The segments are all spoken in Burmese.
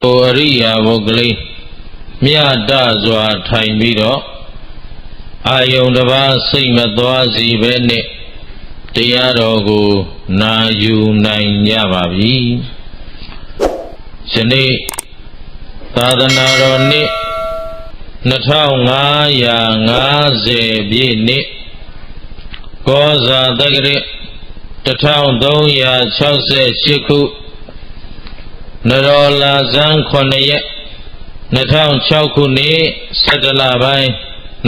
အရိယာပုဂ္ဂလိမြတ်တစွာထိုင်ပြီးတော့အာယုန်တစ်ပါးစိတ်မသွားစီပဲနဲ့တရားတော်ကိုနာယူနိုင်ကြပါပြီယနေ့သာသနာတော်နှစ်2550ပြည့်နှစ်ကောဇာတက္ကရာ1368ခုနရောလာဇန်9ရက်2006ခုနှစ်17လပိုင်း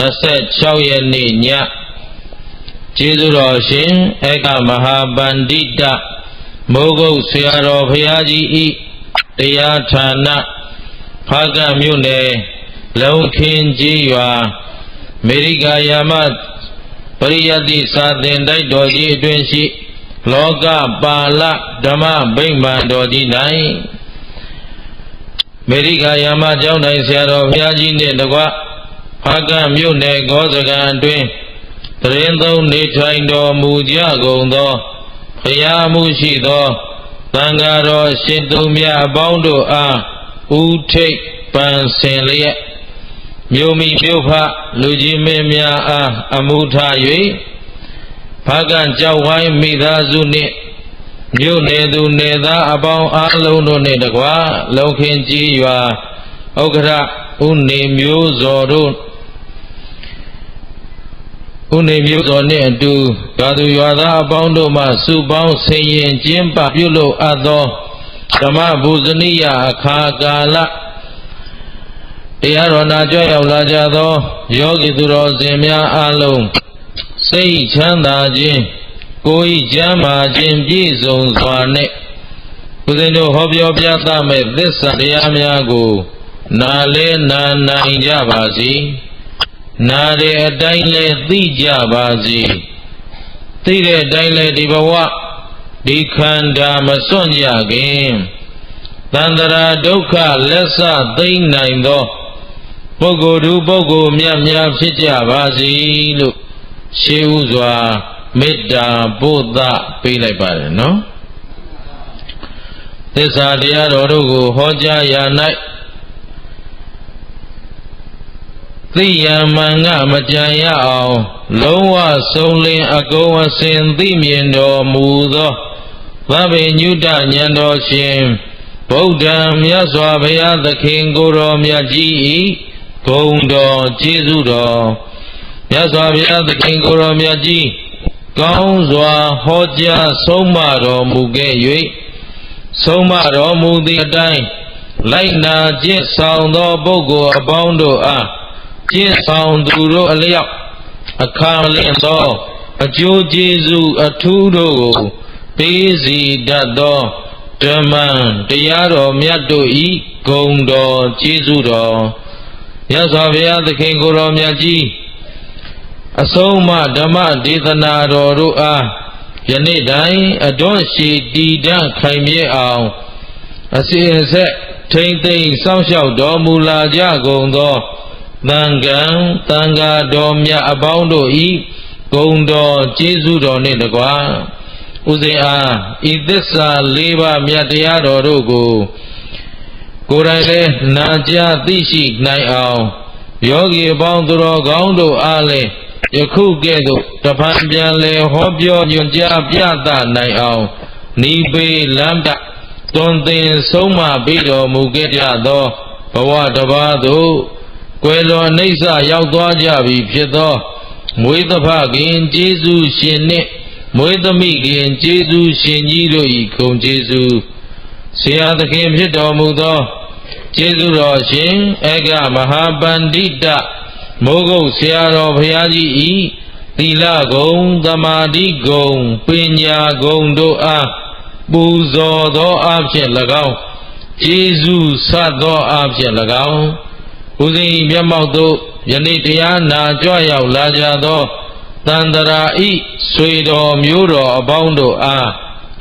26ရက်နေ့ညကျေးဇူးတော်ရှင်ဧကမဟာပန္တိတမိုးကုတ်ဆရာတော်ဘုရားကြီးဤတရားဌာနဖားကန့်မြို့နယ်လုံးခင်းကြီးရွာအမေရိကန်ယာမပရိယတ္တိစာသင်တိုက်တော်ကြီးအတွင်ရှိလောကပါဠဓမ္မဗိမာန်တော်ကြီး၌အမေရိကန်ယာမကျောင်းတိုင်းဆရာတော်ဘုရားကြီးနှင့်တကွဖားကန့်မြို့နယ်ဂောစကံအတွင်တရင်သုံးနေထိုင်တော်မူကြကုန်သောဘုရားမှုရှိသောသံဃာတော်ရှင်သူမြတ်အပေါင်းတို့အားဥထိပ်ပန်ဆင်လျက်မြို့မိမြို့ဖလူကြီးမင်းများအားအမှုထား၍ဖားကန့်ကျောက်ဝိုင်းမိသားစုနှင့်မြို့နယ်သူနယ်သားအပေါင်းအားလုံးတို့နှင့်တကွလုံခင်းကြီးရွာဥက္ကဋ္ဌဦးနေမျိုးစော်တို့ဦးနေမျိုးစော်နှင့်အတူသာသူရွာသားအပေါင်းတို့မှစုပေါင်းဆင်ရင်ကျင်းပပြုလုပ်အပ်သောဓမ္မဘူဇနိယအခါကာလတရားတော်နာကြွရောက်လာကြသောယောဂီသူတော်စင်များအားလုံးစိတ်ချမ်းသာခြင်းကိုယ်ဤကျမ်းမာခြင်းပြည့်စုံစွာနဲ့ဦးဇင်းတို့ဟောပြောပြသမဲ့သစ္စာတရားများကိုနာလဲနာနိုင်ကြပါစေနာတဲ့အတိုင်းလဲသိကြပါစေသိတဲ့အတိုင်းလဲဒီဘဝဒီခန္ဓာမစွန့်ကြခင်သန္တရာဒုက္ခလက်ဆသိမ့်နိုင်သောပုဂ္ဂိုလ်သူပုဂ္ဂိုလ်မြတ်များဖြစ်ကြပါစေလို့ရှေးဥစွာမေတ္တာပို့သပေးလိုက်ပါတယ်နော်သစ္စာတရားတော်တို့ကိုဟောကြားရာ၌သိရမှန်ကမကြံရအောင်လုံးဝဆုံးလင်းအကုန်အစင်သိမြင်တော်မူသောသဗ္ဗညုတဉာဏ်တော်ရှင်ဗုဒ္ဓံမြတ်စွာဘုရားသခင်ကိုယ်တော်မြတ်ကြီးဤဂုဏ်တော်ကျေးဇူးတော်မြတ်စွာဘုရားသခင်ကိုယ်တော်မြတ်ကြီးကောင်းစွာဟောကြားဆုံးမတော်မူခဲ့၍ဆုံးမတော်မူသည့်အတိုင်းလိုက်နာကျင့်ဆောင်သောပုဂ္ဂိုလ်အပေါင်းတို့အားကျင့်ဆောင်သူတို့အလျောက်အခါလင့်သောအကျိုးကျေးဇူးအထူးတို့ကိုပေးစီတတ်သောဓမ္မတရားတော်မြတ်တို့ဤဂုဏ်တော်ကျေးဇူးတော်မြတ်စွာဘုရားသခင်ကိုယ်တော်မြတ်ကြီးအဆုံးအမဓမ္မဒေသနာတော်တို့အားယနေ့တိုင်အတွန်းရှိတည်တံ့ခိုင်မြဲအောင်အစဉ်အဆက်ထိမ့်သိမ့်စောင့်ရှောက်တော်မူလာကြကုန်သောသံဃာတော်မြတ်အပေါင်းတို့ဤဂုဏ်တော်ကျေးဇူးတော်နှင့်တကွာဥစဉ်အားဤသစ္စာ၄ပါးမြတ်တရားတော်တို့ကိုကိုယ်တိုင်လည်းနာကြားသိရှိနိုင်အောင်ယောဂီအပေါင်းသူတော်ကောင်းတို့အားလည်းယခုကဲ့သို့တဖန်ပြန်လဲဟောပြောညွှန်ကြားပြသနိုင်အောင်နိဗ္ဗေလမ်းတသွန်သင်ဆုံးမပေးတော်မူခဲ့ကြသောဘဝတစ်ပါးသို့ကွယ်လွန်အိဋ္ဌရောက်သွားကြပြီဖြစ်သောမွေးသဖခင်ကျေးဇူးရှင်နှင့်မွေးသမိခင်ကျေးဇူးရှင်ကြီးတို့၏ဂုဏ်ကျေးဇူးဆရာသခင်ဖြစ်တော်မူသောကျေးဇူးတော်ရှင်ဧကမဟာပန္တိတမိုးကုတ်ဆရာတော်ဘုရားကြီးဤသီလဂုဏ်သမာဓိဂုဏ်ပညာဂုဏ်တို့အားပူဇော်သောအဖြစ်၎င်းကျေးဇူးဆတ်သောအဖြစ်၎င်းဦးဇင်းမျက်မှောက်သို့ယနေ့တရားနာကြွရောက်လာကြသောသန္တရာဤဆွေတော်မျိုးတော်အပေါင်းတို့အား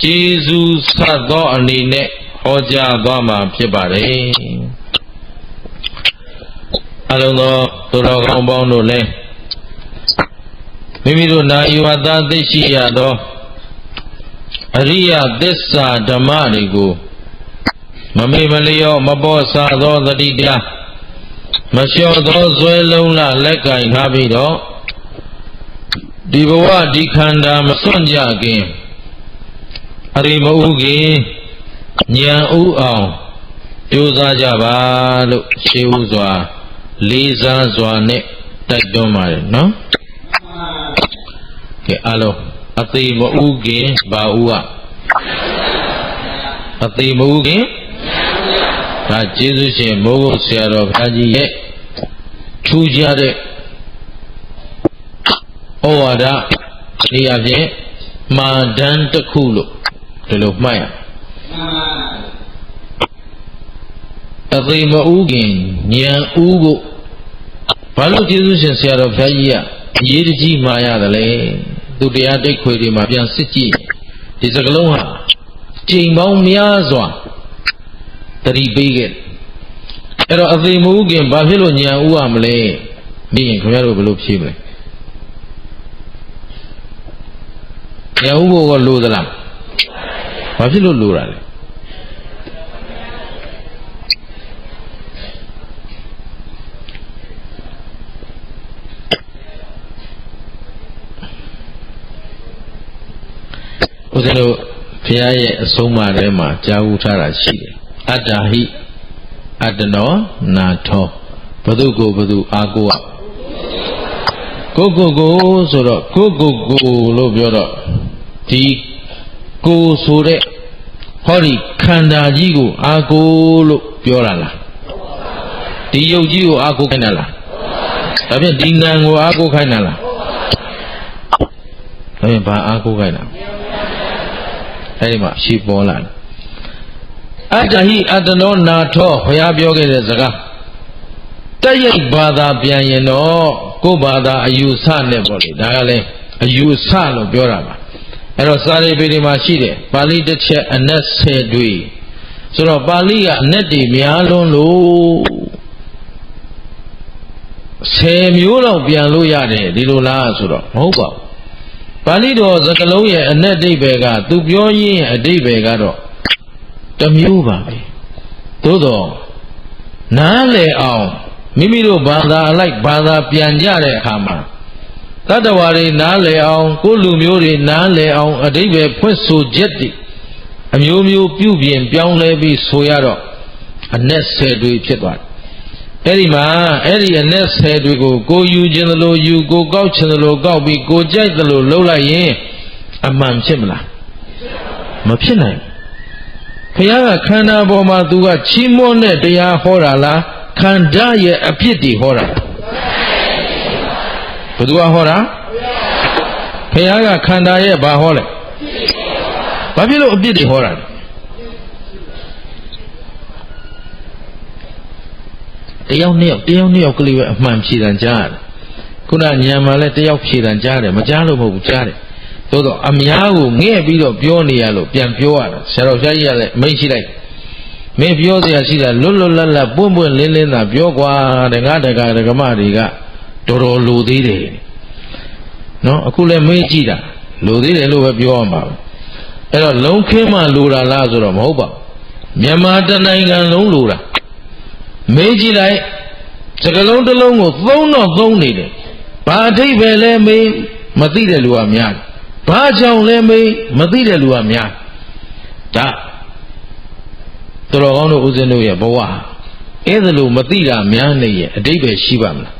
ကျေးဇူးဆတ်သောအနေနဲ့ဟောကြားသွားမှာဖြစ်ပါတယ်အလုံးသောသူတော်ကောင်းပေါင်းတို့လည်းမိမိတို့နာယူဝတ္တသိရှိရသောအရိယသစ္စာဓမ္မတွေကို မမေ့မလျော့မပေါ်ဆသောသတိတရားမလျှော့သောဇွဲလုံးလာလက်ကင်ထားပြီးတော့ဒီဘဝဒီခန္ဓာမစွန့်ကြခင်အရိမဥခင်ဉာဏ်ဥအောင်ကြိုးစားကြပါလို့ရှေးဥစွာလေးစားစွာနဲ့တိုက်တွန်းပါတယ်နော်ကဲအားလုံးအသိမဥခင်ဘာဥအသိမဥခင်ဒါကျေးဇူးရှင်မိုးကုတ်ဆရာတော်ဘုရားကြီးရဲ့ထူးခြားတဲ့ဩဝါဒဒီအပြင်မာဒန်တစ်ခုလို့ဒီလိုမှတ်ရအသိမဥခင်ဉာဏ်ဥကိုဘာလို့ကျေးဇူးရှင်ဆရာတော်ဘုရားကြီးကအရေးတကြီးမှာရတယ်လေသူတရားတိတ်ခွေတွေမှာပြန်စစ်ကြည့်ဒီစကလုံးဟာကြိမ်ပေါင်းများစွာတတိပေးခဲ့အဲ့တော့အသိမဥခင်ဘာဖြစ်လို့ဉာဏ်ဥရမလဲမင်းခင်ဗျားတို့ဘယ်လိုဖြေမလဲဉာဏ်ဥဖို့ကလိုသလားဘာဖြစ်လို့လိုတာလဲဦးဇင်းတို့ဘုရားရဲ့အဆုံးအမထဲမှာကြားဦးထားတာရှိတယ်အတ္တဟိအတ္တနောနာထောဘု து ကိုဘု து အာကိုကိုဆိုတော့ကိုလို့ပြောတော့ဒီကိုဆိုတဲ့ဟောဒီခန္ဓာကြီးကိုအာကိုလို့ပြောတာလားဒီယုတ်ကြီးကိုအာကိုခိုင်းတာလားဒါဖြင့်ဒီနာကိုအာကိုခိုင်းတာလားဒါဖြင့်ဘာအာကိုခိုင်းတာအဲဒီမှာရှိပေါ်လာတယ်အတ္တဟိအတ္တနောနာထောဘုရားပြောခဲ့တဲ့စကားတက်ရိုက်ဘာသာပြန်ရင်တော့ကိုယ်ဘာသာအယူဆနဲ့ပေါ့လေဒါကလည်းအယူဆလို့ပြောတာပါအဲ့တော့စာရိပုတ္တမှာရှိတယ်ပါဠိတစ်ချက်အနက်10တွေဆိုတော့ပါဠိကအနက်တွေများလွန်းလို့10မျိုးလောက်ပြန်လို့ရတယ်ဒီလိုလားဆိုတော့မဟုတ်ပါဘူးပါဠိတော်စကားလုံးရဲ့အနက်အဓိပ္ပာယ်ကသူပြောရင်းအဓိပ္ပာယ်ကတော့တစ်မျိုးပါပဲသို့တော့နားလည်အောင်မိမိတို့ဘာသာအလိုက်ဘာသာပြန်ကြတဲ့အခါမှာတတ္တဝါတွေနားလည်အောင်ကိုယ်လူမျိုးတွေနားလည်အောင်အဓိပ္ပာယ်ဖွင့်ဆိုချက်တွေအမျိုးမျိုးပြုပြင်ပြောင်းလဲပြီးဆိုရတော့အနက်10တွေဖြစ်သွားတယ်အဲ့ဒီမှာအဲ့ဒီအနက်10တွေကိုကိုယူခြင်းသလိုယူကိုကောက်ခြင်းသလိုကောက်ပြီးကိုကြိုက်သလိုလှုပ်လိုက်ရင်အမှန်ဖြစ်မလားမဖြစ်နိုင်ဘုရားကခန္ဓာပေါ်မှာသူကချီးမွမ်းတဲ့တရားဟောတာလားခန္ဓာရဲ့အပြစ်တွေဟောတာဘယ်သူကဟောတာဘုရားကခန္ဓာရဲ့ဘာဟောလဲဘာဖြစ်လို့အပြစ်တွေဟောတာလဲတယောက်နှစ်ယောက်ကလေးပဲအမှန်ဖြေတန်ကြားရတယ်ခုနညံမှာလဲတယောက်ဖြေတန်ကြားတယ်မကြားလို့မဟုတ်ဘူးကြားတယ်သို့တော့အများကိုငဲ့ပြီးတော့ပြောနေရလို့ပြန်ပြောရတာဆရာတော်ဘုရားကြီးကလည်းမိတ်ရှိလိုက်မင်းပြောเสียရှိတာလွတ်လွတ်လပ်လပ်ပွင့်ပွင့်လင်းလင်းသာပြောကွာတဲ့ငါတက္ကဒကမတွေကတော်တော်လိုသေးတယ်နော်အခုလည်းမေးကြည့်တာလိုသေးတယ်လို့ပဲပြောရမှာပဲအဲ့တော့လုံးခင်းမှလိုတာလားဆိုတော့မဟုတ်ပါဘူးမြန်မာတနိုင်ငံလုံးလိုတာမေးကြည့်လိုက်စကလုံးတစ်လုံးကိုသုံးနေတယ်ဘာအဓိပ္ပာယ်လဲမေးမသိတဲ့လူကများဘာကြောင့်လဲမေးမသိတဲ့လူကများဒါတော်ကောင်းတို့ဦးဇင်းတို့ရဲ့ဘဝအဲ့ဒါလို့မသိတာများနေရဲ့အဓိပ္ပာယ်ရှိပါမလား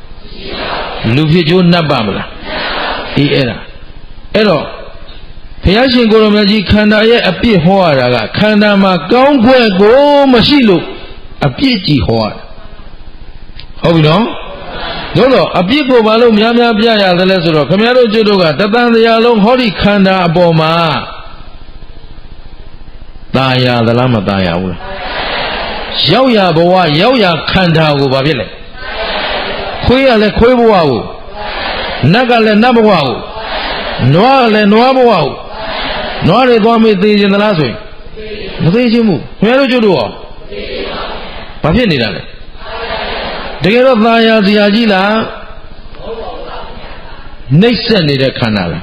လူဖြစ်ကျိုးနှပ်ပါမလားအေးအဲ့တော့ဘုရားရှင်ကိုယ်တော်မြတ်ကြီးခန္ဓာရဲ့အပြစ်ဟောရတာကခန္ဓာမှာကောင်းခွဲကိုမရှိလို့အပြစ်ကြီးဟောရတာဟုတ်ပြီနော်တော့အပြစ်ကိုဘာလို့များများပြရသလဲဆိုတော့ခမည်းတော်ကျွတ်တို့ကတသံတရားလုံးဟောဒီခန္ဓာအပေါ်မှာตายရသလားမตายရဘူးလားရောက်ရဘဝရောက်ရခန္ဓာကိုဘာဖြစ်လဲခွေးရလဲခွေးဘဝကိုနတ်ကလည်းနတ်ဘဝကိုနွားကလည်းနွားဘဝကိုနွားတွေသွားမေးသေးခြင်းသလားဆိုရင်မသေးခြင်းဘူးဘယ်လိုကျွတ်တော့ဘာဖြစ်နေတာလဲတကယ်တော့ตายရစရာကြီးလားနှိမ့်ဆက်နေတဲ့ခန္ဓာလား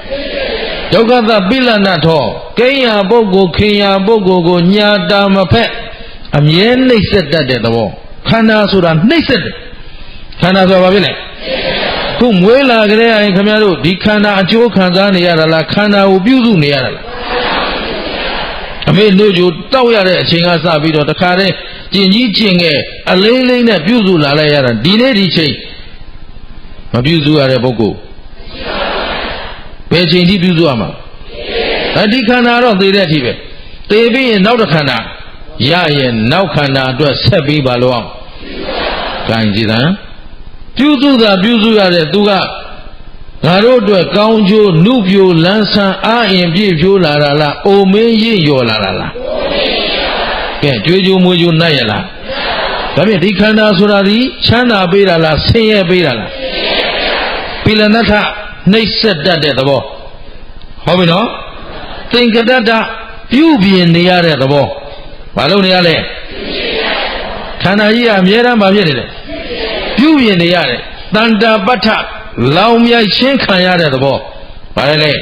ဒုက္ခသပိလနာထောကိညာပုဂ္ဂိုလ်ခင်ညာပုဂ္ဂိုလ်ကိုညာတာမဖက် အမြဲနှိမ့်ဆက်တတ်တဲ့သဘောခန္ဓာဆိုတာနှိမ့်ဆက်တယ်ခန္ဓာဆိုတာဘာဖြစ်လဲခုမွေးလာကြတဲ့ခင်ဗျားတို့ဒီခန္ဓာအကျိုးခံစားနေရတာလားခန္ဓာကိုပြုစုနေရတာလားအမေတို့ကျတောက်ရတဲ့အချိန်ကစပြီးတော့တခါတည်းကျင်ကြီးကျင်ငယ်အလေးလေးနဲ့ပြုစုလာလိုက်ရတာဒီနေ့ဒီချိန်မပြုစုရတဲ့ပုဂ္ဂိုလ်ဘယ်ချိန်ထိပြုစုရမှာဒီခန္ဓာတော့သေတဲ့အထိပဲသေပြီးရင်နောက်တစ်ခန္ဓာရရင်နောက်ခန္ဓာအတွက်ဆက်ပြီးပါလို့အောင်ကံကြည်သံပြုစုတာပြုစုရတဲ့သူကငါတို့အတွက်ကောင်းကျိုးနုပြိုလန်းဆန်းအားအင်ပြည့်ဖြိုးလာတာလားအိုမင်းရင့်ရော်လာတာလားကဲကြွေးကြိုးမွေးကြိုးနိုင်ရလားဒါဖြင့်ဒီခန္ဓာဆိုတာဒီချမ်းသာပေးတာလားဆင်းရဲပေးတာလားပိလနထနှိမ့်ဆက်တတ်တဲ့သဘောဟုတ်ပြီနော်သင်္ကတတပြုပြင်နေရတဲ့သဘောဘာလို့နေရလဲခန္ဓာကြီးကအမြဲတမ်းမဖြစ်နေတယ်ပြုပြင်နေရတယ်တန်တာပဋ္ဌလောင်မြိုက်ချင်းခံရတဲ့သဘောဘာလဲ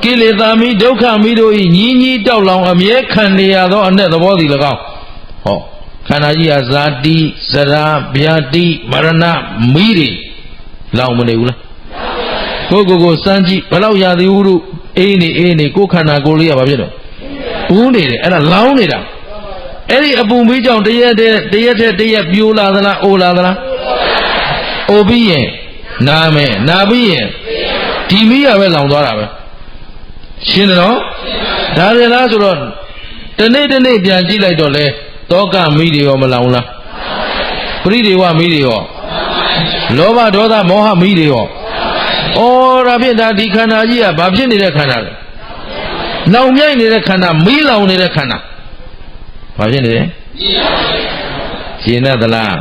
ကိလေသာမိဒုက္ခမိတို့ဤညီညီတောက်လောင်အမြဲခံနေရသောအ내သဘောစီ၎င်းဟောခန္ဓာကြီးဟာဇာတိဇရာဗျာတိမရဏမိတွေလောင်မနေဘူးလားကိုစမ်းကြည့်ဘယ်လောက်ရသည်ဟုတို့အေးနေကိုခန္ဓာကိုယ်လေးကဘာဖြစ်တော့ပူးနေတယ်အဲ့ဒါလောင်နေတာအဲ့ဒီအပူမီးကြောင့်တရက်ပြိုလာသလားအိုလာသလားအိုပြီးရင်နာမယ်နာပြီးရင်ဒီမီးရပဲလောင်သွားတာပဲရှင်းတယ်နော်ဒါရလားဆိုတော့တနေ့ပြန်ကြည့်လိုက်တော့လေတောကမီးတွေရောမလောင်လားပရိဒေဝမီးတွေရောလောဘဒေါသမောဟမီးတွေရောဩဒါဖြင့်ဒါဒီခန္ဓာကြီးကဘာဖြစ်နေတဲ့ခန္ဓာလဲလောင်မြိုက်နေတဲ့ခန္ဓာမီးလောင်နေတဲ့ခန္ဓာဘာဖြစ်နေလဲရှင်းသလား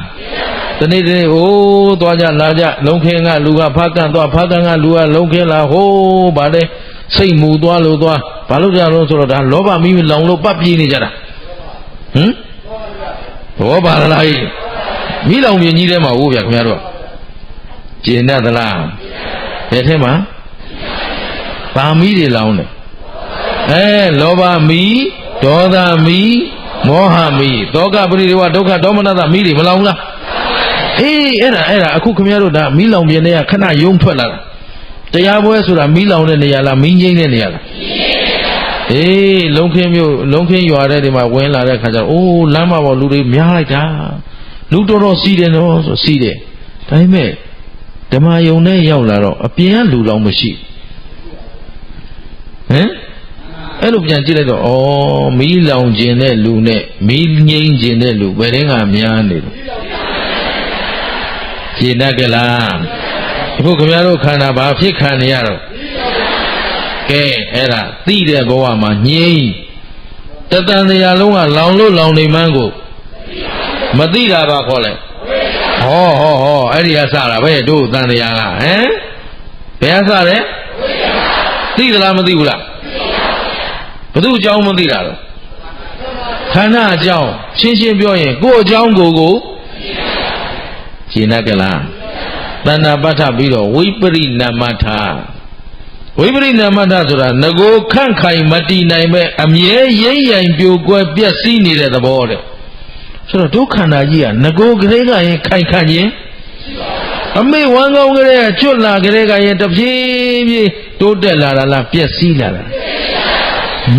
တနေ့အိုးသွားကြလာကြလုံခင်းကလူကဖားကန်သွားဖားကန်ကလူကလုံခင်းလာဟိုးဗါလဲစိတ်မူသွားလို့သွားဘာလို့ကြလို့ဆိုတော့ဒါလောဘမီးလောင်လို့ပတ်ပြေးနေကြတာဟမ်ဘောပါလားမီးလောင်ပြင်းကြီးထဲမှာဟိုးဗျခင်ဗျားတို့ရှင်းသလားတဲ့ထဲမှာဗာမီးတွေလောင်တယ်လောဘမီးဒေါသမီးမောဟမီးတောကပရိဒေဝဒုက္ခဒေါမနသမီးတွေမလောင်လားအေးအဲ့ဒါအခုခင်ဗျားတို့ဒါမီးလောင်ပြင်းတဲ့ခဏယုံထွက်လာတာတရားပွဲဆိုတာမီးလောင်တဲ့နေရာလားမီးငိမ့်တဲ့နေရာလားအေးလုံခင်းရွာတဲ့ဒီမှာဝင်လာတဲ့ခါကျတော့အိုးလမ်းမှာပေါ်လူတွေများလိုက်တာလူတော်စီးတယ်နော်ဆိုစီးတယ်ဒါပေမဲ့ဓမ္မယုံနဲ့ရောက်လာတော့အပြင်ကလူလောင်မရှိဟမ်အဲ့လိုပြန်ကြည့်လိုက်တော့ဩမီးလောင်ခြင်းတဲ့လူနဲ့မီးငိမ့်ခြင်းတဲ့လူဘယ်တင်းကများနေလို့ရှင်းတတ်ကြလားအခုခင်ဗျားတို့ခန္ဓာဘာဖြစ်ခံနေရတော့ကဲအဲ့ဒါသိတဲ့ဘဝမှာငြိမ့်တတန်တရားလုံးကလောင်လို့လောင်နေမှန်းကိုမသိတာပါခေါ်လဲဟောအဲ့ဒီကစတာပဲတို့တန်တရားကဟမ်ဘယ်ကစလဲသိသလားမသိဘူးလားဘသူအကြောင်းမသိတာတော့ခန္ဓာအကြောင်းရှင်းပြောရင်ကိုယ်အကြောင်းကိုရှင်းတတ်ကြလားတဏ္ဍပဋ္ဌပြီးတော့ဝိပရိနာမထဆိုတာငကိုခန့်ခိုင်မတည်နိုင်မဲ့အမြဲရိမ့်ရိုင်ပြိုကွဲပြက်စီးနေတဲ့သဘောတဲ့ဆိုတော့ဒုက္ခန္ဓာကြီးကငကိုကလေးကရင်ခိုင်ခန့်ခြင်းအမေဝမ်းကောင်းကလေးကကျွတ်လာကလေးကရင်တဖြည်းဖြည်းတိုးတက်လာတာလားပြက်စီးလာတာ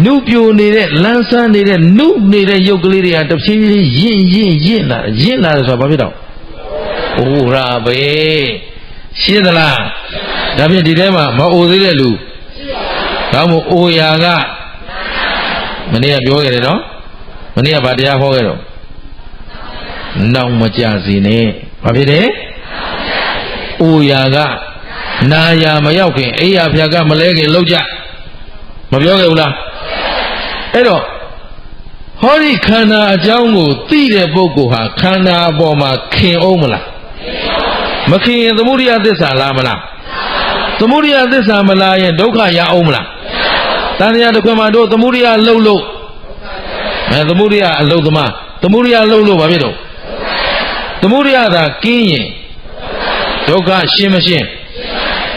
နုပြိုနေတဲ့လန်းဆန်းနေတဲ့နုနေတဲ့ရုပ်ကလေးတွေကတဖြည်းဖြည်းရင့်လာတယ်ဆိုတာဘာဖြစ်တော့အိုရာပဲရှင်းသလားဒါဖြင့်ဒီထဲမှာမအိုသေးတဲ့လူဒါမှမဟုတ်အိုရာကမနေ့ကပြောခဲ့တယ်နော်မနေ့ကဗာတရားဟောခဲ့တော့နောက်မကြစီနဲ့ဘာဖြစ်တယ်အိုရာကနာယာမရောက်ခင်အိယာဖျာကမလဲခင်လောက်ကြမပြောခဲ့ဘူးလားအဲ့တော့ဟောဒီခန္ဓာအကြောင်းကိုသိတဲ့ပုဂ္ဂိုလ်ဟာခန္ဓာအပေါ်မှာခင်အောင်မလားမခင်ရင်သမုဒိယသစ္စာလားမလားသမုဒိယသစ္စာမလားရင်ဒုက္ခရအောင်မလားတန်တရားတစ်ခွင်မှာတို့သမုဒိယလှုပ်လို့သမုဒိယအလုတ်သမားသမုဒိယလှုပ်လို့ဘာဖြစ်တော့သမုဒိယသာကင်းရင်ဒုက္ခရှင်းမရှင်း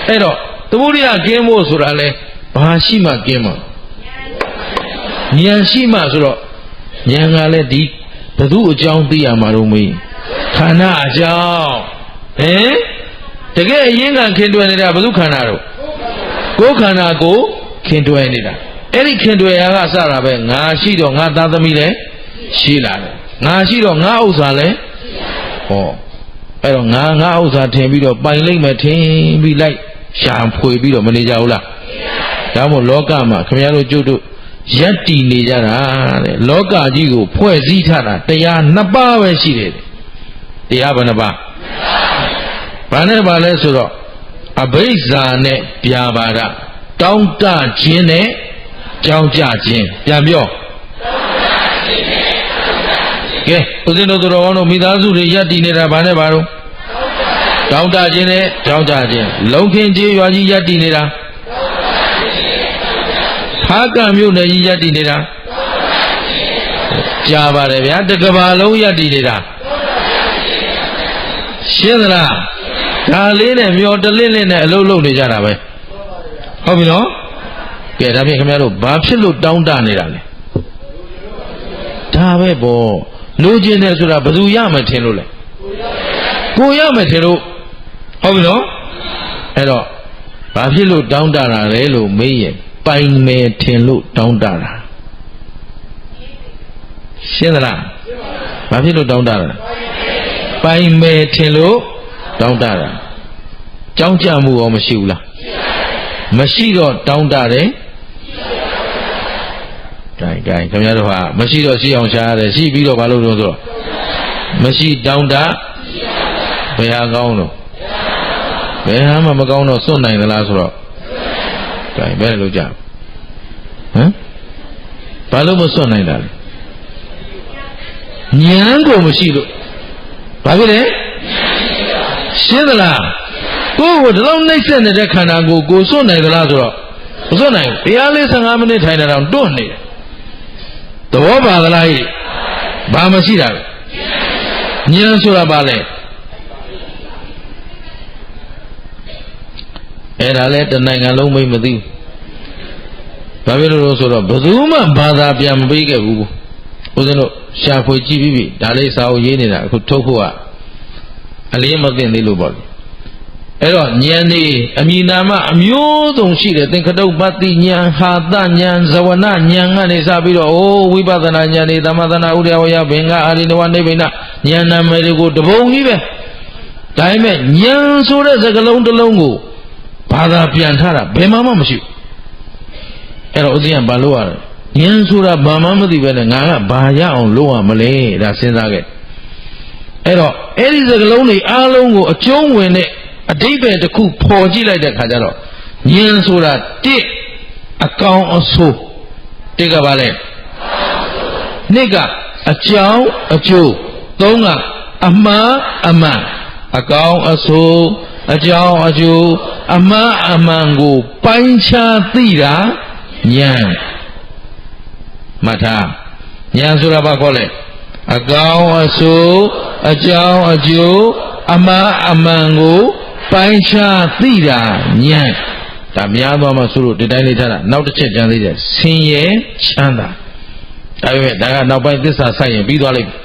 အဲ့တော့သမုဒိယကင်းဖို့ဆိုတာလဲဘာရှိမှကင်းမှာဉာဏ်ရှိမှဆိုတော့ ဉာဏ်ကလည်းဒီဘသူအကြောင်းသိရမှာတော့မေးခန္ဓာအကြောင်းတကယ်အရင်ကခင်တွယ်နေတာဘသူခန္ဓာတော့ကိုယ်ခန္ဓာကိုခင်တွယ်နေတာအဲ့ဒီခင်တွယ်ရာကစတာပဲငါရှိတော့ငါသားသမီးလည်းရှိလာတယ်ငါရှိတော့ငါဥစ္စာလည်းဟောအဲ့တော့ငါဥစ္စာထင်ပြီးတော့ပိုင်လိုက်မယ်ထင်ပြီးလိုက်ရှာဖွေပြီးတော့မနေကြဘူးလားဒါမို့လောကမှာခင်ဗျားတို့ကျုပ်တို့ယက်တည်နေကြတာတဲ့လောကကြီးကိုဖွဲ့စည်းထားတာတရားနှစ်ပါးပဲရှိတယ်တရားဘယ်နှပါးဘာနဲ့ပါလဲဆိုတော့အဘိဇ္ဇာနဲ့ပြာပါဒတောင်းတခြင်းနဲ့ကြောင်းကြခြင်းပြန်ပြောကဲဦးဇင်းတို့တော်ကောင်းတို့မိသားစုတွေယက်တည်နေတာဘာနဲ့ပါတော့တောင်းတခြင်းနဲ့ကြောင်းကြခြင်းလုံခင်ကြီးရွာကြီးယက်တည်နေတာဖားကံမြို့နယ်ကြီးယက်တည်နေတာကြားပါတယ်ဗျာတကဘာလုံးယက်တည်နေတာရှင်းသလားဒါလေးနဲ့မျောတလင်းလင်းနဲ့အလုံးလုံးနေကြတာပဲဟုတ်ပြီနော်ကဲဒါဖြင့်ခင်ဗျားတို့ဘာဖြစ်လို့တောင်းတနေတာလဲဒါပဲပေါ့လူချင်းတယ်ဆိုတာဘယ်သူရမှထင်လို့လဲကိုရမှထင်လို့ဟုတ်ပြီနော်အဲ့တော့ဘာဖြစ်လို့တောင်းတတာလဲလို့မေးရင်ပိုင်မယ်ထင်လို့တောင်းတတာရှင်းသလားဘာဖြစ်လို့တောင်းတတာပိုင်မယ်ထင်လို့တောင်းတတာကြောင်းကြမှုရောမရှိဘူးလားမရှိတော့တောင်းတတယ်ဂိုင်းခင်ဗျားတို့ဟာမရှိတော့ရှိအောင်ရှားရတယ်ရှိပြီးတော့ဘာလို့လို့ဆိုတော့မရှိတောင်းတဘယ်ဟာကောင်းတော့ဘယ်ဟာမှမကောင်းတော့စွန့်နိုင်သလားဆိုတော့ဂိုင်းဘယ်လိုကြဘာလို့မစွန့်နိုင်တာလဲဉာဏ်ကိုမရှိလို့ဘာဖြစ်လဲရှင်းသလားကိုယ်ကိုဒီလောက်နှိမ့်ဆက်နေတဲ့ခန္ဓာကိုစွန့်နိုင်သလားဆိုတော့မစွန့်နိုင်ဘူးတရားလေး15မိနစ်ထိုင်တာတော့တွန့်နေတယ်သဘောပါသလားဟိဘာမရှိတာလဲဉာဏ်ဆိုတာဘာလဲအဲ့ဒါလဲတနိုင်ငံလုံးမသိဘူးဘာဖြစ်လို့လဲဆိုတော့ဘယ်သူမှဘာသာပြန်မပေးခဲ့ဘူးဦးဇင်းတို့ရှာဖွေကြည့်ပြီးဒါလေးစာအုပ်ရေးနေတာအခုထုတ်ဖို့ကအလေးမသိသေးလို့ပေါ့အဲ့တော့ဉာဏ်นี่အမိနာမအမျိုးစုံရှိတယ်သင်္ခတုပ္ပတ္တိဉာဏ်ဟာတဉာဏ်ဇဝနဉာဏ်ကနေစပြီးတော့ဝိပဿနာဉာဏ်นี่သမထနာဥဒယဝယဘင်္ဂအာရိနဝနိဗ္ဗိနဉာဏ်နာမည်တွေကိုတပုံကြီးပဲဒါပေမဲ့ဉာဏ်ဆိုတဲ့စကားလုံးတစ်လုံးကိုဘာသာပြန်ထားတာဘယ်မှမရှိဘူးအဲ့တော့ဥစဉ်ကဘာလို့ရလဲဉာဏ်ဆိုတာဘာမှမသိပဲနဲ့ငါကဘာရအောင်လုပ်ရမလဲဒါစဉ်းစားခဲ့အဲ့တော့အဲ့ဒီစကားလုံးတွေအားလုံးကိုအကျုံးဝင်တဲ့အဓိပ္ပာယ်တစ်ခုပေါ်ကြည့်လိုက်တဲ့ခါကျတော့ဉာဏ်ဆိုတာတစ်အကောင်အဆိုးတစ်ကဘာလဲနှစ်ကအကြောင်းအကျိုးသုံးကအမှားအမှန်အကောင်အဆိုးအကြောင်းအကျိုးအမှားအမှန်ကိုပိုင်းခြားသိတာဉာဏ်မှတ်ထားဉာဏ်ဆိုတာဘာခေါ်လဲအကောင်အဆိုးအကြောင်းအကျိုးအမှားအမှန်ကိုပိုင်းခြားသိတာဉာဏ်ဒါများသွားမှဆိုလို့ဒီတိုင်းလေးထားတာနောက်တစ်ချက်ကြံသေးတယ်ဆင်းရဲချမ်းသာဒါပေမဲ့ဒါကနောက်ပိုင်းသစ္စာဆိုင်ရင်ပြီးသွားလိမ့်မယ်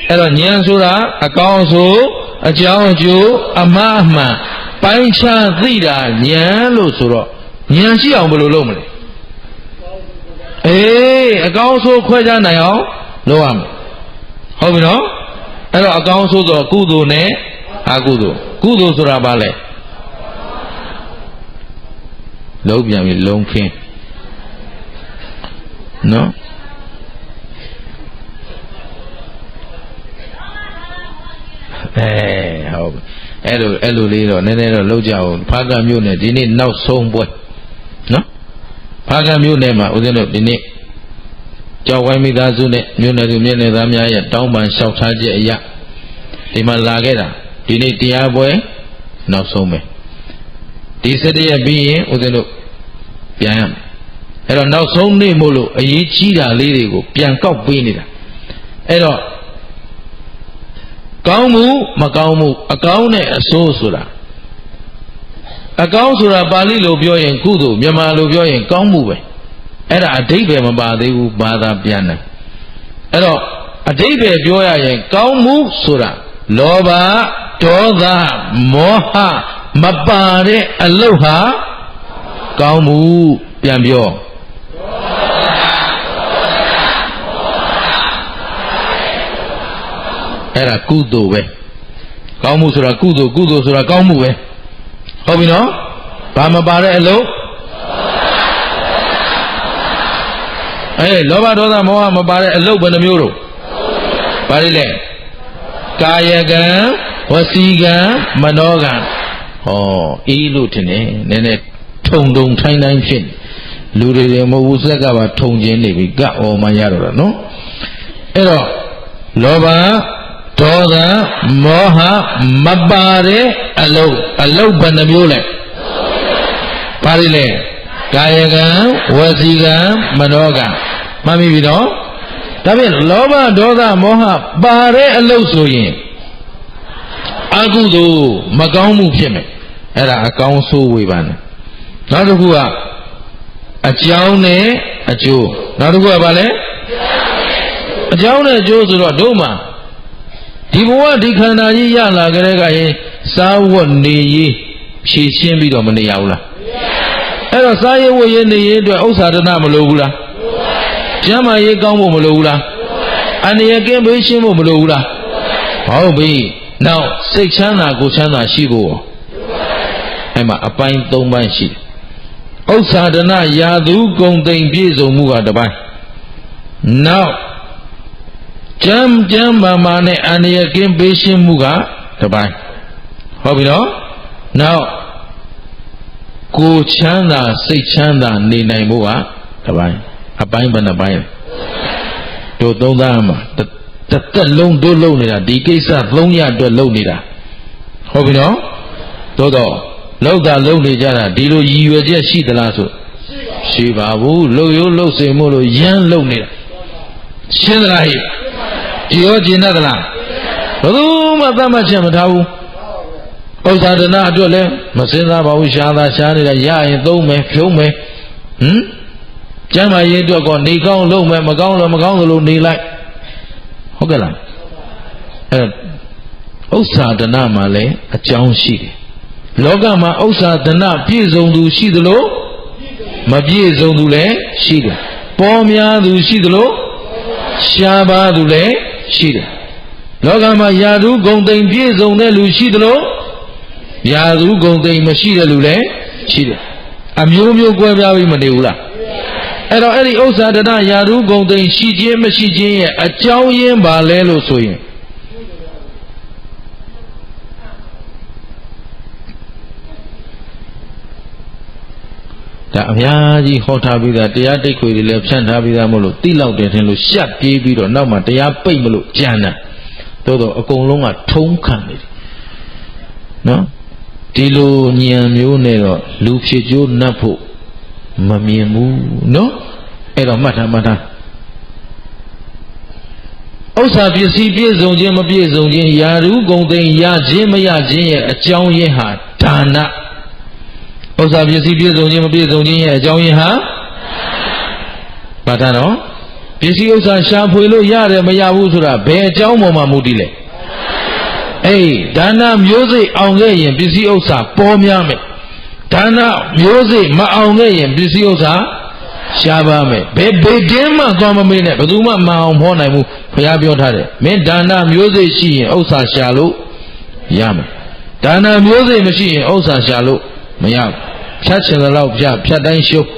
အဲ့တော့ဉာဏ်ဆိုတာအကောင်အဆိုးအကြောင်းအကျိုးအမှားအမှန်ပိုင်းခြားသိတာဉာဏ်လို့ဆိုတော့ဉာဏ်ရှိအောင်ဘယ်လိုလုပ်မလဲအကောင်ဆိုးခွဲခြားနိုင်အောင်လုပ်ရမယ်ဟုတ်ပြီနော်အဲ့တော့အကောင်ဆိုးဆိုကုသိုလ်နဲ့အကုသိုလ်ကုသိုလ်ဆိုတာဘာလဲလုံးပြန်ပြီလုံးခင်းနော်ဟုတ်အဲ့လိုလေးတော့နည်းနည်းတော့လောက်ကြအောင်ဖားကံမြို့နယ်ဒီနေ့နောက်ဆုံးပွဲနော်ဖားကံမြို့နယ်မှာဦးဇင်းတို့ဒီနေ့ကြောက်ဝိုင်းမိသားစုနဲ့မြို့နယ်သူမြို့နယ်သားများရဲ့တောင်းပန်လျှောက်ထားချက်အရာဒီမှာလာခဲ့တာဒီနေ့တရားပွဲနောက်ဆုံးပဲဒီ17ရက်ပြီးရင်ဦးဇင်းတို့ပြန်ရမယ်အဲ့တော့နောက်ဆုံးနေ့မို့လို့အရေးကြီးတာလေးတွေကိုပြန်ကောက်ပေးနေတာအဲ့တော့ကောင်းမှုမကောင်းမှုအကောင်းနဲ့အဆိုးဆိုတာအကောင်းဆိုတာပါဠိလိုပြောရင်ကုသိုလ်မြန်မာလိုပြောရင်ကောင်းမှုပဲအဲ့ဒါအဓိပ္ပာယ်မပါသေးဘူးဘာသာပြန်တယ် အဲ့တော့အဓိပ္ပာယ်ပြောရရင်ကောင်းမှုဆိုတာလောဘဒေါသမောဟမပါတဲ့အလုပ်ဟာကောင်းမှုပြန်ပြောအဲ့ဒါကုသိုလ်ပဲကောင်းမှုဆိုတာကုသိုလ်ကုသိုလ်ဆိုတာကောင်းမှုပဲဟုတ်ပြီနော်ဘာမပါတဲ့အလုပ်လောဘဒေါသမောဟမပါတဲ့အလုပ်ဘယ်နှမျိုးတော့ဘာလဲလဲကာယကံဝစီကံမနောကံဟောအေးလို့ထင်တယ်နည်းနည်းထုံထုံထိုင်းတိုင်းဖြစ်လူတွေမဟုတ်ဘူးစက်ကပါထုံကျင်းနေပြီကအော်မှရတော့တာနော်အဲ့တော့လောဘဒေါသမောဟမပါတဲ့အလုပ်ဘယ်နှမျိုးလဲဘာလဲလဲကာယကံဝစီကံမနောကံမှတ်မိပြီနော်ဒါဖြင့်လောဘဒေါသမောဟပါတဲ့အလုပ်ဆိုရင်အကုသိုလ်မကောင်းမှုဖြစ်မယ်အဲ့ဒါအကောင်းဆိုးဝေဖန်တယ်နောက်တစ်ခုကအကြောင်းနဲ့အကျိုးနောက်တစ်ခုကဘာလဲအကြောင်းနဲ့အကျိုးဆိုတော့တို့မှာဒီဘဝဒီခန္ဓာကြီးရလာကြတဲ့ကရင်စားဝတ်နေရေးဖြည့်ရှင်းပြီးတော့မနေရဘူးလားအဲ့တော့စားရေးဝတ်ရေးနေရေးအတွက်ဥစ္စာဒနာမလိုဘူးလားကျမ်းမာရေးကောင်းဖို့မလိုဘူးလားအန္တရာယ်ကင်းဘေးရှင်းဖို့မလိုဘူးလားဟုတ်ပြီနောက်စိတ်ချမ်းသာကိုယ်ချမ်းသာရှိဖို့အဲ့မှာအပိုင်း၃ပိုင်းရှိဥစ္စာဒနာယာသူဂုံသိမ်ပြည့်စုံမှုကတစ်ပိုင်းနောက်ကျမ်းမာနဲ့အန္တရာယ်ကင်းဘေးရှင်းမှုကတစ်ပိုင်းဟုတ်ပြီနော်နောက်ကိုယ်ချမ်းသာစိတ်ချမ်းသာနေနိုင်ဖို့ကတစ်ပိုင်းအပိုင်းဘယ်နှပိုင်းတို့သုံးသားမှာတစ်သက်လုံးတို့လုံနေတာဒီကိစ္စ300အတွက်လုံနေတာဟုတ်ပြီနော်သို့တော့လောက်တာလုံနေကြတာဒီလိုရည်ရွယ်ချက်ရှိသလားဆိုရှိပါဘူးလုံရိုးလုံစင်မို့လို့ရမ်းလုံနေတာရှင်းသလားဟိကြည်ရောကျင်တတ်သလားဘယ်သူမှသတ်မှတ်ချက်မထားဘူးဥစ္စာဒနာအတွက်လည်းမစင်စားပါဘူးရှားတာရှားနေတာရရင်သုံးမယ်ဖြုံးမယ်ကျမ်းမာရေးအတွက်ကောနေကောင်းလုံးမယ်မကောင်းလို့မကောင်းသလိုနေလိုက်ဟုတ်ကဲ့လားဥစ္စာဒနာမှာလည်းအကြောင်းရှိတယ်လောကမှာဥစ္စာဒနာပြည့်စုံသူရှိသလိုမပြည့်စုံသူလည်းရှိတယ်ပေါ်များသူရှိသလိုရှားပါသူလည်းရှိတယ်လောကမှာယာတုဂုံသိမ်ပြည့်စုံတဲ့လူရှိသလိုယာတုဂုံသိမ်မရှိတဲ့လူလည်းရှိတယ်အမျိုးမျိုးကွဲပြားပြီးမနေဘူးလားအဲ့တော့အဲ့ဒီဥစ္စာဒနာယာတုဂုံသိမ်ရှိခြင်းမရှိခြင်းရဲ့အကြောင်းရင်းပါလဲလို့ဆိုရင်ဒါအများကြီးဟောထားပြီးသားတရားတိတ်ခွေတွေလည်းဖြန့်ထားပြီးသားမလို့တိလောက်တယ်ထင်လို့ရှက်ပြေးပြီးတော့နောက်မှတရားပိတ်မလို့ကြံတာသို့တော့အကုန်လုံးကထုံးခံနေတယ်နော်ဒီလိုဉာဏ်မျိုးနဲ့တော့လူဖြစ်ကျိုးနှက်ဖို့မမြင်ဘူးနော်အဲ့တော့မှတ်ထားဥစ္စာပစ္စည်းပြည့်စုံခြင်းမပြည့်စုံခြင်းယာရုဂုံသိမ်ရခြင်းမရခြင်းရဲ့အကြောင်းရင်းဟာဒါနဥစ္စာပစ္စည်းပြည့်စုံခြင်းမပြည့်စုံခြင်းရဲ့အကြောင်းရင်းဟာဘာသာနော်ပစ္စည်းဥစ္စာရှာဖွေလို့ရတယ်မရဘူးဆိုတာဘယ်အကြောင်းပေါ်မှာမူတည်လဲဒါနမျိုးစိတ်အောင်ခဲ့ရင်ပစ္စည်းဥစ္စာပေါ်များမယ်ဒါနမျိုးစိတ်မအောင်ခဲ့ရင်ပစ္စည်းဥစ္စာရှားပါမယ်ဘယ်တင်းမှသွားမမေးနဲ့ဘယ်သူမှမအောင်ဖော်နိုင်ဘူးဘုရားပြောထားတယ်မင်းဒါနမျိုးစိတ်ရှိရင်ဥစ္စာရှာလို့ရမယ်ဒါနမျိုးစိတ်မရှိရင်ဥစ္စာရှာလို့မရဘူးဖြတ်ချင်တဲ့လောက်ဖြတ်တိုင်းရှုပ်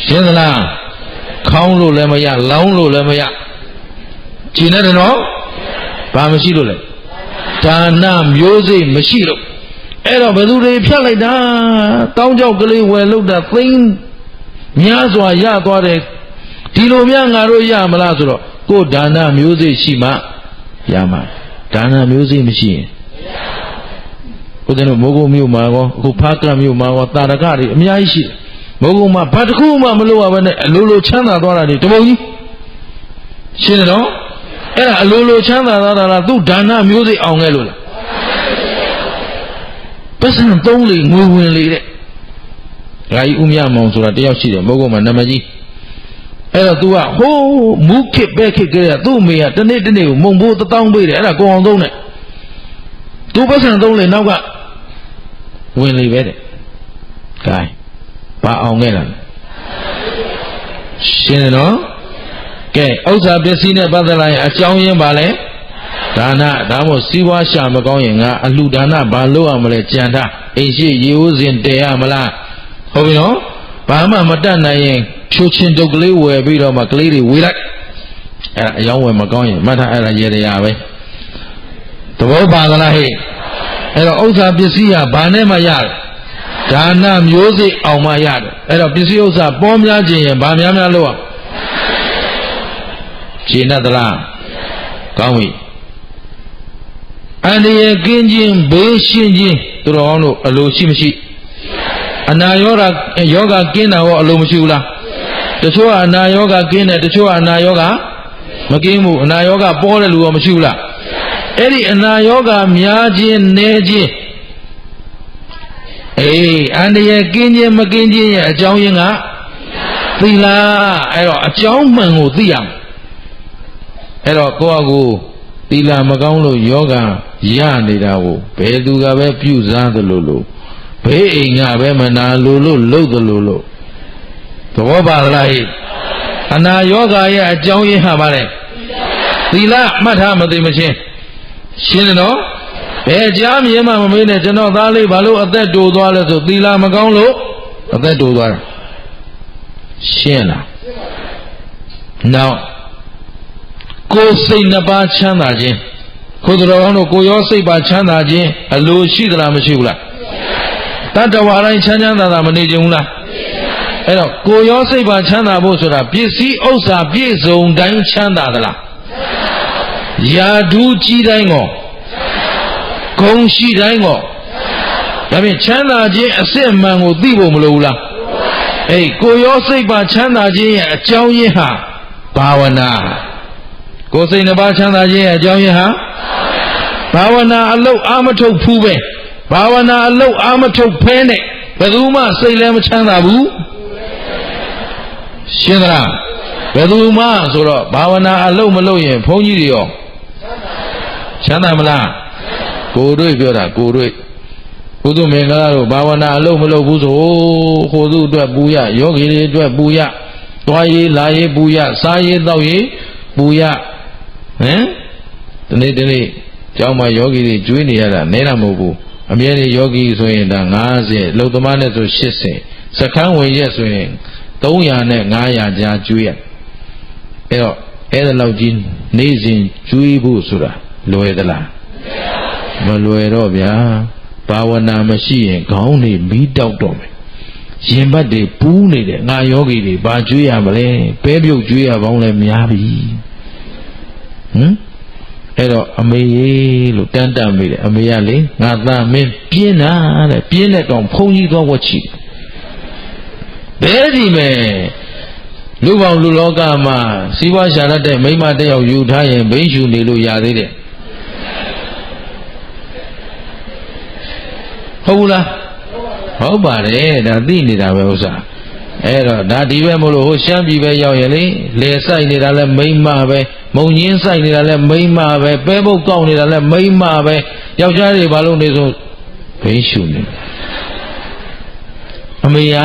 ရှင်းသလားခေါင်းလို့လည်းမရလောင်းလို့လည်းမရကြည်နေတယ်နော်ဘာမရှိလို့လဲဒါနမျိုးစိတ်မရှိလို့အဲ့တော့ဘယ်သူတွေဖြတ်လိုက်တာတောင်းကြောက်ကလေးဝယ်လို့တာသိန်းများစွာရသွားတယ်ဒီလိုများငါတို့ရမလားဆိုတော့ကိုယ်ဒါနမျိုးစိတ်ရှိမှရမှာဒါနမျိုးစိတ်မရှိရင်ဦးဇင်းတို့မိုးကုတ်မြို့မှာကောအခုဖားကတ်မြို့မှာကောတာရကတွေအများကြီးရှိတယ်မိုးကုတ်မှာဘာတစ်ခုမှမလုပ်ရဘဲနဲ့အလိုလိုချမ်းသာသွားတာတွေတပုံကြီးရှင်းတယ်နော်အဲ့ဒါအလိုလိုချမ်းသာသွားတာလားသူဒါနမျိုးစိတ်အောင်ခဲ့လို့လားပတ်စံသုံးလေငွေဝင်လေတဲ့ဓာကြီးဦးမြမောင်ဆိုတာတယောက်ရှိတယ်မိုးကုတ်မှာနာမည်ကြီး သူကဟိုးမူးခစ်ပဲခစ်ကြရသူ့အမေကတနေ့ကိုမုံဘိုး1000ပေးတယ်အဲ့ဒါကိုအောင်သုံးတယ်သူပတ်စံသုံးလေနောက်ကဝင်လေပဲတဲ့ကဲဘာအောင်ခဲ့လားရှင်းတယ်နော်ကဲဥစ္စာပစ္စည်းနဲ့ပတ်သက်လာရင်အကြောင်းရင်းပါလဲဒါနဒါမို့စီးပွားရှာမကောင်းရင်ငါအလှဒါနဘာလို့ရမလဲကြံထားအိမ်ရှိရေဦးစင်တည်ရမလားဟုတ်ပြီနော်ဘာမှမတတ်နိုင်ရင်ဖြိုချင်းတုတ်ကလေးဝယ်ပြီးတော့မှကလေးတွေဝေးလိုက်အဲ့ဒါအယောင်းဝယ်မကောင်းရင်မှတ်ထားအဲ့ဒါရေတရားပဲသဘောပါသလားဟဲ့အဲ့တော့ဥစ္စာပစ္စည်းကဘာနဲ့မှရတယ်ဒါနမျိုးစိအောင်မှရတယ်အဲ့တော့ပစ္စည်းဥစ္စာပေါများခြင်းရင်ဘာများများလို့ရှင်းတတ်သလားကောင်းပြီအန္တရာယ်ကင်းခြင်းဘေးရှင်းခြင်းသူတော်ကောင်းတို့အလိုရှိမရှိအနာယောဂကင်းတာရောအလိုမရှိဘူးလားတချို့ကအနာယောဂကင်းတယ်တချို့ကအနာယောဂမကင်းဘူးအနာယောဂပေါ်တဲ့လူရောမရှိဘူးလားအဲ့ဒီအနာယောဂများခြင်းနည်းခြင်းအန္တရာယ်ကင်းခြင်းမကင်းခြင်းရဲ့အကြောင်းရင်းကသီလအဲ့တော့အကြောင်းမှန်ကိုသိရမယ်အဲ့တော့ကိုယ့်အကူသီလမကောင်းလို့ယောဂရနေတာကိုဘယ်သူကပဲပြုစားသလိုလို့ဘေးအိမ်ကပဲမနာလို့လှုပ်သလိုလို့သဘောပါလားဟိအနာယောဂရဲ့အကြောင်းရင်းဟာပါလေသီလမှတ်ထားမသိမချင်းရှင်းတယ်နော်ဘယ်ကြားမြင်မှမမေးနဲ့ကျွန်တော်သားလေးဘာလို့အသက်တိုးသွားလဲဆိုသီလမကောင်းလို့အသက်တိုးသွားတာရှင်းလားနောက်ကိုယ်စိတ်နှစ်ပါးချမ်းသာခြင်းကိုယ်တော်ကောင်းတို့ကိုရောစိတ်ပါချမ်းသာခြင်းအလိုရှိသလားမရှိဘူးလားတတ္တဝါတိုင်းချမ်းချမ်းသာသာမနေကြဘူးလားအဲ့တော့ကိုရောစိတ်ပါချမ်းသာဖို့ဆိုတာပစ္စည်းဥစ္စာပြည့်စုံတိုင်းချမ်းသာသလားယာဓုကြီးတိုင်းကောဂုံရှိတိုင်းကောဒါဖြင့်ချမ်းသာခြင်းအစစ်အမှန်ကိုသိဖို့မလိုဘူးလားကိုရောစိတ်ပါချမ်းသာခြင်းရဲ့အကြောင်းရင်းဟာဘာဝနာကိုယ်စိတ်နှစ်ပါးချမ်းသာခြင်းရဲ့အကြောင်းရင်းဟာဘာဝနာအလုတ်အာမထုတ်ဖူးပဲဘာဝနာအလုတ်အာမထုတ်ဖဲနဲ့ဘယ်သူမှစိတ်လည်းမချမ်းသာဘူးရှင်းသလားဘယ်သူမှဆိုတော့ဘာဝနာအလုတ်မလုပ်ရင်ဘုန်းကြီးတွေရောချမ်းသာမလားကိုယ်တွေ့ပြောတာကိုယ်တွေ့ဘုသူမင်္ဂလာတို့ဘာဝနာအလုတ်မလုပ်ဘူးဆိုဟိုသူအတွက်ပူရယောဂီတွေအတွက်ပူရသွားရေးလာရေးပူရစားရေးတောက်ရေးပူရဒီနေ့ကျောင်းမှာယောဂီတွေကျွေးနေရတာနဲတာမဟုတ်ဘူးအမြဲတမ်းယောဂီဆိုရင်ဒါ90လုံသမားနဲ့ဆို80စခန်းဝင်ရက်ဆိုရင်300နဲ့900ကြားကျွေးရအဲ့တော့အဲ့ဒါလောက်ကြီးနေ့စဉ်ကျွေးဖို့ဆိုတာလွယ်သလားမလွယ်တော့ဗျာဘာဝနာမရှိရင်ခေါင်းတွေမီးတောက်တော့မယ်ရင်ဘတ်တွေပူးနေတယ်ငါယောဂီတွေဘာကျွေးရမလဲပဲပြုတ်ကျွေးရပေါင်းလဲများပြီအဲ့တော့အမေကြီးလို့တန်းတန်းမိတယ်အမေကလေငါသားမင်းပြင်းတာတဲ့ပြင်းတဲ့ကောင်ဖုံးကြီးသွားဝတ်ချီဘယ်ဒီမဲ့လူပေါင်းလူလောကမှာစီးပွားရှာတတ်တဲ့မိန်းမတစ်ယောက်ယူထားရင်ဘိန်းရှူနေလို့ရသေးတယ်ဟုတ်ဘူးလားဟုတ်ပါတယ်ဒါသိနေတာပဲဥစ္စာအဲ့တော့ဒါဒီပဲမလို့ဟိုရှမ်းပြည်ပဲရောက်ရင်လေဆိုင်နေတာလဲမိန်းမပဲမုံညင်းဆိုင်နေတာလဲမိန်းမပဲပဲပုတ်ကောက်နေတာလဲမိန်းမပဲယောက်ျားတွေဘာလို့နေဆိုဘိန်းရှူနေအမေက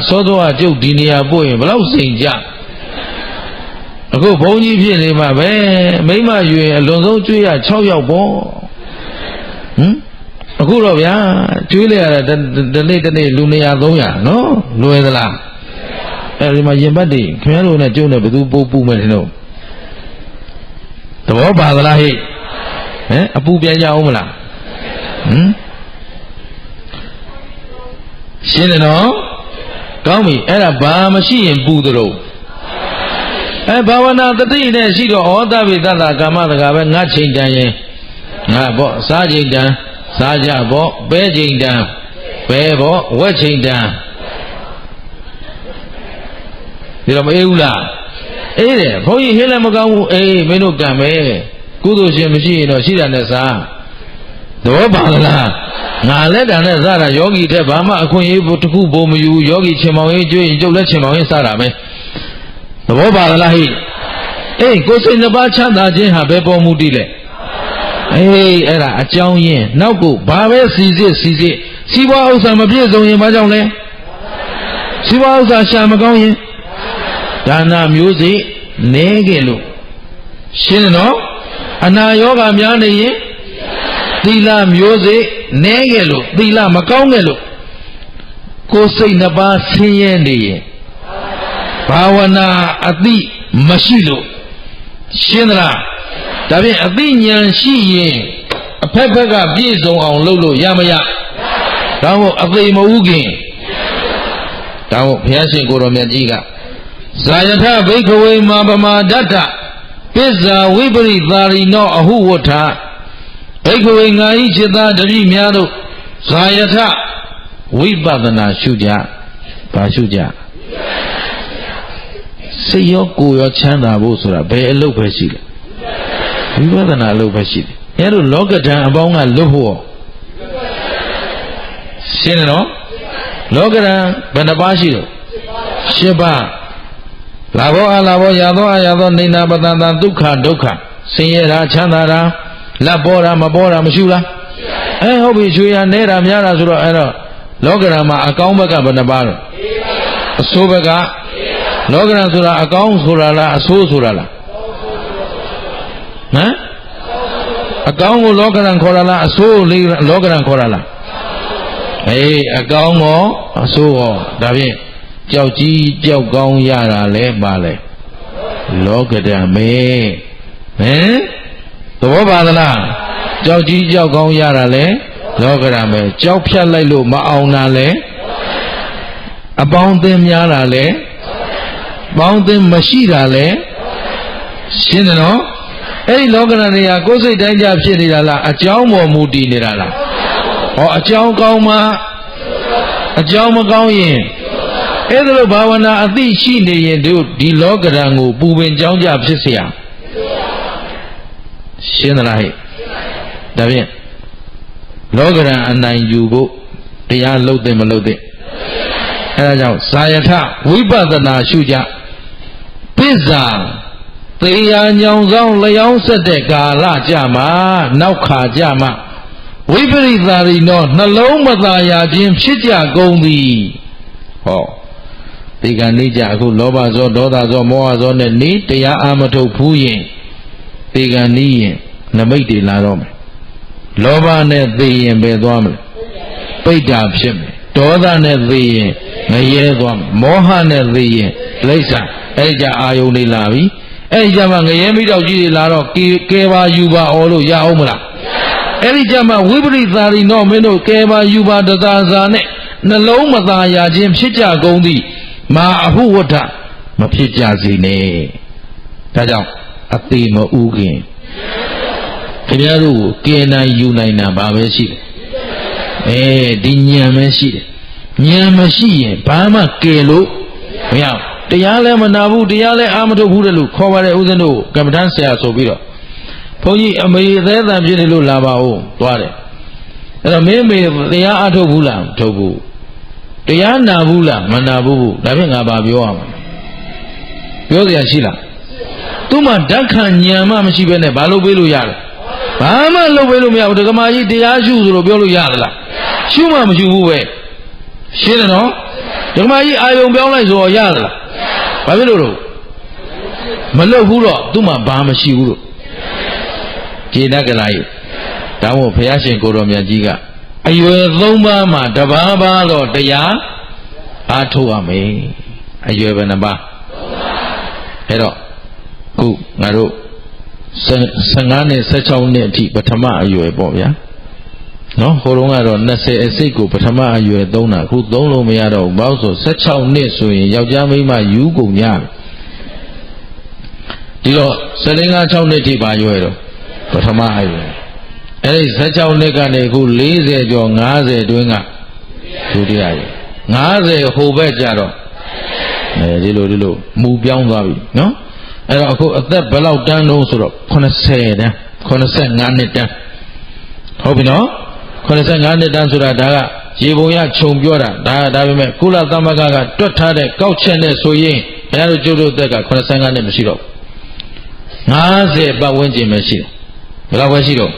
စောစောကကျုပ်ဒီနေရာပို့ရင်ဘလောက်စိန်ကြအခုဘုန်းကြီးဖြစ်နေမှာပဲမိန်းမယူရင်အလွန်ဆုံးကျွေးရ6ယောက်ပေါ့အခုတော့ဗျာကျွေးလိုက်ရတာတနေ့လူ200 300နော်လွယ်သလားအဲဒီမှာရင်ဘတ်တွေခင်ဗျားတို့နဲ့ကျုံနဲ့ဘယ်သူပို့ပူမယ်ထင်တော့သဘောပါသလားဟိအပူပြန်ကြအောင်မလားရှင်းတယ်နော်ကောင်းပြီအဲ့ဒါဘာမရှိရင်ပူသလိုဘာဝနာတတိနဲ့ရှိတော့ဩသဗ္ဗေတ္တကာမတကာပဲငါချိန်တန်ရင်ငါပေါ့စားချိန်တန်စားကြပေါ့ပဲချိန်တန်ပဲပေါ့ဝက်ချိန်တန်ဒီတော့မအေးဘူးလားအေးတယ်ဘုန်းကြီးဟင်းလည်းမကောင်းဘူးအေးမင်းတို့ကံပဲကုသိုလ်ရှင်မရှိရင်တော့ရှိတာနဲ့စားသဘောပါလားငါလက်တံနဲ့စားတာယောဂီတဲ့ဘာမှအခွင့်အရေးတစ်ခုပုံမယူယောဂီချင်မောင်ရေးကျွေးရင်ကျုပ်လည်းချင်မောင်ရေးစားတာပဲ ဘောပါလားဟိအေးကိုယ်စိတ်နှစ်ပါးချမ်းသာခြင်းဟာဘယ်ပေါ်မူတည်လဲအေးအဲ့ဒါအကြောင်းရင်းနောက်ကိုဘာပဲစီစစ်စီးပွားဥစ္စာမပြည့်စုံရင်ဘာကြောင့်လဲစီးပွားဥစ္စာရှာမကောင်းရင်ဒါနမျိုးစိနဲခဲ့လို့ရှင်းတယ်နော်အနာယောဂများနေရင်သီလမျိုးစိနဲခဲ့လို့သီလမကောင်းခဲ့လို့ကိုယ်စိတ်နှစ်ပါးဆင်းရဲနေရင်ဘာဝနာအသိမရှိလို့ရှင်းသလားဒါဖြင့်အသိဉာဏ်ရှိရင်အဖက်ဖက်ကပြည့်စုံအောင်လုပ်လို့ရမရဒါမို့အသိမဟုတ်ခင်ဒါမို့ဘုရားရှင်ကိုတော်မြတ်ကြီးကဇာယထဘိက္ခဝေမာပမာဒတ္ထပစ္စာဝိပရိသာရိနောအဟုဝဋ္ဌဘိက္ခဝေငါဤจิตသားတတိများတို့ဇာယထဝိပဿနာရှုကြဘာရှုကြစိတ်ရောကိုယ်ရောချမ်းသာဖို့ဆိုတာဘယ်အလုပ်ပဲရှိလဲဝိပဿနာအလုပ်ပဲရှိတယ်အဲဒါလောကဓာတ်အပေါင်းကလွတ်ဖို့ရှင်းတယ်နော်လောကဓာတ်ဘယ်နှပါးရှိတော့၈ပါးလာဘောအလာဘောရသောအရသောနေနာပတန်တဒုက္ခဒုက္ခဆင်းရဲတာချမ်းသာတာလက်ပေါ်တာမပေါ်တာမရှိလားဟုတ်ပြီချွေရနဲတာများတာဆိုတော့အဲ့တော့လောကဓာတ်မှာအကောင်းဘက်ကဘယ်နှပါးတော့အဆိုးဘက်ကလောကဓာတ်ဆိုတာအကောင်းဆိုတာလားအဆိုးဆိုတာလားဟမ်အကောင်းကိုလောကဓာတ်ခေါ်တာလားအဆိုးလေးလောကဓာတ်ခေါ်တာလားအကောင်းရောအဆိုးရောဒါဖြင့်ကြောက်ကြီးကြောက်ကောင်းရတာလဲပါလဲလောကဓာတ်မဲဟမ်သဘောပါသလားကြောက်ကြီးကြောက်ကောင်းရတာလဲလောကဓာတ်မဲကြောက်ဖြတ်လိုက်လို့မအောင်တာလဲအပေါင်းအသင်းများတာလဲပေါင်းအသင်းမရှိတာလဲရှင်းတယ်နော်အဲ့ဒီလောကဓာတ်တွေကကိုယ်စိတ်တိုင်းကြဖြစ်နေတာလားအကြောင်းပေါ်မူတည်နေတာလားအကြောင်းကောင်းမှအကြောင်းမကောင်းရင်အဲ့ဒါလိုဘာဝနာအသိရှိနေရင်တို့ဒီလောကဓာတ်ကိုပူပင်ကြောင်းကြဖြစ်เสียရှင်းသလားဟဲ့ဒါဖြင့်လောကဓာတ်အနိုင်ယူဖို့တရားလုပ်တယ်မလုပ်တယ်အဲဒါကြောင့်ဇာယထဝိပဿနာရှုကြပစ္စာသေယာညောင်ဆောင်လျောင်းဆက်တဲ့ကာလကြမှာနောက်ခါကြမှာဝိပရိသာရိနောနှလုံးမသာယာခြင်းဖြစ်ကြကုန်သည်ဒီကနေ့ကြအခုလောဘဇောဒေါသဇောမောဟဇောနဲ့နေတရားအာမထုတ်ဘူးရင်ဒီကနေ့ရင်နမိတ်တွေလာတော့မယ်လောဘနဲ့သိရင်ပဲသွားမလဲပိဋ္ဌာဖြစ်မယ်ဒေါသနဲ့သိရင်ငရဲသွားမယ်မောဟနဲ့သိရင်လိစ္ဆာအဲ့ကြအာယုန်တွေလာပြီအဲ့ကြမှာငရဲမိတော့ကြီးတွေလာတော့ကဲပါယူပါအော်လို့ရအောင်မလားအဲ့ဒီကြမှာဝိပရိသာရိနောမင်းတို့ကဲပါယူပါတသာစာနဲ့နှလုံးမသာယာခြင်းဖြစ်ကြကုန်သည်မာအဟုဝဋ္ဌမဖြစ်ကြစေနဲ့ဒါကြောင့်အသေးမဥခင်ခင်ဗျားတို့ကိုကဲနိုင်ယူနိုင်တာဘာပဲရှိတယ်ဒီဉာဏ်ပဲရှိတယ်ဉာဏ်မရှိရင်ဘာမှကဲလို့မရတရားလည်းမနာဘူးတရားလည်းအာမထုတ်ဘူးလို့ခေါ်ပါတယ်ဦးဇင်းတို့ကမ္မဋ္ဌာန်းဆရာဆိုပြီးတော့ဘုန်းကြီးအမေသေးတန်ဖြစ်နေလို့လာပါဦးသွားတယ်အဲ့တော့မင်းမေတရားအထုတ်ဘူးလားထုတ်ဘူးတရားနာဘူးလားမနာဘူးဒါဖြင့်ငါဘာပြောရမလဲပြောစရာရှိလားသူ့မှာဓက္ခံဉာဏ်မှမရှိဘဲနဲ့ဘာလို့ပေးလို့ရလဲဘာမှလုပ်ပေးလို့မရဘူးဒကမာကြီးတရားရှုဆိုလို့ပြောလို့ရသလားရှုမှမရှိဘူးပဲရှင်းတယ်နော်ဒကမာကြီးအာယုံပြောင်းလိုက်ဆိုတော့ရသလားဘာဖြစ်လို့မလုပ်ဘူးတော့သူ့မှာဘာမရှိဘူးလို့ခြေတက်ကလာကြီးဒါမို့ဘုရားရှင်ကိုတော်မြတ်ကြီးကအရွယ်၃ပါးမှာတပါးပါးတော့တရားအားထုတ်ရမယ်အရွယ်ဘယ်နှပါးအဲ့တော့ခုငါတို့15နဲ့16နှစ်အထိပထမအရွယ်ပေါ့ဗျာနော်ဟိုတုန်းကတော့20အစိတ်ကိုပထမအရွယ်သုံးတာခုသုံးလို့မရတော့ဘူးဘာလို့ဆို16နှစ်ဆိုရင်ယောက်ျားမိန်းမယူကုန်ကြဒီတော့15 6နှစ်ထိပါရွယ်တော့ပထမအရွယ်အဲ့ဒီ16နှစ်ကနေခု40ကျော်50တွင်းကဒုတိယရွယ်50ဟိုဘက်ကြတော့ဒီလိုမူပြောင်းသွားပြီနော်အဲ့တော့အခုအသက်ဘယ်လောက်တန်းတော့ဆိုတော့80တန်း85နှစ်တန်းဟုတ်ပြီနော်85နှစ်တန်းဆိုတာဒါကရေပုံရခြုံပြောတာဒါပေမဲ့ကုလသမဂ္ဂကတွက်ထားတဲ့ကောက်ချက်နဲ့ဆိုရင် ဘုရားတို့ကျုပ်တို့သက်က85နှစ်မရှိတော့50ပတ်ဝန်းကျင်ပဲရှိတယ်ဘယ်လောက်ပဲရှိတော့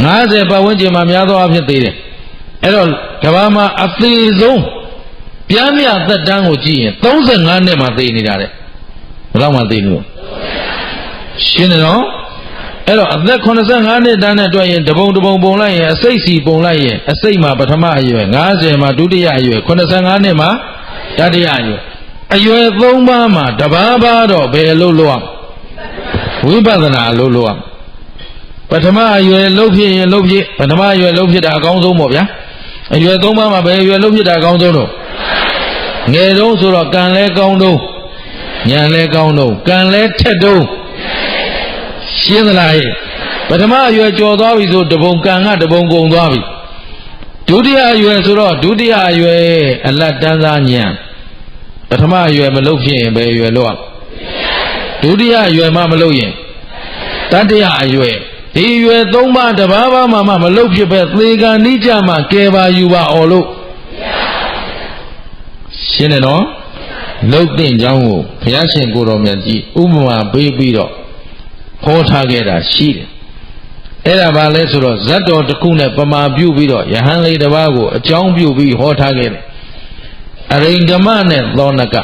50ပတ်ဝန်းကျင်မှာများသောအားဖြင့်သေးတယ်အဲ့တော့ကဘာမှာအသေးဆုံးပြားမြသက်တမ်းကိုကြည့်ရင်35နှစ်မှသေနေတာတဲ့ဘယ်လောက်မှသေလို့ရှင်းတယ်နော်အဲ့တော့အသက်85နှစ်တန်းနဲ့တွက်ရင်တပုံပုံလိုက်ရင်အစိတ်စီပုံလိုက်ရင်အစိတ်မှာပထမအရွယ်50မှာဒုတိယအရွယ်85နှစ်မှာတတိယအရွယ်အရွယ်3ပါးမှာတပါးပါးတော့ဘယ်အလုပ်လုပ်အောင်ဝိပဿနာအလုပ်လုပ်အောင်ပထမအရွယ်လုပ်ဖြစ်ရင်လုပ်ဖြစ်ပထမအရွယ်လုပ်ဖြစ်တာအကောင်းဆုံးပေါ့ဗျာအရွယ်3ပါးမှာဘယ်အရွယ်လုပ်ဖြစ်တာအကောင်းဆုံးတော့ငယ်တုန်းဆိုတော့ကံလဲကောင်းတုန်းဉာဏ်လဲကောင်းတုန်းကံလဲထက်တုန်းရှင်းသလားဟဲ့ပထမအရွယ်ကျော်သွားပြီဆိုတပုံကံကတပုံကုန်သွားပြီဒုတိယအရွယ်ဆိုတော့ဒုတိယအရွယ်အလတ်တန်းစားဉာဏ်ပထမအရွယ်မလုပ်ဖြစ်ရင်ဘယ်အရွယ်လုပ်ဒုတိယအရွယ်မှမလုပ်ရင်တတိယအရွယ်ဒီအရွယ်3ပါးတပါးပါးမှမလုပ်ဖြစ်ပဲသေကံနိကြမှာကဲပါယူပါအော်လို့ရှင်းတယ်နော်လုတ်တဲ့เจ้าကိုဘုရားရှင်ကိုတော်မြတ်ကြီးဥပမာပေးပြီးတော့ဟောထားခဲ့တာရှိတယ်အဲ့ဒါဘာလဲဆိုတော့ဇတ်တော်တစ်ခုနဲ့ပမာပြုပြီးတော့ယဟန်လေးတစ်ပါးကိုအကြောင်းပြုပြီးဟောထားခဲ့တယ်အရိန္ဒမနဲ့သောနက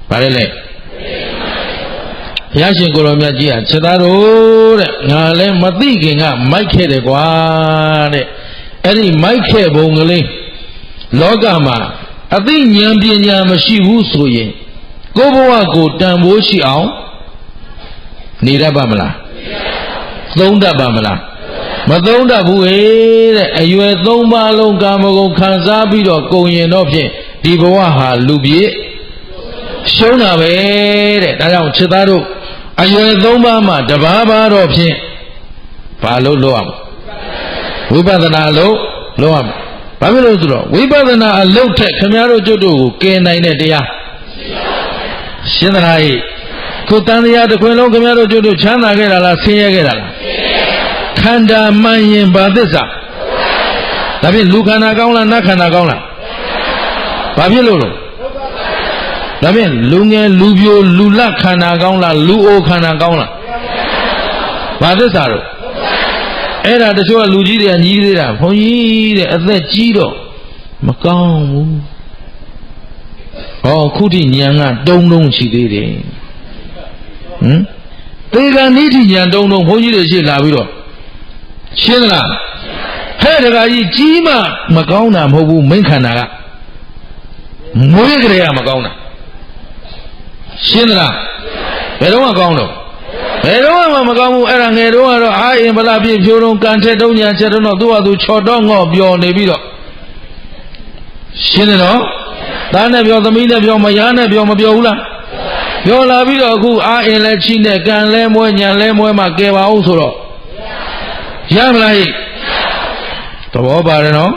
ဘာလဲလဲဘုရားရှင်ကိုတော်မြတ်ကြီးကချက်သားတို့တဲ့ငါလည်းမသိခင်ကမိုက်ခဲ့တယ်ကွာတဲ့အဲ့ဒီမိုက်ခဲ့ပုံကလေးလောကမှာအသိဉာဏ်ပညာမရှိဘူးဆိုရင်ကိုယ်ဘဝကိုတန်ဖိုးရှိအောင်နေတတ်ပါမလားသုံးတတ်ပါမလားမသုံးတတ်ဘူးဟဲ့တဲ့အရွယ်3ပါးလုံးကာမဂုဏ်ခံစားပြီးတော့ကုန်ရင်တော့ဖြင့်ဒီဘဝဟာလူပြည့်ရှုံးတာပဲတဲ့ဒါကြောင့်ချစ်သားတို့အရွယ်3ပါးမှာတပါးပါးတော့ဖြင့်ဘာလို့လုပ်အောင်ဝိပဿနာလုပ်အောင်ဘာဖြစ်လို့ဆိုတော့ဝိပဿနာအလုပ်ထက်ခင်ဗျားတို့ကျွတ်တို့ကိုကယ်နိုင်တဲ့တရားရှင်းသလားဟိကိုတန်တရားတစ်ခွင်လုံးခင်ဗျားတို့ကျွတ်တို့ချမ်းသာခဲ့တာလားဆင်းရဲခဲ့တာလားခန္ဓာမှန်ရင်ဘာသစ္စာဒါဖြင့်လူခန္ဓာကောင်းလားနတ်ခန္ဓာကောင်းလားဘာဖြစ်လို့လဲဒါဖြင့်လူငယ်လူပြိုလူလတ်ခန္ဓာကောင်းလားလူအိုခန္ဓာကောင်းလားဘာသစ္စာတော့အဲ့ဒါတချို့ကလူကြီးတွေကညီးသေးတာဘုန်းကြီးတဲ့အသက်ကြီးတော့မကောင်းဘူးဟောခုထိဉာဏ်ကတုံတုံရှိသေးတယ်သေကံနိတိဉာဏ်တုံတုံဘုန်းကြီးတွေရှိလာပြီးတော့ရှင်းလားဟဲ့တခါကြီးကြီးမှမကောင်းတာမဟုတ်ဘူးမိခန္ဓာကမွေးကြရမကောင်းတာရှင်းလားဘယ်တော့မှကောင်းတော့ဘယ်တော့မှမကောင်းဘူးအဲ့ဒါငယ်တော့ကတော့အာအင်ဗလာပြည့်ဖြိုးတော့ကန်ထက်တုံးညာချက်တော့သူ့ဟာသူချော်တော့ငေါ့ပျော်နေပြီးတော့ရှင်းတယ်နော်သားနဲ့ပြောသမီးနဲ့ပြောမယားနဲ့ပြောမပြောဘူးလားပြောလာပြီးတော့အခုအာအင်လဲချိနဲ့ကန်လဲမွဲညာလဲမွဲမှကဲပါအောင်ဆိုတော့ရမလားဟိသဘောပါတယ်နော်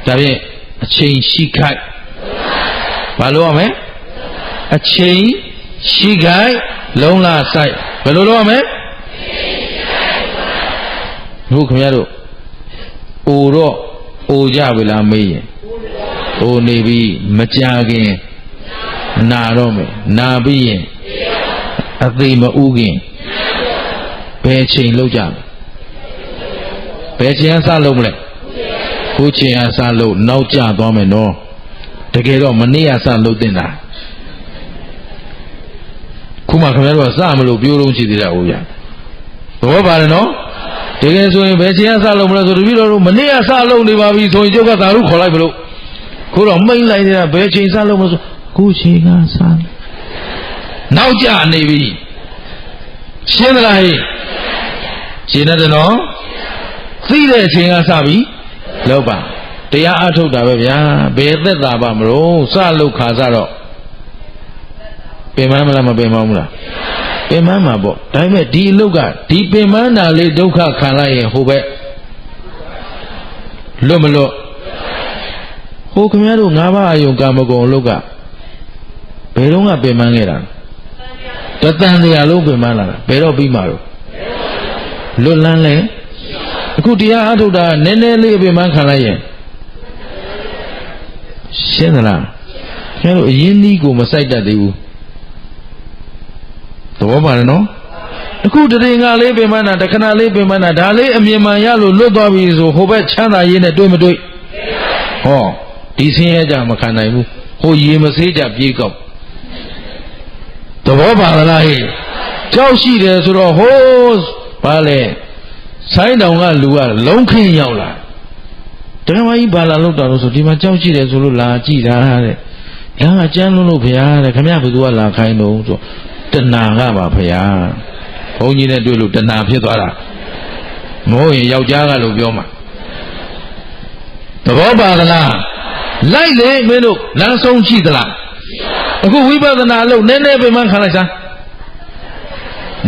ဒါဖြင့်အချိန်ရှိခိုက်ဘာလို့ရမလဲအချိန်ရှိခိုက်လုံးလာဆိုင်ဘယ်လိုလုပ်ရမလဲတို့ခင်ဗျားတို့အိုတော့အိုကြပြီလားမေးရင်အိုနေပြီမကြခင်နာတော့မယ်နာပြီးရင်အသေးမဥခင်ဘယ်ချိန်လောက်ကြဘယ်ချိန်အစလုပ်မလဲခုချိန်အစလုပ်နောက်ကျသွားမယ်နော်တကယ်တော့မနေ့ကစလုပ်တင်တာခုမှခင်ဗျားတို့ကစမလို့ပြောလို့ရှိသေးတာဟုတ်ရဘောပါတယ်နော်တကယ်ဆိုရင်ဘယ်ချိန်ကစလုပ်မလဲဆိုတပည့်တော်တို့မနေ့ကစလုပ်နေပါပြီဆိုရင်ကျုပ်ကသာလို့ခေါ်လိုက်မလို့ခုတော့မိတ်လိုက်နေတာဘယ်ချိန်စလုပ်မလို့ဆိုခုချိန်ကစနောက်ကျနေပြီရှင်းသလားဟဲ့ရှင်းတယ်နော်သိတဲ့အချိန်ကစပြီလောက်ပါတရားအထုတ်တာပဲဗျာဘယ်သက်သာပါမလို့စလုပ်ခါစတော့ပင်မမလားမပင်မဘူးလားပင်မမှာပေါ့ဒါပေမဲ့ဒီအလုပ်ကဒီပင်မနာလေးဒုက္ခခံလိုက်ရင်ဟိုဘက်လွတ်မလွတ်ဟိုခင်ဗျားတို့၅ပါးအယုံကာမဂုဏ်အလုပ်ကဘယ်တော့ကပင်မခဲ့တာတတန်တရားလုံးပင်မလာတာဘယ်တော့ပြီးမှာတော့လွတ်လန်းလဲအခုတရားအထုတ်တာနည်းနည်းလေးပင်မခံလိုက်ရင်ရှင်းသလားခင်ဗျားတို့အရင်နီးကိုမစိုက်တတ်သေးဘူး ဘောပါတယ်နော်အခုတရင်ကလေးပင်မနာတခဏလေးပင်မနာဒါလေးအမြင်မှန်ရလို့လွတ်သွားပြီဆိုဟိုဘက်ချမ်းသာရေးနဲ့တွေ့မတွေ့ဟောဒီဆင်းရဲကြမခံနိုင်ဘူးဟိုရေမဆေးကြပြေးကောက်သဘောပါလားဟဲ့ကြောက်ရှိတယ်ဆိုတော့ဟိုးဘာလဲဆိုင်းတောင်ကလူကလုံးခင်းရောက်လာတကယ်မကြီးဘာလာလောက်တာလို့ဆိုဒီမှာကြောက်ရှိတယ်ဆိုလို့လာကြည့်တာတဲ့လမ်းကကျန်းလို့ဖရာတဲ့ခမရဘယ်သူကလာခိုင်းတော့ဆိုတဏှာကပါဖရာဘုန်းကြီးနဲ့တွေ့လို့တဏှာဖြစ်သွားတာမဟုတ်ရင်ယောက်ျားကလို့ပြောမှာသဘောပါသလားလိုက်လေမင်းတို့လမ်းဆုံးရှိသလားအခုဝိပဿနာလို့နည်းနည်းပဲမှခံလိုက်စမ်း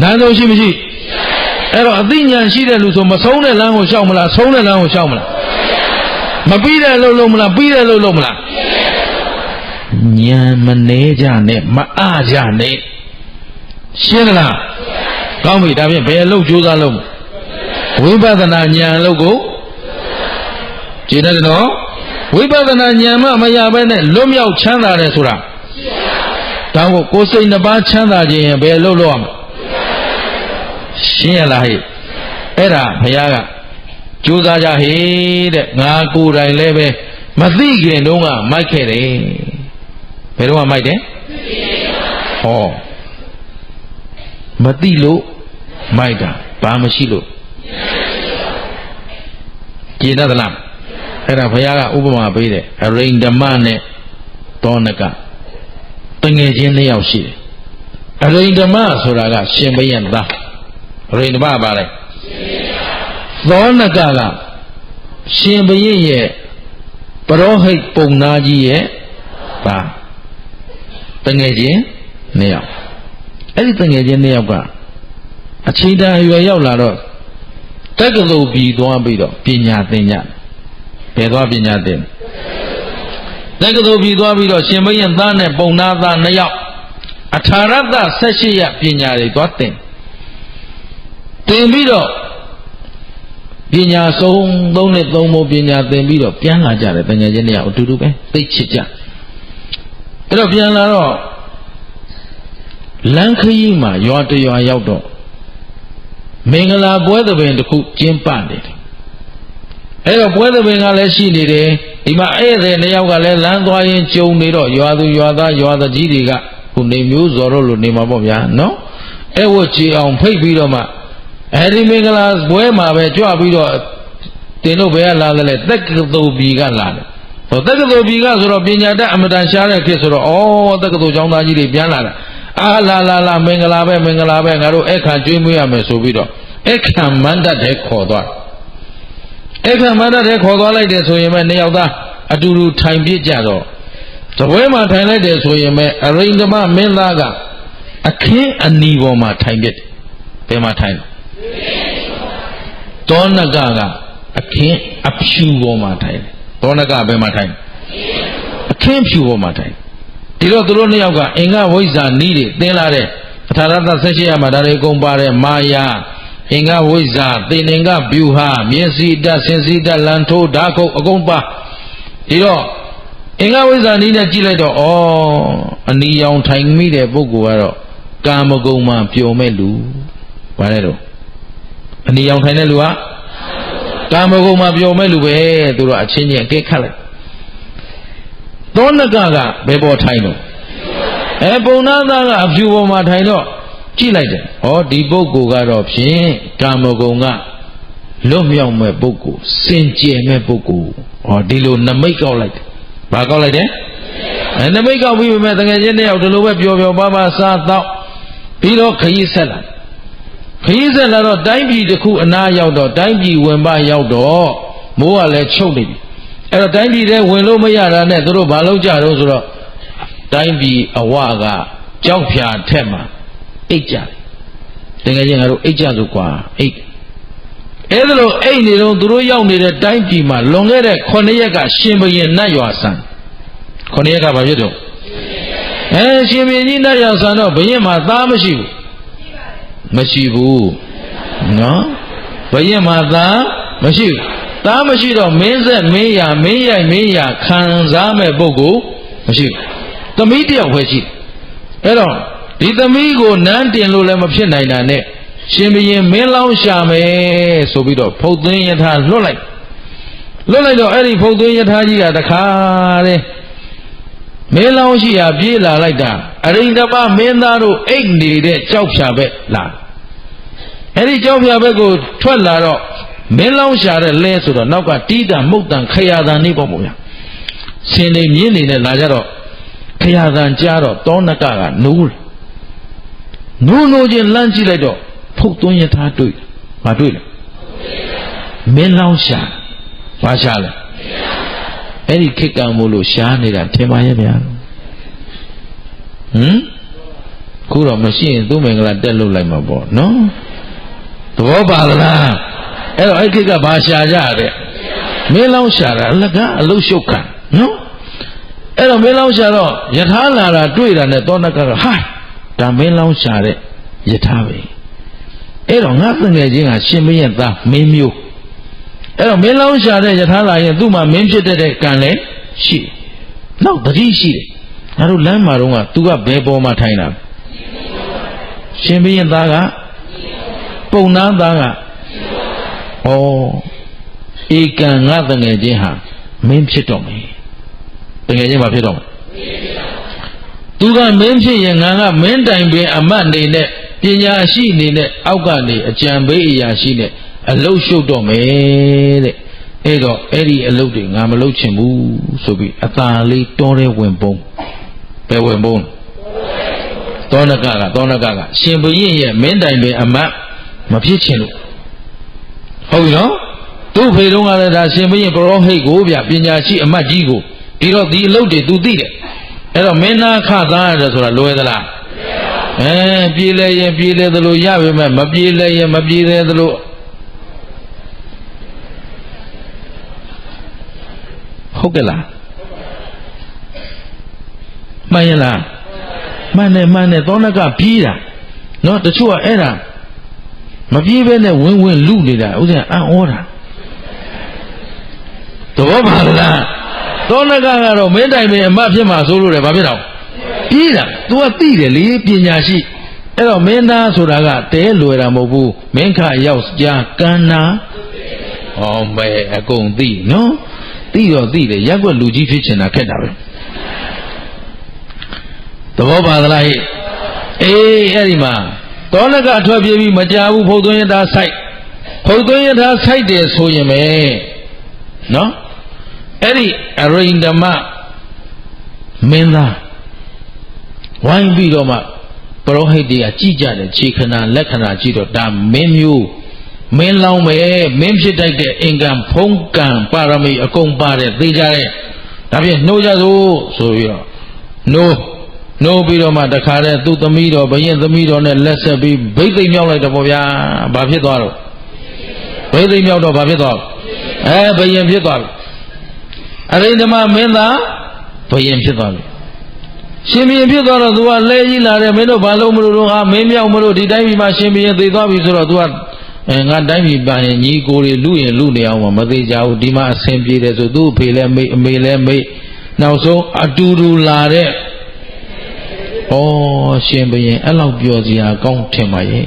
လမ်းဆုံးရှိမရှိအဲ့တော့အသိဉာဏ်ရှိတဲ့လူဆိုမဆုံးတဲ့လမ်းကိုရှောက်မလားဆုံးတဲ့လမ်းကိုရှောက်မလားမပြီးတဲ့လို့လုံးမလားပြီးတဲ့လို့လုံးမလားဉာဏ်မနေကြနဲ့မအားကြနဲ့ရှင်းလားကောင်းပြီဒါဖြင့်ဘယ်လို့ကြိုးစားလို့ဝိပဿနာဉာဏ်လို့ကိုကြည်တယ်နော်ဝိပဿနာဉာဏ်မှမရဘဲနဲ့လွတ်မြောက်ချမ်းသာတယ်ဆိုတာဒါကိုကိုယ်စိတ်နှစ်ပါးချမ်းသာခြင်းရင်ဘယ်လို့ရမလဲရှင်းရလားဟဲ့အဲ့ဒါဘုရားကကြိုးစားကြဟေ့တဲ့ငါကိုယ်တိုင်လည်းပဲမသိခင်တုန်းကမိုက်ခဲ့တယ်ဘယ်တော့မှမိုက်တယ်ဟောမသိလို့မိုက်တာဘာမရှိလို့ကြည်တတ်သလားအဲ့ဒါဘုရားကဥပမာပေးတယ်အရိန္ဒမနဲ့တောနကတငယ်ချင်းနှစ်ယောက်ရှိတယ်အရိန္ဒမဆိုတာကရှင်ဘုရင်သားအရိန္ဒမပါလေသောနကကရှင်ဘုရင်ရဲ့ပရောဟိတ်ပုံနာကြီးရဲ့ပါတငယ်ချင်းနှစ်ယောက်အဲ့ဒီတငယ်ချင်းနှစ်ယောက်ကအချိန်တန်အရွယ်ရောက်လာတော့တက္ကသိုလ်ပြည်သွားပြီးတော့ပညာသင်ကြဘယ်သွားပညာသင်တက္ကသိုလ်ပြည်သွားပြီးတော့ရှင်ဘုရင်သားနဲ့ပုံနာသားနှစ်ယောက်အထာရတ18ရပ်ပညာတွေသွားသင်ပြီးတော့ပညာဆုံး3နှစ်3မိုးပညာသင်ပြီးတော့ပြန်လာကြတယ်တကယ်ချင်းတည်းအတူတူပဲသိချစ်ကြအဲ့တော့ပြန်လာတော့လမ်းခရီးမှာရွာတရွာရောက်တော့မင်္ဂလာပွဲသဘင်တစ်ခုကျင်းပနေတယ်အဲ့တော့ပွဲသဘင်ကလည်းရှိနေတယ်ဒီမှာဧည့်သည်နှစ်ယောက်ကလည်းလမ်းသွားရင်းကြုံနေတော့ရွာသူရွာသားရွာသားကြီးတွေကခုနေမျိုးစော်တော့လို့နေမှာပေါ့ဗျာနော်အဲ့ဝတ်ချီအောင်ဖိတ်ပြီးတော့မှအဲ့ဒီမင်္ဂလာပွဲမှာပဲကြွပြီးတော့တင်တို့ဘယ်ကလာသလဲတက္ကသိုလ်ပြည်ကလာတယ်ဟောတက္ကသိုလ်ပြည်ကဆိုတော့ပညာတတ်အမတန်ရှားတဲ့ခေတ်ဆိုတော့ဩတက္ကသိုလ်ကျောင်းသားကြီးတွေပြန်လာတာအာလာမင်္ဂလာပဲငါတို့အခါကျွေးမွေးရမယ်ဆိုပြီးတော့အခါမန္တတဲ့ခေါ်သွားအခါမန္တတဲ့ခေါ်သွားလိုက်တယ်ဆိုရင်ပဲနှစ်ယောက်သားအတူတူထိုင်ပြကြတော့တပွဲမှာထိုင်လိုက်တယ်ဆိုရင်ပဲအရိန္ဒမမင်းသားကအခင်းအနီပေါ်မှာထိုင်ပြတယ်ဘယ်မှာထိုင်တောနကကအခင်းအဖြူပေါ်မှာထိုင်တယ်တောနကဘယ်မှာထိုင်အခင်းဖြူပေါ်မှာထိုင်ဒီတော့သူတို့နှစ်ယောက်ကအင်္ဂဝိဇ္ဇာနီးတွေသင်လာတဲ့အထာရတ18ရာမှာဒါတွေအကုန်ပါတယ်မာယာအင်္ဂဝိဇ္ဇာသေနင်္ဂဗျူဟာမျက်စိတတ်စင်စီတတ်လန်ထိုးဓာခုတ်အကုန်ပါဒီတော့အင်္ဂဝိဇ္ဇာနီးနဲ့ကြည့်လိုက်တော့အနီရောင်ထိုင်မိတဲ့ပုဂ္ဂိုလ်ကတော့ကာမဂုဏ်မှာပျော်မဲ့လူဘာလဲတော့အနီရောင်ထိုင်တဲ့လူကကာမဂုဏ်မှာပျော်မဲ့လူပဲသူတို့အချင်းချင်းအကဲခတ်လိုက်သောနကကဘယ်ပေါ်ထိုင်တော့ပုံနာသားကအဖြူပေါ်မှာထိုင်တော့ကြည့်လိုက်တယ်ဒီပုဂ္ဂိုလ်ကတော့ဖြင့်ကာမဂုဏ်ကလွတ်မြောက်မဲ့ပုဂ္ဂိုလ်စင်ကြယ်မဲ့ပုဂ္ဂိုလ်ဒီလိုနမိတ်ကောက်လိုက်တယ်ဘာကောက်လိုက်တယ်နမိတ်ကောက်ပြီးပြီမဲ့တကယ်ချင်းတယောက်ဒီလိုပဲပျော်ပျော်ပါပါစားတော့ပြီးတော့ခရီးဆက်လာတော့တိုင်းပြည်တစ်ခုအနားရောက်တော့တိုင်းပြည်ဝင်ပရောက်တော့မိုးကလည်းချုပ်နေပြီအဲ့တော့တိုင်းပြည်ထဲဝင်လို့မရတာနဲ့သူတို့ဘာလုပ်ကြတော့ဆိုတော့တိုင်းပြည်အဝကကြောက်ဖြာထက်မှာအိတ်ကြတယ်တကယ်ချင်းငါတို့အိတ်ကြဆိုကွာအိတ်အဲ့ဒါလို့အိတ်နေတော့သူတို့ရောက်နေတဲ့တိုင်းပြည်မှာလွန်ခဲ့တဲ့9ရက်ကရှင်ဘုရင်နတ်ရွာဆန်9ရက်ကဘာဖြစ်တော့ရှင်ဘုရင်ကြီးနတ်ရွာဆန်တော့ဘုရင်မှာသားမရှိဘူးနော်ဘုရင်မှာသားမရှိဘူးသားမရှိတော့မင်းဆက်မင်းရမင်းရိုက်မင်းရခံစားမဲ့ပုဂ္ဂိုလ်မရှိဘူးသမီးတယောက်ပဲရှိအဲ့တော့ ဒီသမီးကိုနန်းတင်လို့လည်းမဖြစ်နိုင်တာနဲ့ရှင်ဘုရင်မင်းလောင်းရှာမယ်ဆိုပြီးတော့ဖုတ်သွင်းယထာလွတ်လိုက်တော့အဲ့ဒီဖုတ်သွင်းယထာကြီးကတခါတဲ့မင်းလောင်းရှိရာပြေးလာလိုက်တာအရိန္ဒပမင်းသားတို့အိတ်နေတဲ့ကြောက်ဖြာဘက်လာအဲ့ဒီကြောက်ဖြာဘက်ကိုထွက်လာတော့မင်းလောင်းရှာတဲ့လဲဆိုတော့နောက်ကတီးတံမုတ်တံခရာတံနေပေါ့ဗျာရှင်နေမြင်းနေနဲ့လာကြတော့ခရာတံကြားတော့တောနကနိုးချင်းလမ်းကြည့်လိုက်တော့ဖုတ်သွင်းယထာတွေ့မတွေ့လဲမင်းလောင်းရှာဘာရှာလဲအဲ့ဒီခေတ်ကံမို့လို့ရှားနေတာထင်ပါရဲ့ဗျာခုတော့မရှိရင်သူ့မင်္ဂလာတက်လို့လိုက်မှာပေါ့နော်သဘောပါလားအဲ့တော့အဲ့ခေတ်ကဘာရှာကြတဲ့မင်းလောင်းရှာတာအလကအလုရှုပ်ခံနော်အဲ့တော့မင်းလောင်းရှာတော့ယထာလာတာတွေ့တာနဲ့သောနကဟာဒါမင်းလောင်းရှာတဲ့ယထာပဲအဲ့တော့ငါငယ်ချင်းကရှင်မင်းရဲ့သားမင်းမျိုးအဲ့တော့မင်းလောင်းရှာတဲ့ယထာလာရင်သူ့မှာမင်းဖြစ်တဲ့ကံလည်းရှိနောက်တတိရှိတယ်ငါတို့လမ်းမှာတော့ကသူကဘယ်ပေါ်မှာထိုင်တာရှင်ဘုရင်သားကပုံနာသားကဩဧကံငါတငယ်ချင်းဟာမင်းဖြစ်တော့မယ်တငယ်ချင်းဘာဖြစ်တော့မလဲသူကမင်းဖြစ်ရင်ငါကမင်းတိုင်ပင်အမတ်နေနဲ့ပညာရှိနေနဲ့အောက်ကနေအကြံပေးအရာရှိနဲ့အလုတ်ရှုပ်တော့မယ်တဲ့အဲ့တော့အဲ့ဒီအလုတ်တွေငါမလုတ်ချင်ဘူးဆိုပြီးအသာလေးတောတဲ့ဝင်ပုံဘယ်ဝင်ပုံတောနကရှင်ဘုရင်ရဲ့မင်းတိုင်ပင်အမတ်မဖြစ်ချင်လို့ဟုတ်ပြီနော်သူ့ဖေတုံးကလည်းဒါရှင်ဘုရင်ပရောဟိတ်ကိုဗျပညာရှိအမတ်ကြီးကိုဒီတော့ဒီအလုတ်တွေ तू သိတယ်အဲ့တော့မင်းသားခသားရတယ်ဆိုတာလွယ်သလားပြေးလဲရင်ပြေးလဲသလိုရပါမယ်မပြေးလဲရင်မပြေးလဲသလိုဟုတ်ကဲ့လားမှန်ရလားမှန်တယ်သောနကပြေးတာနော်တချို့ကအဲ့ဒါမပြေးဘဲနဲ့ဝင်လူနေတာဥစ္စာအံ့ဩတာသဘောပါလားသောနကကတော့မင်းတိုင်ပင်အမတ်ဖြစ်မှာဆိုလို့တယ်ဘာဖြစ်တော့ပြေးတာ तू ကသိတယ်လေပညာရှိအဲ့တော့မင်းသားဆိုတာကတဲလွယ်တာမဟုတ်ဘူးမင်းခရောက်ကြားကန္နာဟောမဲအကုန်သိနော်သိတော့သိတယ်ရက်ွက်လူကြီးဖြစ်ချင်တာခက်တာပဲသဘောပါသလားဟဲ့အေးအဲ့ဒီမှာသောနကထွက်ပြေးပြီးမကြဘူးဖုတ်သွင်းယထာဆိုင်တယ်ဆိုရင်ပဲနော်အဲ့ဒီအရိန္ဒမမင်းသားဝိုင်းပြီးတော့မှပရောဟိတ်တွေကကြည်ကြတယ်ခြေခဏလက္ခဏာကြည့်တော့ဒါမင်းမျိုးမင်းလောင်းပဲမင်းဖြစ်တတ်တဲ့အင်္ဂံဖုံးကံပါရမီအကုန်ပါတဲ့သိကြတဲ့ဒါဖြင့်နှိုးကြစို့ဆိုပြီးတော့နှိုးပြီးတော့မှတခါတည်းသူ့သမီးတော်ဘုရင်သမီးတော်နဲ့လက်ဆက်ပြီးဘိသိက်မြောက်လိုက်တော့ဗောဗျာဘာဖြစ်သွားတော့ဘိသိက်မြောက်တော့ဘာဖြစ်သွားဘုရင်ဖြစ်သွားပြီအရိန္ဒမမင်းသားဘုရင်ဖြစ်သွားပြီရှင်ဘုရင်ဖြစ်သွားတော့ तू ကလဲကြီးလာတယ်မင်းတို့ဘာလို့မလို့တော့မင်းမြောက်မလို့ဒီတိုင်းပြည်မှာရှင်ဘုရင်သိသွားပြီဆိုတော့ तू ကငါတိုင်းပြည်ပါရင်ညီကိုတွေလူရင်လူနေအောင်မသိကြဘူးဒီမှာအဆင်ပြေတယ်ဆိုသူ့အဖေလည်းမိတ်အမေလည်းမိတ်နောက်ဆုံးအတူတူလာတဲ့ရှင်ဘုရင်အဲ့လောက်ပြောစရာကောင်းထင်ပါရဲ့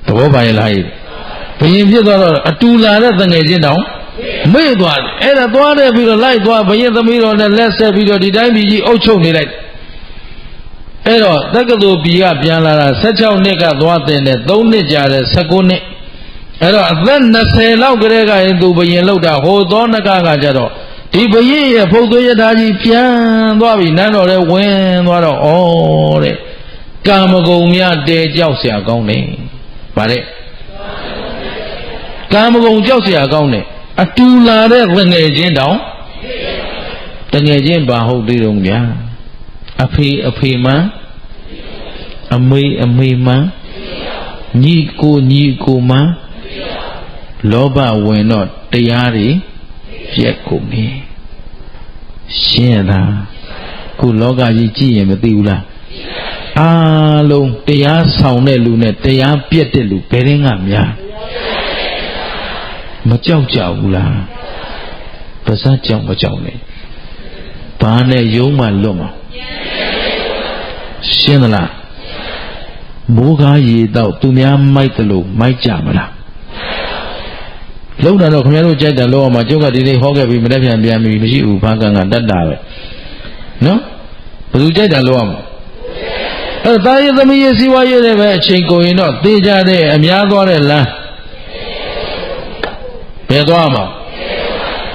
သဘောပါရဲ့လားဘုရင်ဖြစ်သွားတော့အတူလာတဲ့တငယ်ချင်းတောင်မေ့သွားတယ်အဲ့ဒါသွားတယ်ပြီးတော့လိုက်သွားဘုရင်သမီးတော်နဲ့လက်ဆက်ပြီးတော့ဒီတိုင်းပြည်ကြီးအုပ်ချုပ်နေလိုက်အဲ့တော့တက္ကသိုလ်ပြည်ကပြန်လာတာ16နှစ်ကသွားတင်တယ်3နှစ်ကြာတယ်19နှစ်အဲ့တော့အသက်20လောက်ကလေးကရင်သူဘုရင်လောက်တာဟိုသောနကကြတော့ဒီဘုရင်ရဲ့ဖုတ်သွေးယထာကြီးပြန်သွားပြီနန်းတော်ထဲဝင်သွားတော့တဲ့ကာမဂုဏ်များတဲကြောက်เสียကောင်းတယ်ဗါတဲ့ကာမဂုဏ်ကြောက်เสียကောင်းတယ်အတူလာတဲ့ငငယ်ချင်းတောင်တငယ်ချင်းဘာဟုတ်သေးတော့ဗျာအဖေမှန်အမေမှန်ညီကိုမှန်လောဘဝင်တော့တရားတွေပြက်ကုန်ပြီရှင်းလားခုလောကကြီးကြည့်ရင်မသိဘူးလားအားလုံးတရားဆောင်တဲ့လူနဲ့တရားပြက်တဲ့လူဘယ်ရင်ကများမကြောက်ကြဘူးလားပါစကြောက်မကြောက်နဲ့ဘာနဲ့ယုံမှလွတ်မှာ ရှင်းသလားမိုးကားရေတော့သူများမိုက်တယ်လို့မိုက်ကြမလားလုံးတာတော့ခင်ဗျားတို့ကြိုက်တယ်လို့အောင်မှာကျုပ်ကဒီနေ့ဟောခဲ့ပြီးမတက်ပြန်ပြန်ပြီးမရှိဘူးဘာကံကတတ်တာပဲနော်ဘယ်သူကြိုက်တယ်လို့အောင်အဲ့ဒါရေးသမီးရေးစီဝါရေးတယ်ပဲအချိန်ကုန်ရင်တော့သေကြတဲ့အများသွားတဲ့လမ်းဘယ်သွားမှာ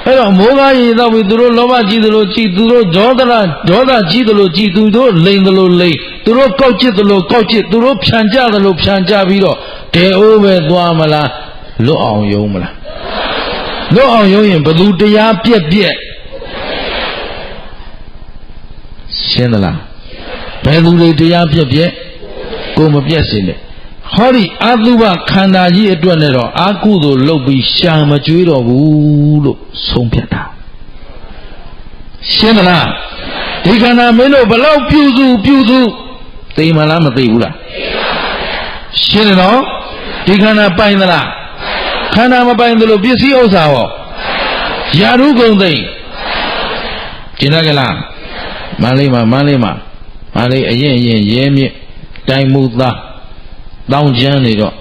အဲ့တော့မိုးကားရေတော့ပြီးသူတို့လောဘကြီးသလိုကြီးသူတို့ဒေါသကြီးသလိုကြီးသူတို့လိန်သလိုလိန်သူတို့ကောက်ချစ်သလိုကောက်ချစ်သူတို့ဖြန်ကြသလိုဖြန်ကြပြီးတော့တဲအိုးပဲသွားမလားလွတ်အောင်ယုံမလားလွတ်အောင်ယုံရင်ဘသူတရားပြက်ရှင်းသလားဘယ်သူတွေတရားပြက်ကိုမပြက်စေနဲ့ဟောဒီအတုပခန္ဓာကြီးအတွက်နဲ့တော့အာကုသို့လုပ်ပြီးရှာမကြွေးတော့ဘူးလို့ဆုံးဖြတ်တာရှင်းသလားဒီခန္ဓာမင်းတို့ဘလောက်ပြုစုသိမလားမသိဘူးလားရှင်းတယ်နော်ဒီခန္ဓာပိုင်သလားခန္ဓာမပိုင်သလိုပစ္စည်းဥစ္စာဟောယာရုကုန်သိကျင်ကြလားမန္လေးမှာအရင်ရဲမြင့်တိုင်မှုသားတောင်းကျမ်းနေတော့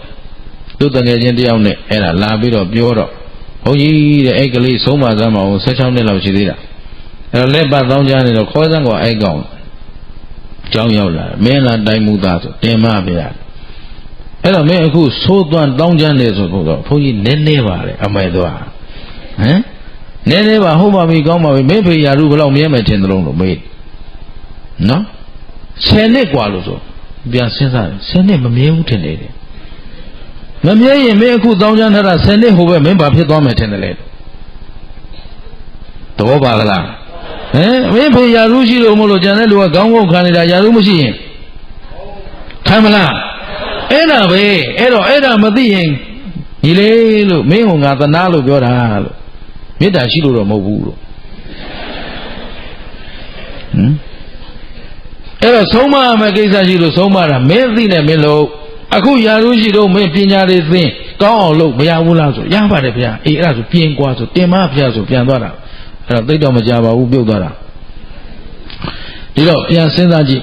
သူ့တငယ်ချင်းတယောက်နဲ့အဲ့ဒါလာပြီးတော့ပြောတော့ဘုန်းကြီးတဲ့အဲ့ကလေးဆုံးမစမ်းမအောင်16နှစ်လောက်ရှိသေးတာအဲ့တော့လက်ပတ်တောင်းကျမ်းနေတော့ခေါ်စမ်းကောအဲ့ကောင်ကြောင်းရောက်လာမင်းလာတိုင်မှုသားဆိုတင်မပြရအဲ့တော့မင်းအခုသိုးသွန်းတောင်းကျမ်းနေဆိုတော့ဘုန်းကြီးနည်းနည်းပါလေအမိုက်သွားဟမ်နည်းနည်းပါဟုတ်ပါပြီကောင်းပါပြီမင်းဖေရာလူဘယ်လောက်မြဲမယ်ထင်သလုံးလို့မေးနော်10နှစ်กว่าလို့ဆိုပြန်စဉ်းစားတယ်10နှစ်မမြဲဘူးထင်တယ်မမြဲရင်မင်းအခုတောင်းကျမ်းထားတာ10နှစ်ဟိုပဲမင်းဘာဖြစ်သွားမယ်ထင်တယ်လေသဘောပါလားမင်းဖေရာလူရှိလို့မလို့ကြံတဲ့လူကခေါင်းငုတ်ခံနေတာရာလူမရှိရင်ခံမလားအဲ့ဒါပဲအဲ့တော့အဲ့ဒါမသိရင်ညီလေးလို့မင်းဟိုငါသနာလို့ပြောတာလို့မေတ္တာရှိလို့တော့မဟုတ်ဘူးလို့အဲ့တော့ဆုံးမမယ်ကိစ္စရှိလို့ဆုံးမတာမင်းသိနေမင်းလို့အခုယာရုရှိတော့မင်းပညာတွေသိကောင်းအောင်လုပ်မရဘူးလားဆိုရပါတယ်ဗျာအေးအဲ့ဒါဆိုပြင်ကွာဆိုတင်မဗျာဆိုပြန်သွားတာအဲ့တော့သိတော့မကြပါဘူးပြုတ်သွားတာဒီတော့ပြန်စဉ်းစားကြည့်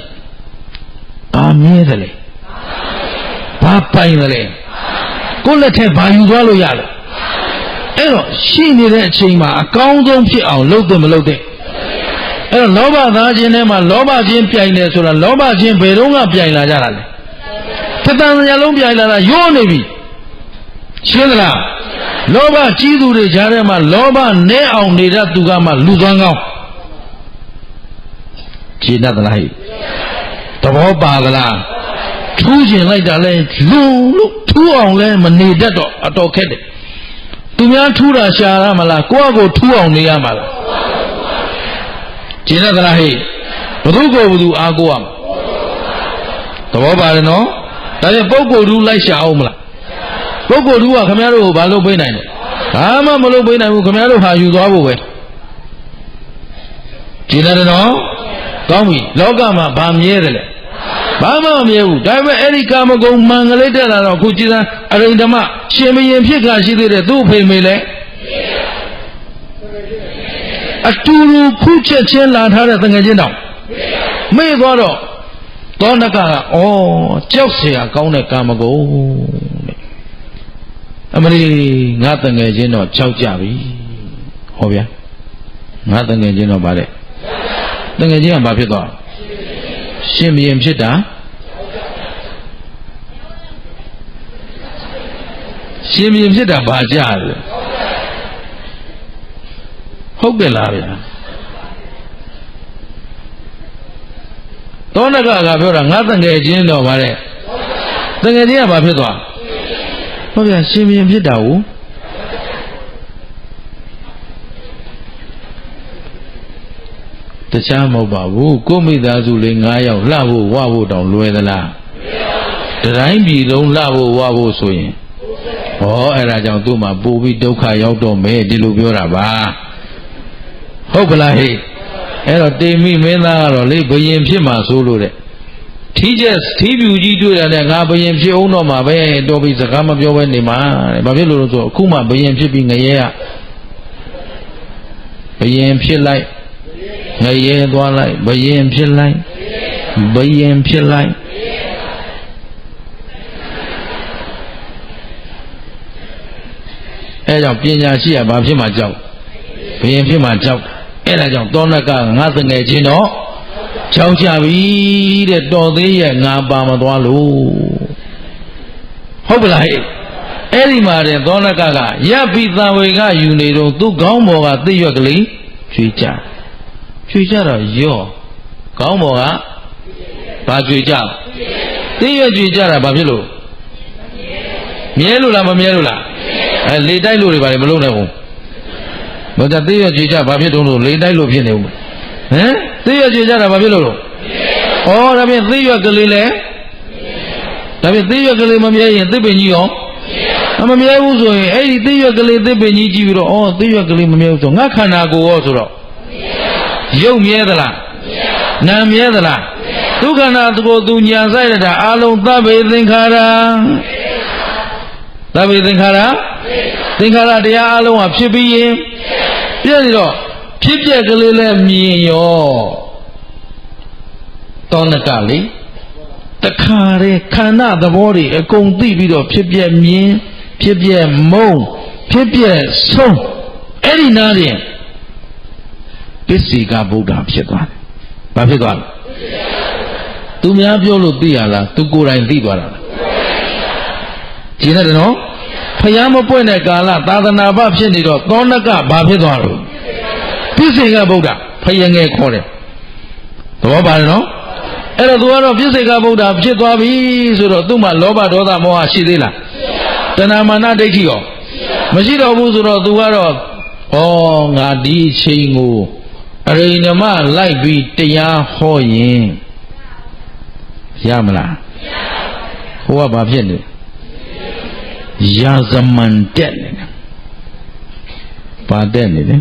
ဘာမြဲတယ်လဲဘာပိုင်တယ်လဲကိုယ့်လက်ထက်ဘာယူသွားလို့ရလဲအဲ့တော့ရှိနေတဲ့အချိန်မှာအကောင်းဆုံးဖြစ်အောင်လုပ်တယ်မလုပ်တဲ့အဲ့တော့လောဘသားခြင်းထဲမှာလောဘခြင်းပြိုင်တယ်ဆိုတာလောဘခြင်းဘယ်တော့မှပြိုင်လာကြတာလဲသတ္တန်ဉာဏ်လုံးပြိုင်လာတာရိုးနေပြီရှင်းသလားလောဘကြီးသူတွေကြားထဲမှာလောဘနည်းအောင်နေတတ်သူကမှလူသွမ်းကောင်းရှင်းတတ်သလားဟိသဘောပါသလားထူးကျင်လိုက်တာလဲလူလို့ထူးအောင်လဲမနေတတ်တော့အတော်ခက်တယ်သူများထူးတာရှာရမလားကိုယ့်အကိုထူးအောင်နေရမှာလားကျင်တတ်သလားဟိဘသူကိုဘသူအားကိုးရမှာသဘောပါတယ်နော်ဒါပြန်ပုဂ္ဂိုလ်တူလိုက်ရှာအောင်မလားပုဂ္ဂိုလ်တူကခင်ဗျားတို့ကိုဘာလုပ်ပေးနိုင်လဲဘာမှမလုပ်ပေးနိုင်ဘူးခင်ဗျားတို့ဟာယူသွားဖို့ပဲကျင်တတ်တယ်နော်ကောင်းပြီလောကမှာဘာမြဲတယ်လဲဘာမှမမြဲဘူးဒါပေမဲ့အဲ့ဒီကာမဂုဏ်မှန်ကလေးတက်လာတော့ခုကြည်စမ်းအရိန္ဒမရှင်မရင်ဖြစ်ခါရှိသေးတယ်သူ့အဖေမေလဲအတူတူဖူးချက်ချင်းလာထားတဲ့တငယ်ချင်းတောင်မေ့သွားတော့သောနကကြောက်เสียကောင်းတဲ့ကာမဂုဏ်တဲ့အမလီငါတငယ်ချင်းတော့ကြောက်ကြပြီဟောဗျာငါတငယ်ချင်းတော့ဗါတဲ့တငယ်ချင်းကဘာဖြစ်သွားရှင်ဘုရင်ဖြစ်တာရှင်ဘုရင်ဖြစ်တာဘာကြလဲဟုတ်ကဲ့လားဗျာသောနကပြောတာငါတငယ်ချင်းတော့ဗါတဲ့တငယ်ချင်းကဘာဖြစ်သွားဟုတ်ဗျာရှင်ဘုရင်ဖြစ်တာကိုတခြားမဟုတ်ပါဘူးကိုမိသားစုလေး9ယောက်လှဖို့ဝဖို့တောင်လွယ်သလားတတိုင်းပြည်လုံးလှဖို့ဝဖို့ဆိုရင်အဲ့ဒါကြောင့်သူ့မှာပို့ပြီးဒုက္ခရောက်တော့မယ်ဒီလိုပြောတာပါဟုတ်ပလားဟိအဲ့တော့တေမိမင်းသားကတော့လေဘယင်ဖြစ်မှာဆိုလို့တဲ့ထီးပြူကြီးတွေ့တယ်ငါဘယင်ဖြစ်အောင်တော့မှာပဲတော်ပြီစကားမပြောဘဲနေမှာတဲ့ဘာဖြစ်လို့လဲဆိုအခုမှဘယင်ဖြစ်ပြီးငရဲကဘယင်ဖြစ်လိုက်ငရဲသွားလိုက်ဘယင်ဖြစ်လိုက် ဘယင်ဖြစ်လိုက်အဲကြောင့်ပညာရှိရဘာဖြစ်မှကြောက်ဘယင်ဖြစ်မှကြောက်အဲဒါကြောင့်သောနကငါတငယ်ချင်းတော့ကြောက်ကြပြီတဲ့တော်သေးရဲ့ငါပါမသွားလို့ဟုတ်ပလားအဲ့ဒီမှာတဲ့သောနကရပ်ပြီးသံဝေကယူနေတော့သူ့ခေါင်းပေါ်ကသိရွက်ကလေးချွေကြတော့ရော့ခေါင်းပေါ်ကဘာချွေကြသိရွက်ချွေကြတာဘာဖြစ်လို့မြဲလို့လားမမြဲလို့လားအဲလေတိုက်လို့တွေဘာလဲမလုပ်နိုင်ဘူးဘာကြသိရွက်ချွေကြဘာဖြစ်တုံးလို့လေတိုက်လို့ဖြစ်နေဦးဟမ်သိရွက်ချွေကြတာဘာဖြစ်လို့ဩဒါဖြင့်သိရွက်ကလေးလဲဒါဖြင့်သိရွက်ကလေးမမြဲရင်သစ်ပင်ကြီးရောမမြဲဘူးဆိုရင်အဲ့ဒီသိရွက်ကလေးသစ်ပင်ကြီးကြည့်ပြီးတော့သိရွက်ကလေးမမြဲဘူးဆိုငါခန္ဓာကိုယ်ရောဆိုတော့ရုပ်မြဲသလားနာမြဲသလားဒုက္ခနာကိုသူညာဆိုင်ရတာအလုံးသဗ္ဗေသင်္ခါရသဗ္ဗေသင်္ခါရတရားအလုံးကဖြစ်ပြီးရင်ပြည့်ပြီးတော့ဖြစ်ပြက်ကလေးလည်းမြင်ရောတောနကလေတခါတည်းခန္ဓာသဘောတွေအကုန်သိပြီးတော့ဖြစ်ပြက်မြင်ဖြစ်ပြက်မုံဖြစ်ပြက်ဆုံးအဲ့ဒီနားရင်ပစ္စေကဗုဒ္ဓဖြစ်သွားတယ်။ဘာဖြစ်သွားလဲ။သူများပြောလို့သိရလားသူကိုယ်တိုင်သိသွားတာလား။ကျင်းတယ်နော်။ဖျားမပွင့်တဲ့ကာလသာသနာ့ဘဖြစ်နေတော့သောနကဘာဖြစ်သွားလို့ပစ္စေကဗုဒ္ဓဖယငယ်ခေါ်တယ်။သဘောပါတယ်နော်။အဲ့တော့သူကတော့ပစ္စေကဗုဒ္ဓဖြစ်သွားပြီဆိုတော့သူ့မှာလောဘဒေါသမောဟရှိသေးလားတဏမာနဒိဋ္ဌိရောမရှိတော့ဘူးဆိုတော့သူကတော့ငါဒီအချိန်ကိုအရိဏမလိုက်ပြီးတရားဟောရင်ရမလားဟိုကဘာဖြစ်နေရာဇမန်တက်နေတယ်ဘာတက်နေလဲ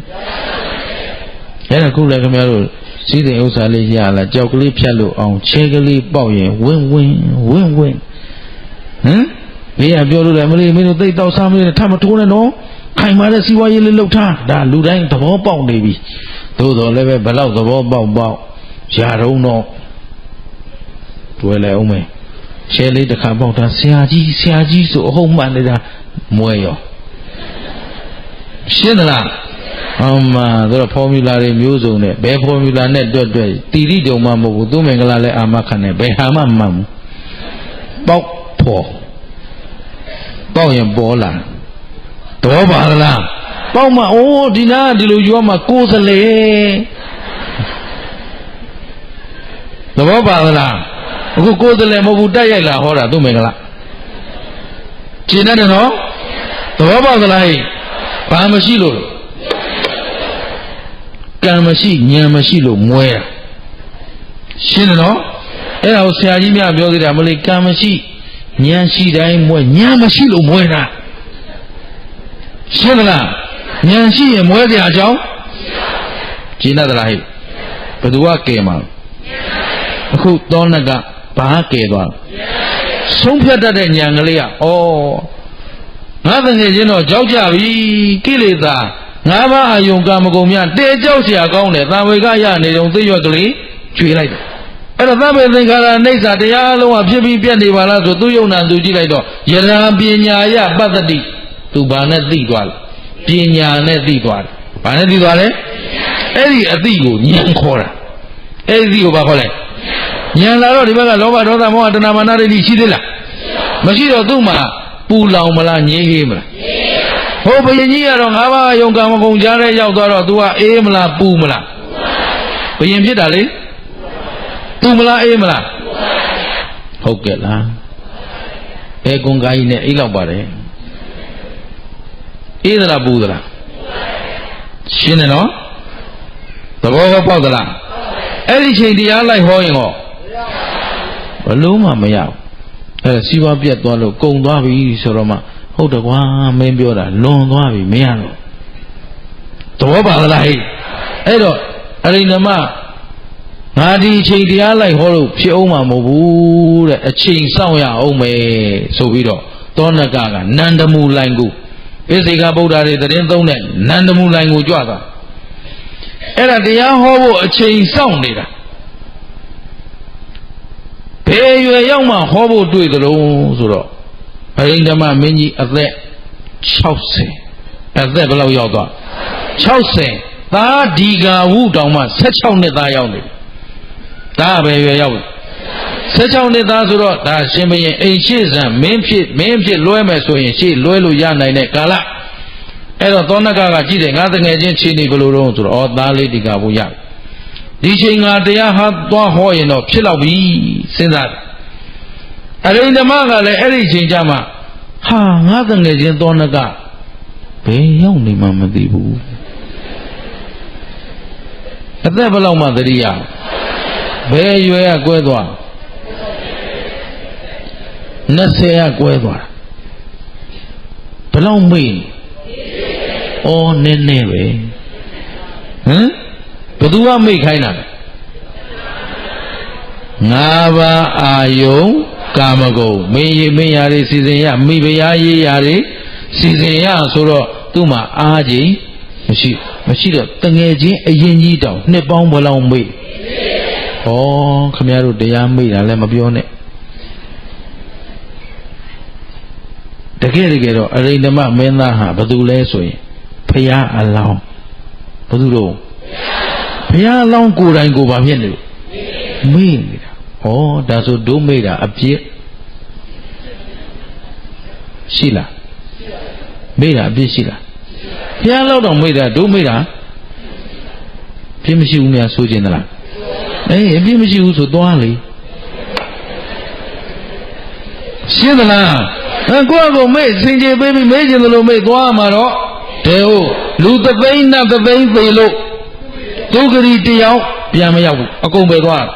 အဲ့ဒါခုလည်းခင်ဗျားတို့စီးတဲ့ဥစ္စာလေးရလာကြောက်ကလေးဖြတ်လို့အောင်ခြေကလေးပေါက်ရင်ဝင်းဟမ်ဘေးကပြောလို့လည်းမင်းတို့သိတောက်စားမလို့ထမထိုးနဲ့နော်ခိုင်မာတဲ့စီဝါရေးလေးလှုပ်ထားဒါလူတိုင်းသဘောပေါက်နေပြီသို့တော်လည်းပဲဘယ်လောက်သဘောပေါက်ရာတုံးတော့တွေ့လဲအောင်မယ်ခြေလေးတစ်ခါပေါက်တာဆရာကြီးဆိုအဟုတ်မှန်နေတာမွဲရောရှင်းသလားတို့ဖော်မြူလာတွေမျိုးစုံနဲ့ဘယ်ဖော်မြူလာနဲ့တွက်တီတိတုံမှမဟုတ်ဘူးသူမင်္ဂလာလည်းအာမခံတယ်ဘယ်ဟာမှမှန်ဘူးပေါက်ဖို့ပေါက်ရင်ပေါ်လာတော့ပါလားပေါက်မှဒီနာဒီလိုယူရမှာကိုယ်စလေသဘောပါလားအခုကိုယ်စလေမဟုတ်ဘူးတက်ရိုက်လာဟောတာသူမင်္ဂလာရှင်းတယ်နော်သဘောပါလားဘာမရှိလို့ကံမရှိဉာဏ်မရှိလို့မွဲတာရှင်းတယ်နော်အဲ့ဒါကိုဆရာကြီးများပြောသေးတာမလို့ကံမရှိဉာဏ်ရှိတိုင်းမွဲဉာဏ်မရှိလို့မွဲတာရှင်းသလားဉာဏ်ရှိရင်မွဲတဲ့အကြောင်းရှင်းတယ်လားဟဲ့ဘယ်သူကကဲမှာအခုသောနကဘာကဲသွားဆုံးဖြတ်တတ်တဲ့ဉာဏ်ကလေးကငါတကယ်ချင်းတော့ကြောက်ကြပြီကိလေသာငါးပါးအယုံကာမဂုဏ်များတဲကြောက်เสียကောင်းတယ်သံဝေကရနေတုံသိရွက်ကလေးကျွေလိုက်တယ်အဲ့တော့သဗ္ဗေသင်္ခါရအိဋ္ဌာတရားအလုံးကဖြစ်ပြီးပြတ်နေပါလားဆိုသူယုံနာသူကြည့်လိုက်တော့ယရာပညာယပတ္တိသူဘာနဲ့သိသွားလဲပညာနဲ့သိသွားတယ်ဘာနဲ့သိသွားလဲအဲ့ဒီအသိကိုဉာဏ်ခေါ်တာအဲ့ဒီကိုဘာခေါ်လဲဉာဏ်လာတော့ဒီဘက်ကလောဘဒေါသမောဟတဏမာနဒိဋ္ဌိရှိသေးလားမရှိတော့သူ့မှာပူလောင်မလားငြိမ်းဟေးမလားဟိုဘုရင်ကြီးကတော့ငါးပါးယုံကာမဂုဏ်ကြားတဲ့ရောက်သွားတော့ तू ကအေးမလားပူမလားဘုရင်ဖြစ်တာလေပူမလားအေးမလားဟုတ်ကဲ့လားဘယ်ကွန်ကားကြီးနဲ့အိတ်လောက်ပါတယ်အေးသလားပူသလားရှင်းတယ်နော်သဘောပေါက်သလားအဲ့ဒီချိန်တရားလိုက်ဟောရင်ဟောဘလုံးမှမရဘူးအဲ့ဒါစီးပွားပြတ်သွားလို့ကုံသွားပြီဆိုတော့မှဟုတ်တယ်ကွာမင်းပြောတာလွန်သွားပြီမရတော့သဘောပါလားဟဲ့အဲ့တော့အရိဏမငါဒီအချိန်တရားလိုက်ဟောလို့ဖြစ်အောင်မှာမဟုတ်ဘူးတဲ့အချိန်စောင့်ရအောင်မယ်ဆိုပြီးတော့သောနကနန္ဒမူလိုင်ကိုပိစိကဗုဒ္ဓတွေသတင်းသုံးတဲ့နန္ဒမူလိုင်ကိုကြွသွားအဲ့ဒါတရားဟောဖို့အချိန်စောင့်နေတာ ယ်ရွယ်ရောက်မှဟောဖို့တွေ့သလုံးဆိုတော့အရိန္ဒမမင်းကြီးအသက်60အသက်ဘယ်လောက်ရောက်သွား60သားဒီဃာဝုတောင်မှ16နှစ်သားရောက်နေဒါပဲရွယ်ရောက်16နှစ်သားဆိုတော့ဒါရှင်ဘုရင်အိမ်ရှိစံမင်းဖြစ်လွှဲမယ်ဆိုရင်ရှေ့လွှဲလို့ရနိုင်တဲ့ကာလအဲ့တော့သောနကကြည့်တယ်ငါတငယ်ချင်းချင်းနေဘလို့တော့ဆိုတော့သားလေးဒီဃာဝုရဒီချိန်ငါတရားဟာသွားဟောရင်တော့ဖြစ်တော့ပြီစဉ်းစားတယ်အရိန္ဒမကလည်းအဲ့ဒီချိန်ကျမှဟာငါတငယ်ချင်းသောနကဘယ်ရောက်နေမှမသိဘူးအသက်ဘယ်လောက်မှသတိရဘယ်ရွယ်ကကွဲသွား20ကကွဲသွားဘယ်လောက်မေ့ဩနည်းနည်းပဲဟမ်ဘသူကမေ့ခိုင်းတာငါးပါးအာယုံကာမဂုဏ်မင်းရေးမင်းရာတွေစီစဉ်ရမိဖုရားရေးရာတွေစီစဉ်ရဆိုတော့သူ့မှာအားကြီးမရှိတော့တငယ်ချင်းအရင်ကြီးတောင်နှစ်ပေါင်းဘယ်လောက်မေ့ဩခမရတို့တရားမေ့တာလည်းမပြောနဲ့တကယ်တော့အရိန္ဒမမင်းသားဟာဘသူလဲဆိုရင်ဖရာအလောင်းဘသူတော့ဖရာအလောင်းကိုယ်တိုင်ကိုယ်ပါဖြစ်နေလို့မေ့နေတာဩဒါဆိုဒုမေ့တာအပြစ်ရှိလားမေ့တာအပြစ်ရှိလားဖရာလောက်တော့မေ့တာဒုမေ့တာပြစ်မရှိဘူးများဆိုခြင်းသလားအပြစ်မရှိဘူးဆိုသွားလေရှင်းသလားကိုယ့်ကိုမေ့စင်ကြေပေးပြီးမေ့ခြင်းလို့မေ့သွားမှာတော့တဲဟုတ်လူသသိန်းနဲ့သသိန်းသေလို့ဒုက္ခရီတယောက်ပြန်မရောက်ဘူးအကုန်ပဲသွား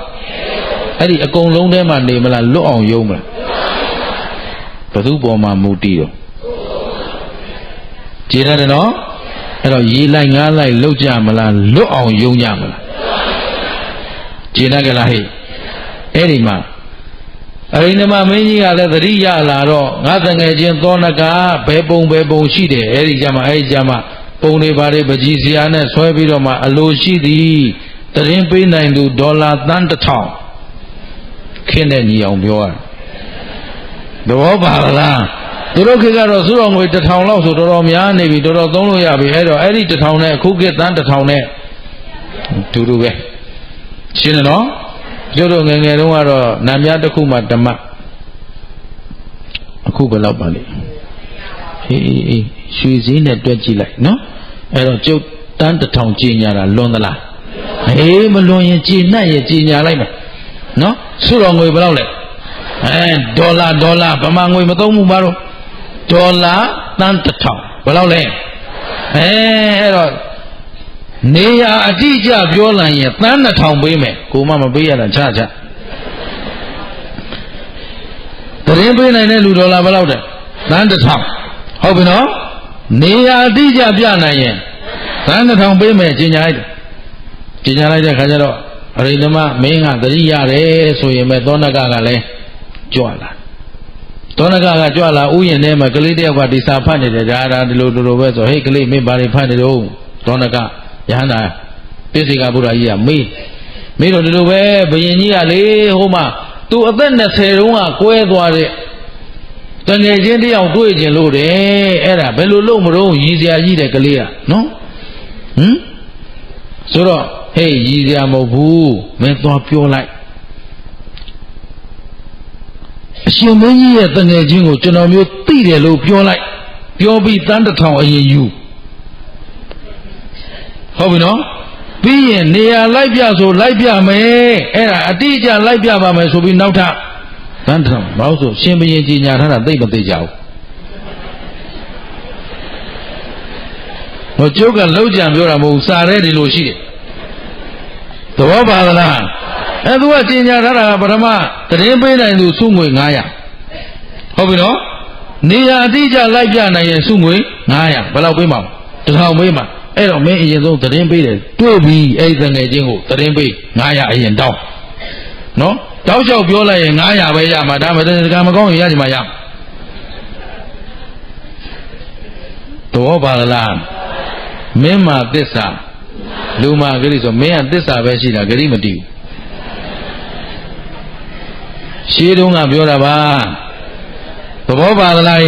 အဲ့ဒီအကုန်လုံးထဲမှာနေမလားလွတ်အောင်ယုံမလားဘသူပေါ်မှာမူတည်တော့ကြည်ရတယ်နော်အဲ့တော့ရေးလိုက်ငားလိုက်လောက်ကြမလားလွတ်အောင်ယုံကြမလားကြည်ရကြလားဟဲ့အဲ့ဒီမှာအရိန္ဒမမင်းကြီးကလည်းသတိရလာတော့ငါတငယ်ချင်းသောနကဘယ်ပုံရှိတယ်အဲ့ဒီကြမှာပုံတွေပါတွေပကြီးစရာနဲ့ဆွဲပြီးတော့မှအလိုရှိသည်တရင်ပေးနိုင်သူဒေါ်လာသန်း1000ခင်းတဲ့ညီအောင်ပြောရတယ်သဘောပါလားသူတို့ခေတ်ကတော့စုတော်ငွေ1000လောက်ဆိုတော်တော်များနေပြီတော်တော်သုံးလို့ရပြီအဲ့တော့အဲ့ဒီ1000နဲ့အခုခေတ်သန်း1000နဲ့တူတူပဲရှင်းတယ်နော်တို့တို့ငယ်ငယ်တုန်းကတော့နာမည်တစ်ခုမှဓမ္မအခုဘယ်လောက်ပါလဲအေးရွှေစည်းနဲ့တွက်ကြည့်လိုက်နော်အဲ့တော့ကျုပ်တန်း1000ကြီးညာတာလွန်သလားမလွန်ရင်ကြီးနှက်ရင်ကြီးညာလိုက်မယ်နော်စုတော်ငွေဘယ်လောက်လဲဒေါ်လာဗမာငွေမသုံးဘူးပါတော့ဒေါ်လာတန်း1000ဘယ်လောက်လဲအဲ့တော့နေရအတိအကျပြောလိုက်ရင်သန်း2000ပေးမယ်ကိုမမပေးရတာချတရင်ပေးနိုင်တဲ့လူဒေါ်လာဘယ်လောက်တဲ့သန်း1000ဟုတ်ပြီနော်နေရအတိအကျပြနိုင်ရင်သန်း2000ပေးမယ်ကြီးညာလိုက်တဲ့ခါကျတော့အရိန္ဒမမင်းကသတိရတယ်ဆိုရင်ပဲသောနကကလည်းကြွလာသောနကကြွလာဥယျာဉ်ထဲမှာကလေးတယောက်ကဒီစာဖတ်နေတယ်ဒါဒီလိုပဲဆိုဟေ့ကလေးမင်းဘာတွေဖတ်နေတော့သောနကယဟန္တာပိစိကဗုဒ္ဓကြီးကမေးတော့ဒီလိုပဲဘုရင်ကြီးကလေဟိုမှာသူအသက်20တုန်းကကွဲသွားတဲ့တငယ်ချင်းတယောက်တွေ့ကျင်လို့တယ်အဲ့ဒါဘယ်လိုလုပ်မလို့ရည်စရာကြီးတဲ့ကလေးကနော်ဆိုတော့ဟေးရည်စရာမဟုတ်ဘူးမင်းသွားပြောလိုက်အရှင်မင်းကြီးရဲ့တငယ်ချင်းကိုကျွန်တော်မျိုးသိတယ်လို့ပြောလိုက်ပြောပြီးသန်း1000အရင်ယူဟုတ်ပြီနော်ပြီးရင်နေရာလိုက်ပြဆိုလိုက်ပြမယ်အဲ့ဒါအတိအကျလိုက်ပြပါမယ်ဆိုပြီးနောက်ထပ်တန်းထောင်ဘာလို့ဆိုရှင်ဘုရင်ကြီးညာထားတာသိမသိကြဘူးဟိုကျုပ်ကလောက်ကြံပြောတာမဟုတ်ဘူးစာရဲဒီလိုရှိတယ်သဘောပါသလားအဲ့သူကကြီးညာထားတာကပထမတရင်ပေးနိုင်သူစုငွေ900ဟုတ်ပြီနော်နေရာအတိအကျလိုက်ပြနိုင်ရင်စုငွေ900ဘယ်လောက်ပေးမှာ1000ပေးမှာအဲ့တော့မင်းအရင်ဆုံးသတင်းပေးတယ်တွေ့ပြီအဲ့ဒီငယ်ချင်းကိုသတင်းပေး900အရင်တောင်းနော်တောက်လျှောက်ပြောလိုက်ရင်900ပဲရမှာဒါမှတကယ်မကောင်းရင်ရကြမှာရတော့ပါလားမင်းမှာသစ္စာလူမှာဂရိဆိုမင်းကသစ္စာပဲရှိတာဂရိမတည်ဘူး ရှင်းတုန်းကပြောတာပါသဘောပါသလား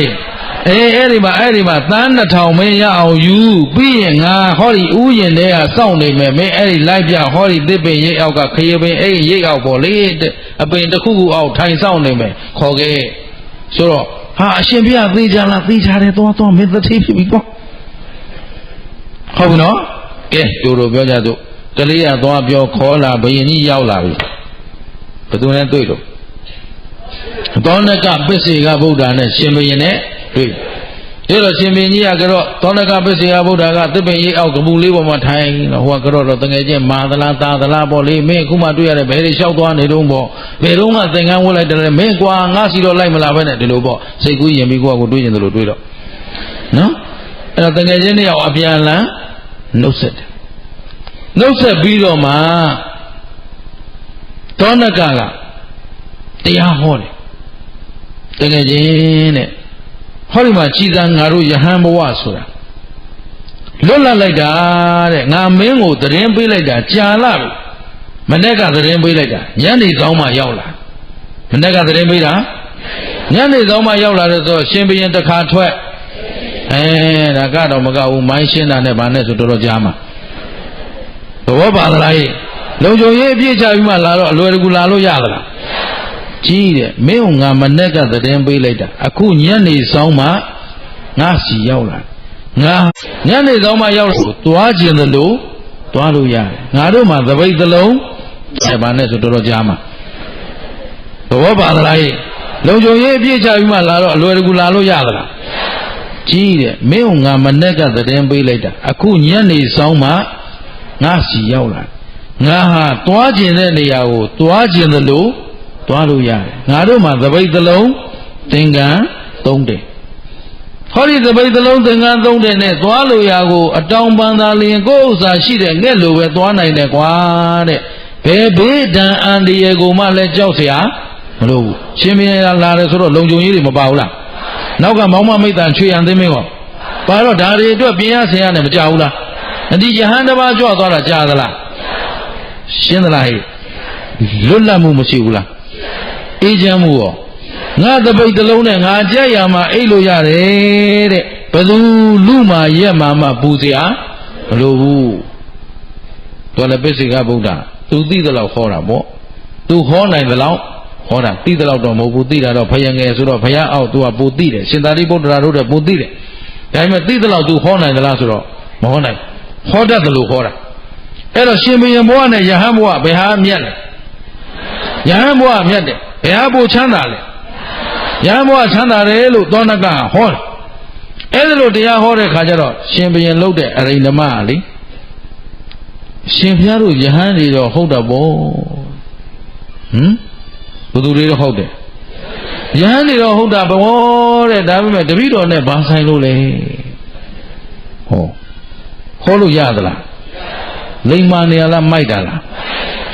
အဲ့ဒီမှာသန်း2000မင်းရအောင်ယူပြီးရင်ငါဟောဒီဥယျာဉ်ထဲကစောင့်နေမယ်မင်းအဲ့ဒီလိုက်ပြဟောဒီသစ်ပင်ရိပ်အောက်ကခရီးပင်အဲ့ဒီရိပ်အောက်ပေါ်လေအပင်တစ်ခုခုအောက်ထိုင်စောင့်နေမယ်ခေါ်ခဲ့ဆိုတော့ဟာအရှင်ဘုရားသိကြလားသိကြတယ်သွားမင်းသတိဖြစ်ပြီပေါ့ဟုတ်ပြီနော်ကဲတို့ပြောကြစို့ကလေးကသွားပြောခေါ်လာဘယင်ကြီးရောက်လာပြီဘယ်သူနဲ့တွေ့တော့သောနကပစ္စေကဗုဒ္ဓနဲ့ရှင်ဘယင်နဲ့တွေ့ဒါတော့ရှင်ဘယင်ကြီးကတော့သောနကပစ္စေကဗုဒ္ဓကသစ်ပင်ရိပ်အောက်ကပူလေးပေါ်မှာထိုင်တော့ဟိုကတော့တငယ်ချင်းမာသလားတာသလားပေါ့လေမင်းအခုမှတွေ့ရတယ်ဘယ်တွေလျှောက်သွားနေတော့ပေါ့ဘယ်တော့မှသင်္ကန်းဝတ်လိုက်တယ်မင်းကွာငါစီတော့လိုက်မလာပဲနဲ့ဒီလိုပေါ့စိတ်ကူးရင်ပြီးကိုယ့်ကိုတွေးကျင်တယ်လို့တွေးတော့နော်အဲ့တော့တငယ်ချင်းနှစ်ယောက်အပြန်လန်းနှုတ်ဆက်တယ်နှုတ်ဆက်ပြီးတော့မှသောနကတရားဟောတယ်တကယ်ချင်းတဲ့ဟောဒီမှာကြည်သာငါတို့ယဟန်ဘဝဆိုတာလွတ်လပ်လိုက်တာတဲ့ငါမင်းကိုသတင်းပေးလိုက်တာကြာလာပြီမနေ့ကသတင်းပေးလိုက်တာညနေဆောင်မှရောက်လာမနေ့ကသတင်းပေးတာညနေဆောင်မှရောက်လာတဲ့ဆိုရှင်ဘုရင်တစ်ခါထွက်ဒါကတော့မကဘူးမိုင်းရှင်းတာနဲ့ဗာနဲ့ဆိုတော်တော်ကြားမှာသဘောပါသလားလုံခြုံရေးအပြည့်ချပြီးမှလာတော့အလွယ်တကူလာလို့ရသလားကြီးတယ်မင်းကငါမနဲ့ကသတင်းပေးလိုက်တာအခုညနေဆောင်မှငါစီရောက်လာငါညနေဆောင်မှရောက်လို့သွားခြင်းသလိုသွားလို့ရတယ်ငါတို့မှသပိတ်သလုံးဆက်ပါနဲ့ဆိုတော်တော်ကြားမှာသဘောပါသလားလုံခြုံရေးအပြည့်ချပြီးမှလာတော့အလွယ်တကူလာလို့ရသလားကြီးတယ်မင်းကငါမနဲ့ကသတင်းပေးလိုက်တာအခုညနေဆောင်မှငါစီရောက်လာငါဟာသွားခြင်းတဲ့နေရာကိုသွားခြင်းသလိုသွားလို့ရတယ်ငါတို့မှာသပိတ်သလုံးသင်္ကန်း3တယ်ဟောဒီသပိတ်သလုံးသင်္ကန်း3တယ်နဲ့သွားလို့ရကိုအတောင်ပန်သာလျင်ကိုယ်ဥစ္စာရှိတဲ့ငှက်လိုပဲသွားနိုင်တယ်ကွာတဲ့ဘယ်ဘေးဒဏ်အန္တရာယ်ကိုမှလည်းကြောက်เสียမလို့ဘူးရှင်မင်းလာတယ်ဆိုတော့လုံခြုံရေးတွေမပါဘူးလားနောက်ကမောင်မမိတ်တန်ချွေရန်သိမင်းကောပါတော့ဒါတွေအတွက်ပြင်ရဆင်ရတယ်မကြောက်ဘူးလားအဒီယဟန်တစ်ပါးကြွသွားတာကြားသလားရှင်းသလားဟဲ့လွတ်လပ်မှုမရှိဘူးလားအေးချမ်းမှုရောငါတပိတ်တလုံးနဲ့ငါကြက်ရမှာအိတ်လို့ရတယ်တဲ့ဘယ်သူလူမာရက်မှာမှပူစရာမလိုဘူးတော်လည်းပစ္စေကဗုဒ္ဓသူသိသလောက်ဟောတာပေါ့သူဟောနိုင်သလောက်ဟောတာသိသလောက်တော့မဟုတ်ဘူးသိတာတော့ဖယံငယ်ဆိုတော့ဖယံအောက်သူကပူသိတယ်ရှင်သာရိပုတ္တရာတို့တဲ့ပူသိတယ်ဒါပေမဲ့သိသလောက်သူဟောနိုင်သလားဆိုတော့မဟောနိုင်ဟောတတ်တယ်လို့ဟောတာအဲ့တော့ရှင်ဘုရင်ဘဝနဲ့ယဟန်ဘဝဘယ်ဟာမြတ်လဲယဟန်ဘဝမြတ်တယ်ဘယ်ဟာပိုချမ်းသာလဲယဟန်ဘဝချမ်းသာတယ်လို့သောနကဟောတယ်အဲ့ဒါလို့တရားဟောတဲ့ခါကျတော့ရှင်ဘုရင်လှုပ်တဲ့အရိဏမလေရှင်ဘုရားတို့ယဟန်တွေတော့ဟုတ်တာပေါ့ဘယ်သူတွေတော့ဟုတ်တယ်ယဟန်တွေတော့ဟုတ်တာပေါ့တဲ့ဒါပေမဲ့တပည့်တော်နဲ့ဘာဆိုင်လို့လဲဟောလို့ရသလားလိမ္မာနေရလားမိုက်တာလား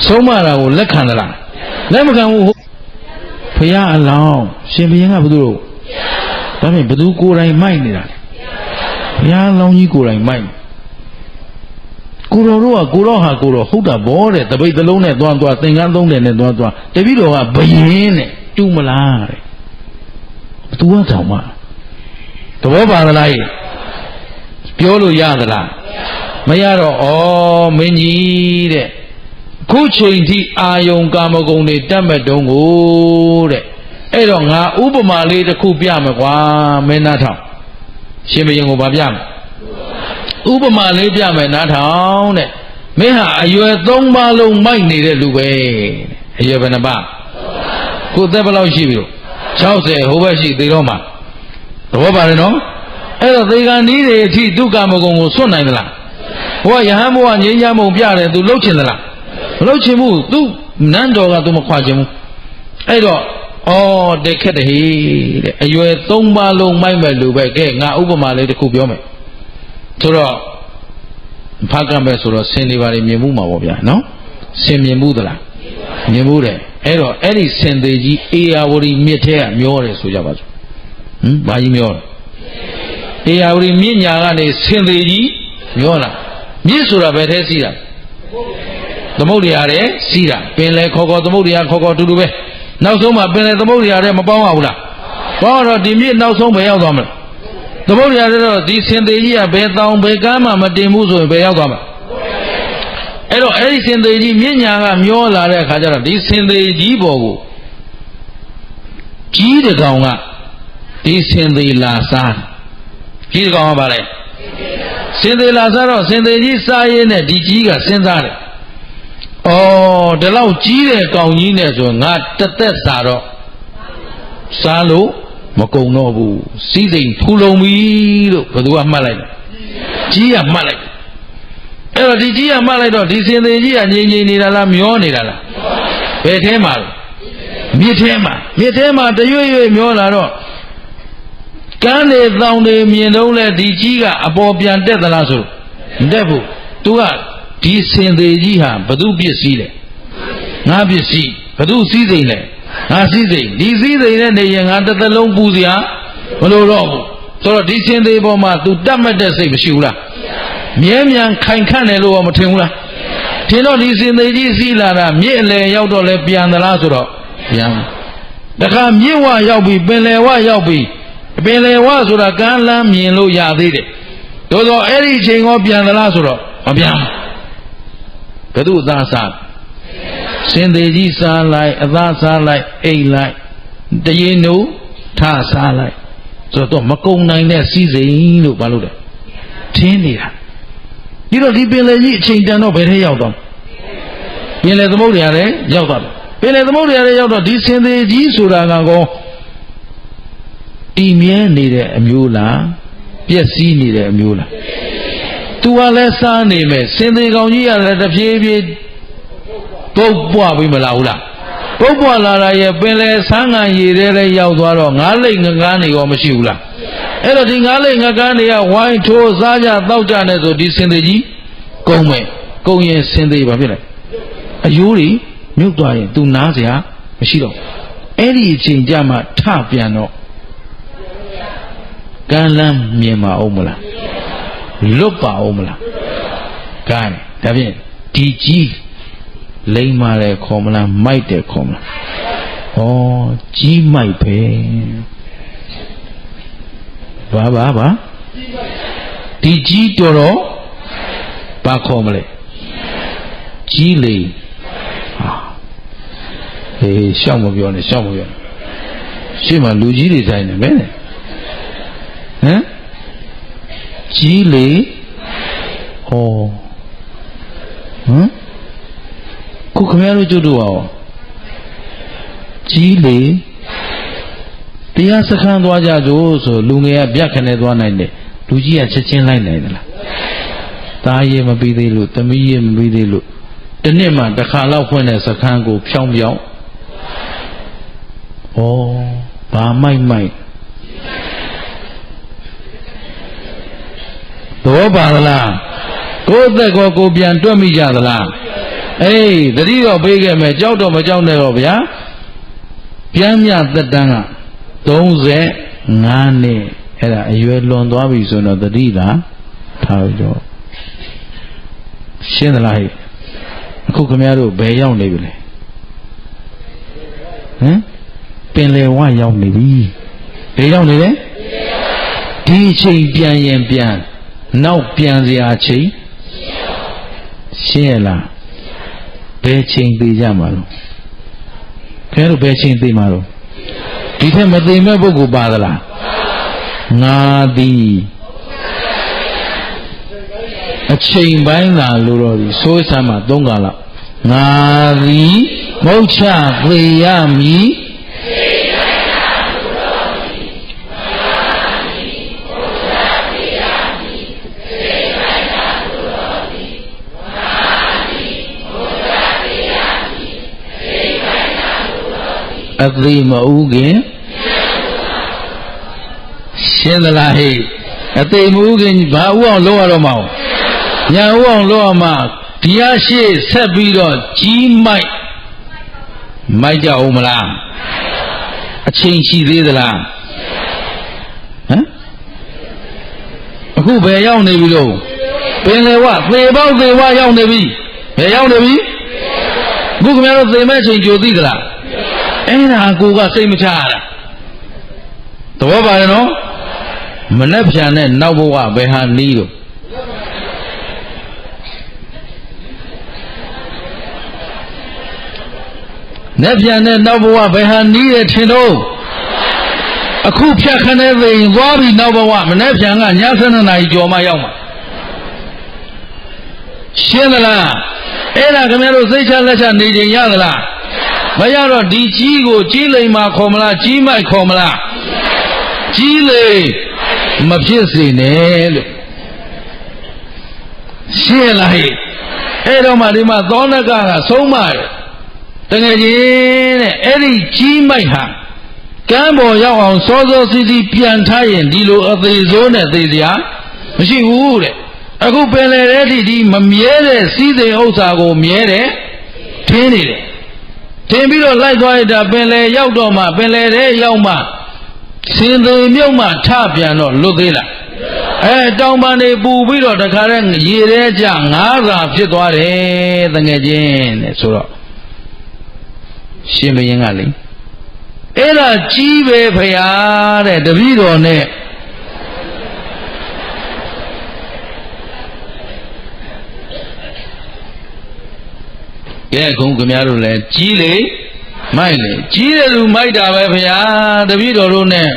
ဆုံးမတာကိုလက်ခံသလားလက်မခံဘူးဘုရားအလောင်းရှင်ဘုရင်ကဘယ်သူတို့ဒါဖြင့်ဘယ်သူကိုယ်တိုင်မိုက်နေတာလဲဘုရားအလောင်းကြီးကိုယ်တိုင်မိုက်ကိုတော်တို့ကကိုတော်ဟာကိုတော်ဟုတ်တာဗောတဲ့တပိတ်သလုံးနဲ့သွားသင်္ကန်း3တယ်နဲ့သွားတပည့်တော်ကဘယင်းနဲ့တူမလားတဲ့သူကတောင်မှသဘောပါသလားပြောလို့ရသလားမရတော့ဩမင်းကြီးတဲ့ခုချိန်ထိအာယုံကာမဂုဏ်တွေတတ်မဲ့တုံးကိုတဲ့အဲ့တော့ငါဥပမာလေးတစ်ခုပြမယ်ကွာမင်းနားထောင်ရှင်ဘုရင်ကိုဗာပြမယ်ဥပမာလေးပြမယ်နားထောင်တဲ့မင်းဟာအရွယ်3ပါးလုံးမိုက်နေတဲ့လူပဲအရွယ်ဘယ်နှပါကိုသက်ဘယ်လောက်ရှိပြီလို့60ဟိုဘက်ရှိသေးတော့မှာသဘောပါတယ်နော်အဲ့တော့သေကံဤတွေအထိဒုက္ခမဂုံကိုစွန့်နိုင်သလားဘုရားယဟန်ဘုရားငြိမ်းချမ်းမှုပြတယ်သူလှုပ်ချင်သလားမလှုပ်ချင်ဘူးသူနန်းတော်ကသူမခွာချင်ဘူးအဲ့တော့တဲ့ခက်တယ်ဟေးတဲ့အရွယ်3ပါးလုံးမိုက်မဲ့လူပဲကဲငါဥပမာလေးတစ်ခုပြောမယ်ဆိုတော့ဖတ်ကမဲ့ဆိုတော့ဆင်နေပါလေမြင်မှုမှာပေါ့ဗျာနော်ဆင်မြင်မှုသလားမြင်မှုတယ်အဲ့တော့အဲ့ဒီဆင်သေးကြီးအေယာဝတီမြစ်ထဲကမျောတယ်ဆိုကြပါစို့ဘာကြီးမျောတယ်အေယာဝတီမြစ်ညာကနေဆင်သေးကြီးမျောလာမြစ်ဆိုတာဘယ်ထဲစီးတာသမုဒ္ဒရာထဲစီးတာပင်လေခေါ်သမုဒ္ဒရာခေါ်တူတူပဲ နောက်ဆုံးမှပင်လေသမုဒ္ဒရာထဲမပေါင်းရဘူးလားပေါင်းတော့ဒီမြစ်နောက်ဆုံးပဲရောက်သွားမလားသမုဒ္ဒရာထဲတော့ဒီစင်သေးကြီးကဘယ်တောင်ဘယ်ကမ်းမှမတင်ဘူးဆိုရင်ဘယ်ရောက်သွားမလဲအဲ့တော့အဲ့ဒီစင်သေးကြီးမြင့်ညာကမျောလာတဲ့အခါကျတော့ဒီစင်သေးကြီးပေါ်ကိုကြီးတကောင်ကဒီစင်သေးလာစားကြီးတကောင်ကပါလေစင်သေးလာစားတော့စင်သေးကြီးစားရင်းနဲ့ဒီကြီးကစဉ်းစားတယ်ဩဒီလောက်ကြီးတဲ့ကောင်ကြီးနဲ့ဆိုငါတသက်စားတော့စားလို့မကုံတော့ဘူးစီးစိမ်ဖူလုံပြီလို့ဘယ်သူကမှတ်လိုက်လဲကြီးကမှတ်လိုက်အဲ့တော့ဒီကြီးကမှတ်လိုက်တော့ဒီစင်သေးကြီးကငြိမ်ငြိမ်နေတာလားမျောနေတာလားဘယ်ထဲမှာလဲမြစ်ထဲမှာတရွေ့ရွေ့မျောလာတော့ကမ်းတွေတောင်တွေမြင်တော့လဲဒီကြီးကအပေါ်ပြန်တက်သလားဆိုမတက်ဘူးသူကဒီစင်သေးကြီးဟာဘသူပစ္စည်းလဲငါပစ္စည်းဘသူစည်းစိမ်လဲငါစည်းစိမ်ဒီစည်းစိမ်နဲ့နေရင်ငါတစ်သလုံးပူစရာမလိုတော့ဘူးဆိုတော့ဒီစင်သေးပေါ်မှာ तू တတ်မှတ်တဲ့စိတ်မရှိဘူးလားမြဲမြံခိုင်ခန့်တယ်လို့မထင်ဘူးလားထင်တော့ဒီစင်သေးကြီးစီးလာတာမြစ်အလယ်ရောက်တော့လဲပြန်သလားဆိုတော့ပြန်တခါမြစ်ဝရောက်ပြီပင်လယ်ဝရောက်ပြီပင်လယ်ဝဆိုတာကမ်းလမ်းမြင်လို့ရသေးတယ်သို့တော့အဲ့ဒီအချိန်ကပြန်သလားဆိုတော့မပြန်ဘယ်သူအသားစားစင်သေးကြီးစားလိုက်အသားစားလိုက်အိတ်လိုက်တရင်တို့ထစားလိုက်ဆိုတော့မကုံနိုင်တဲ့စီးစိမ်လို့ဘာလို့လဲထင်းနေတာပြီးတော့ဒီပင်လယ်ကြီးအချိန်တန်တော့ဘယ်ထဲရောက်တော့ပင်လယ်သမုဒ္ဒရာထဲရောက်သွားတယ်ပင်လယ်သမုဒ္ဒရာထဲရောက်တော့ဒီစင်သေးကြီးဆိုတာကကောတည်မြဲနေတဲ့အမျိုးလားပျက်စီးနေတဲ့အမျိုးလားသူကလည်းစားနေမယ်စင်သေးကောင်ကြီးကလည်းတဖြည်းဖြည်းပုတ်ပွားပြီးမလာဘူးလားပုတ်ပွားလာတာရဲ့ပင်လယ်ဆန်းငံရေထဲလည်းရောက်သွားတော့ငါးလိတ်ငကားနေရောမရှိဘူးလားအဲ့တော့ဒီငါးလိတ်ငကားတွေကဝိုင်းထိုးစားကြတောက်ကြနေဆိုဒီစင်သေးကြီးကုန်းမယ်ကုန်းရင်စင်သေးဘာဖြစ်လဲအယိုးတွေမြုပ်သွားရင်သူနားစရာမရှိတော့အဲ့ဒီအချိန်ကြမှာထပြန်တော့ကမ်းလမ်းမြင်ပါအောင်မလားလွတ်ပါအောင်မလားကဲဒါဖြင့်ဒီကြီးလိမ့်မာတယ်ခေါ်မလားမိုက်တယ်ခေါ်မလားဩကြီးမိုက်ပဲဘာဒီကြီးတော်တော့ဘာခေါ်မလဲကြီးလေဟေးရှောက်မပြောနဲ့ရှောက်မပြောရှေ့မှာလူကြီးတွေတိုင်းနေမယ်ဟမ်ကြီးလေဟောဟမ်ခုခင်ဗျားတို့ကျွတ်တော့အောင်ကြီးလေတရားစခန်းသွားကြကြဆိုလူငယ်ကပြက်ခနဲ့သွားနိုင်တယ်လူကြီးကချက်ချင်းလိုက်နိုင်သလားသားရေးမပြီးသေးလို့သမီးရေးမပြီးသေးလို့တနှစ်မှတစ်ခါလောက်ဖွင့်တဲ့စခန်းကိုဖြောင်းဖြောင်းဩဘာမိုက်တော့ပါလားကိုယ်အသက်ကိုပြန်တွက်မိကြသလားအေးတတိတော့ပေးခဲ့မယ်ကြောက်တော့မကြောက်နဲ့တော့ဗျာပြန်မြသက်တမ်းက35နှစ်အဲ့ဒါအရွယ်လွန်သွားပြီဆိုတော့တတိလားထားပြီးတော့ရှင်းသလားဟဲ့အခုခင်ဗျားတို့ဘယ်ရောက်နေပြီလဲဟမ်ပင်လယ်ဝရောက်နေပြီဘယ်ရောက်နေလဲဒီအချိန်ပြန်ရင်ပြန်နောက်ပြန်စရာအချိန်ရှင်းရလားဘယ်ချိန်သေးကြမှာလို့ခင်ဗျားတို့ဘယ်ချိန်သေးမှာလို့ဒီထက်မသေးမဲ့ပုဂ္ဂိုလ်ပါသလားငါသည်အချိန်ပိုင်းလာလို့တော့ဒီဆိုးဆမ်းမှာ3ခါလောက်ငါသည်မုတ်ချသေရမည်အသေးမဥခင်ရှင်းသလားဟဲ့အသေးမဥခင်ဘာဥအောင်လုပ်ရတော့မအောင်ညာဥအောင်လုပ်ရမှာဒီဟာရှေ့ဆက်ပြီးတော့ကြီးမိုက်ကြအောင်မလားအချိန်ရှိသေးသလားဟမ်အခုဘယ်ရောက်နေပြီလို့ပင်လေဝသေပေါက်သေဝရောက်နေပြီဘယ်ရောက်နေပြီအခုခင်ဗျားတို့သေမဲ့ချိန်ကြိုသိသလား အဲ့ဒါကိုကစိတ်မချရတာသဘောပါတယ်နော်မနှက်ဖြန်နဲ့နောက်ဘဝဘယ်ဟာနီးလို့နှက်ဖြန်နဲ့နောက်ဘဝဘယ်ဟာနီးတယ်ထင်တော့အခုဖြတ်ခနဲ့သိရင်သွားပြီးနောက်ဘဝမနှက်ဖြန်ကည7 နာရီကျော်မှရောက်မှာရှင်းသလားအဲ့ဒါခင်ဗျားတို့စိတ်ချလက်ချနေကြရသလားမရတော့ဒီကြီးကိုကြီးလိမ်မှာခေါ်မလားကြီးမိုက်ခေါ်မလားကြီးလိမ်မဖြစ်စေနဲ့လို့ရှင်းလားဟဲ့အဲ့တော့မှဒီမှာသောနကဆုံးမတယ်တကယ်ချင်းတဲ့အဲ့ဒီကြီးမိုက်ဟာကမ်းပေါ်ရောက်အောင်စောစောစီးစီးပြန်ထားရင်ဒီလိုအသေးစိုးနဲ့သေစရာမရှိဘူးတဲ့အခုပင်လေတဲ့ဒီမမြဲတဲ့စီးစိမ်ဥစ္စာကိုမြဲတယ်ထင်းနေတယ်ထင်းပြီးတော့လိုက်သွားရတာပင်လေရောက်တော့မှပင်လေတဲ့ရောက်မှစင်သေးမြုပ်မှထပြန်တော့လွတ်သေးလားတောင်ပန်နေပူပြီးတော့တခါတည်းရေထဲကျငါးစာဖြစ်သွားတယ်တကယ်ချင်းတဲ့ဆိုတော့ရှင်ဘုရင်ကလေအဲ့ဒါကြီးပဲဖရာတဲ့တပည့်တော်နဲ့ကဲခုခင်ဗျားတို့လည်းကြီးလေမိုက်လေကြီးတယ်လူမိုက်တာပဲဖရာတပည့်တော်တို့နဲ့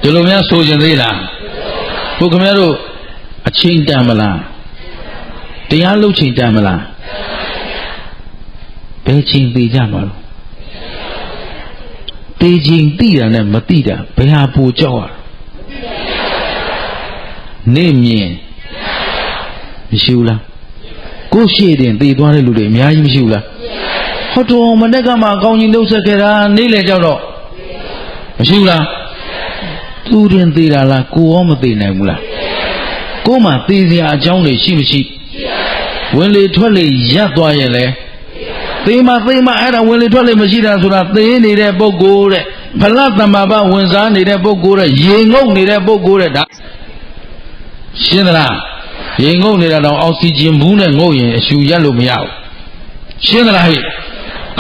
ဒီလိုများဆိုကြသေးလားဘုခင်ဗျားတို့အချိန်တန်မလားတရားလုပ်ချိန်တန်မလားဘယ်ချိန်သိကြမှာလို့သိချိန်သိတာနဲ့မသိတာဘယ်ဟာပိုကြောက်ရနေမြင်မရှိဘူးလားကိုယ်ရှိတင်သိသွားတဲ့လူတွေအများကြီးမရှိဘူးလားဟုတ်တော်မနေ့ကမှအကောင်းကြီးနှုတ်ဆက်ခဲ့တာနေ့လေကြောက်တော့မရှိဘူးလားသူတင်သိတာလားကိုရောမသိနိုင်ဘူးလားကိုမှသိစရာအကြောင်းတွေရှိမရှိဝင်လေထွက်လေရပ်သွားရဲ့လေသိမအဲ့ဒါဝင်လေထွက်လေမရှိတာဆိုတာသိနေတဲ့ပုဂ္ဂိုလ်တဲ့ဖလတ်သမ္မာပဝင်စားနေတဲ့ပုဂ္ဂိုလ်တဲ့ရေငုပ်နေတဲ့ပုဂ္ဂိုလ်တဲ့ဒါရှင်းသလားရေငုပ်နေတာတော့အောက်ဆီဂျင်ဘူးနဲ့ငုပ်ရင်အရှူရက်လို့မရဘူးရှင်းသလားဟဲ့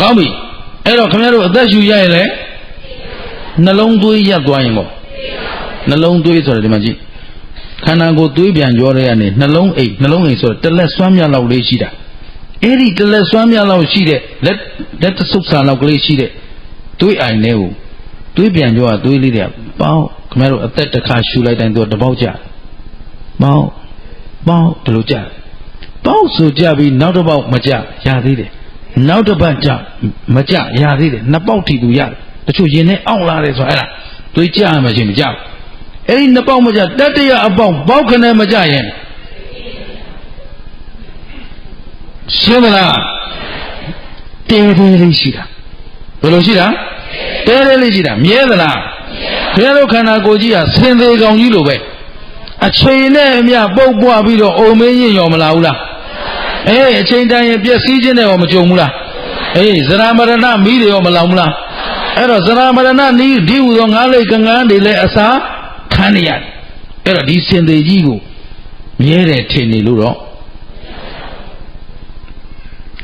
ကောင်းပြီအဲ့တော့ခင်ဗျားတို့အသက်ရှူရရင်လေနှလုံးသွေးရပ်သွားရင်ပေါ့နှလုံးသွေးဆိုတယ်ဒီမှာကြည့်ခန္ဓာကိုယ်သွေးပြန်ကြောတဲ့ကနေနှလုံးအိမ်ဆိုတော့တလက်စွမ်းမြတ်လောက်လေးရှိတာအဲ့ဒီတလက်စွမ်းမြတ်လောက်ရှိတဲ့လက်တဆုပ်စာလောက်ကလေးရှိတဲ့သွေးအိုင်လေးကိုသွေးပြန်ကြောသွေးလေးတွေပေါင်းခင်ဗျားတို့အသက်တစ်ခါရှူလိုက်တိုင်းသူတပေါက်ကြပေါင်းဒီလိုကြပေါက်ဆိုကြပြီးနောက်တစ်ပေါက်မကြရသေးတယ်နောက်တစ်ပတ်ကြမကြရသေးတယ်နှစ်ပေါက်ထိသူရတယ်တချို့ရင်နဲ့အောင့်လာတယ်ဆိုအဲ့ဒါသွေးကြမှချင်းမကြဘူးအဲ့ဒီနှစ်ပေါက်မကြတတရအပေါက်ပေါက်ခနဲ့မကြရင်ရှင်းမလားတဲလေးရှိတာဘယ်လိုရှိတာတဲလေးရှိတာမြဲသလားဘယ်လိုခန္ဓာကိုယ်ကြီးဟာဆင်သေးကောင်ကြီးလိုပဲအချိန်နဲ့အမျှပုတ်ပွားပြီးတော့အုံမင်းရင်ရောမလာဘူးလားအချိန်တိုင်းရင်ပျက်စီးခြင်းနဲ့ရောမကြုံဘူးလားဇရာမရဏမီးတွေရောမလောင်ဘူးလားအဲ့တော့ဇရာမရဏနီးဒီဟူသောငါးလိတ်ကငန်းတွေလည်းအစာခံနေရတယ်အဲ့တော့ဒီစင်သေးကြီးကိုမြဲတယ်ထင်နေလို့တော့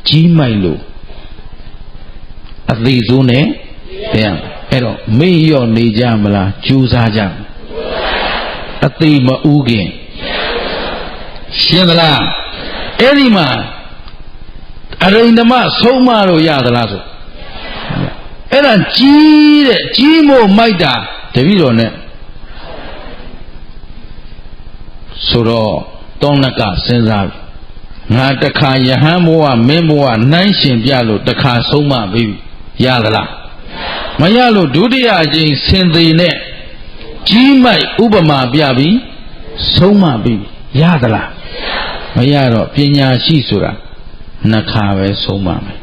ကြီးမိုက်လို့အသေးစိုးနဲ့ပြန်အဲ့တော့မေ့လျော့နေကြမလားကြိုးစားကြအသေးမဥခင်ရှင်းသလားအဲ့ဒီမှာအရိန္ဒမဆုံးမလို့ရသလားဆိုအဲ့ဒါကြီးမို့မိုက်တာတပည့်တော်နဲ့ဆိုတော့တောနကစဉ်းစားငါတခါယဟန်ဘဝမင်းဘဝနှိုင်းရှင်ပြလို့တခါဆုံးမပြီရသလားမရလို့ဒုတိယအကြိမ်ဆင်သေးနဲ့ကြီးမိုက်ဥပမာပြပြီးဆုံးမပြီရသလားမရတော့ပညာရှိဆိုတာနှစ်ခါပဲဆုံးမမယ်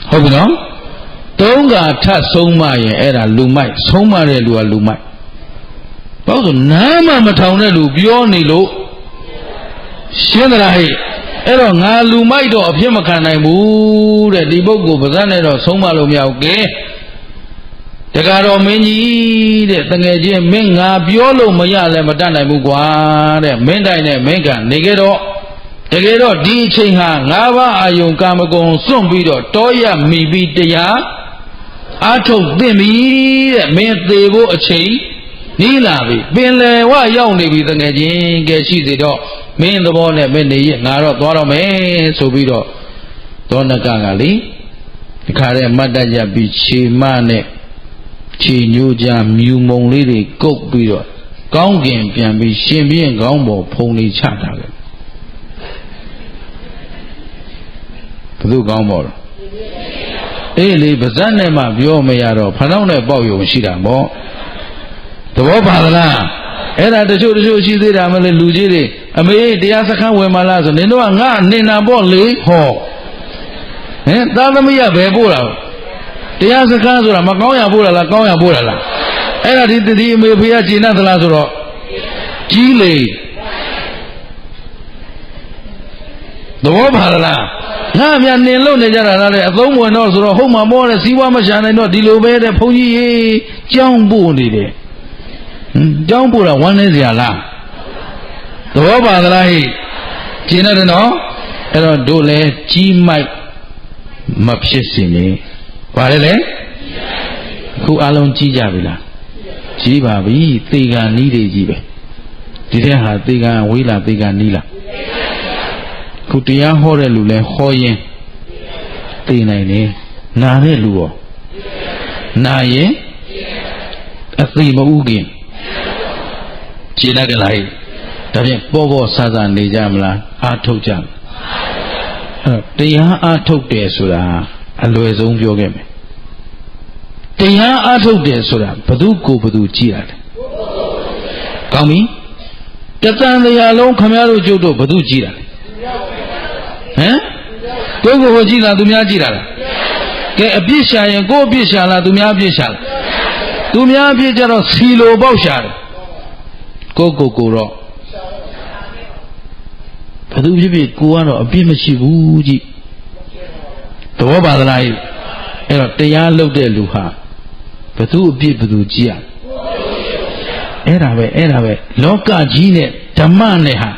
ဟုတ်ပြီနော်သုံးခါထပ်ဆုံးမရင်အဲ့ဒါလူမိုက်ဆုံးမတဲ့လူကလူမိုက်ဘာလို့ဆိုနားမှမထောင်တဲ့လူပြောနေလို့ရှင်းသလားဟဲ့အဲ့တော့ငါလူမိုက်တော့အဖြစ်မခံနိုင်ဘူးတဲ့ဒီပုဂ္ဂိုလ်ပါးစပ်နဲ့တော့ဆုံးမလို့မရဘူးကဲတခါတော့မင်းကြီးတဲ့တငယ်ချင်းမင်းငါပြောလို့မရလဲမတတ်နိုင်ဘူးကွာတဲ့မင်းတိုင်းနဲ့မင်းကနေခဲ့တော့ တကယ်တော့ဒီအချိန်ဟာ၅ပါးအာယုံကာမဂုဏ်စွန့်ပြီးတော့တောရမိပြီးတရားအာထုတ်သင့်ပြီတဲ့မင်းသေဖို့အချိန်နီးလာပြီပင်လယ်ဝရောက်နေပြီတကယ်ချင်းကဲရှိစေတော့မင်းသဘောနဲ့မင်းနေရငါတော့သွားတော့မယ်ဆိုပြီးတော့သောနကကလေဒီခါတဲ့မတ်တရပြီးခြေမနဲ့ခြေညိုးကြမြူမုံလေးတွေကုတ်ပြီးတော့ကောင်းကင်ပြန်ပြီးရှင်ပြင်းကောင်းပေါ်ဖုံလေးချတာပဲဘယ်သူကောင်းပေါ်တော့အေးလေပါဇက်နဲ့မှပြောမရတော့ဖနှောင်းနဲ့ပေါက်ယုံရှိတာပေါ့သဘောပါသလားအဲ့ဒါတချို့ရှိသေးတာမလဲလူကြီးတွေအမေတရားစခန်းဝင်မလားဆိုနင်တို့ကငါနင်နာပေါ့လေဟောဟင်သားသမီးကဘယ်ပို့တာတရားစခန်းဆိုတာမကောင်းရပို့တာလားကောင်းရပို့တာလားအဲ့ဒါဒီအမေဖေကဂျင်းတ်သလားဆိုတော့ကြီးလေသဘောပါလားငါမြနင်လို့နေကြတာလားအသုံးဝင်တော့ဆိုတော့ဟုတ်မှာပေါ့တဲ့စီးပွားမရှာနိုင်တော့ဒီလိုပဲတဲ့ဘုန်းကြီးရေကြောင်းပို့နေတယ်ကြောင်းပို့တာဝမ်းနေစရာလားသဘောပါသလားဟိကျင်းတယ်နော်အဲ့တော့တို့လည်းကြီးမိုက်မဖြစ်စေနဲ့ဘာလဲလဲခုအလုံးကြီးကြပြီလားကြီးပါပြီသေကံနီးတွေကြီးပဲဒီတဲ့ဟာသေကံဝေးလားသေကံနီးလားခုတရားဟောတဲ့လူလဲဟောရင်သိနိုင်တယ်နာတဲ့လူရောနာရင်အသိမဥခင်ခြေတတ်ကြလားဒါဖြင့်ပေါ်ဆဆနေကြမလားအာထုတ်ကြတရားအာထုတ်တယ်ဆိုတာအလွယ်ဆုံးပြောခဲ့မယ်တရားအာထုတ်တယ်ဆိုတာဘသူကိုဘသူကြည့်ရတယ်ကောင်းပြီတသံတရားလုံးခမရတို့ကျုပ်တို့ဘသူကြည့်တာလဲဟမ်ကိုယ်ကိုကြည့်လားသူများကြည့်တာလားကဲအပြစ်ရှာရင်ကိုယ်အပြစ်ရှာလားသူများအပြစ်ရှာလားသူများအပြစ်ကြတော့စီလိုပေါက်ရှာတယ်ကိုတော့ဘသူဖြစ်ဖြစ်ကိုကတော့အပြစ်မရှိဘူးကြည့်သဘောပါသလားအဲ့တော့တရားလုပ်တဲ့လူဟာဘသူအပြစ်ဘသူကြည့်ရအဲ့ဒါပဲလောကကြီးနဲ့ဓမ္မနဲ့ဟာ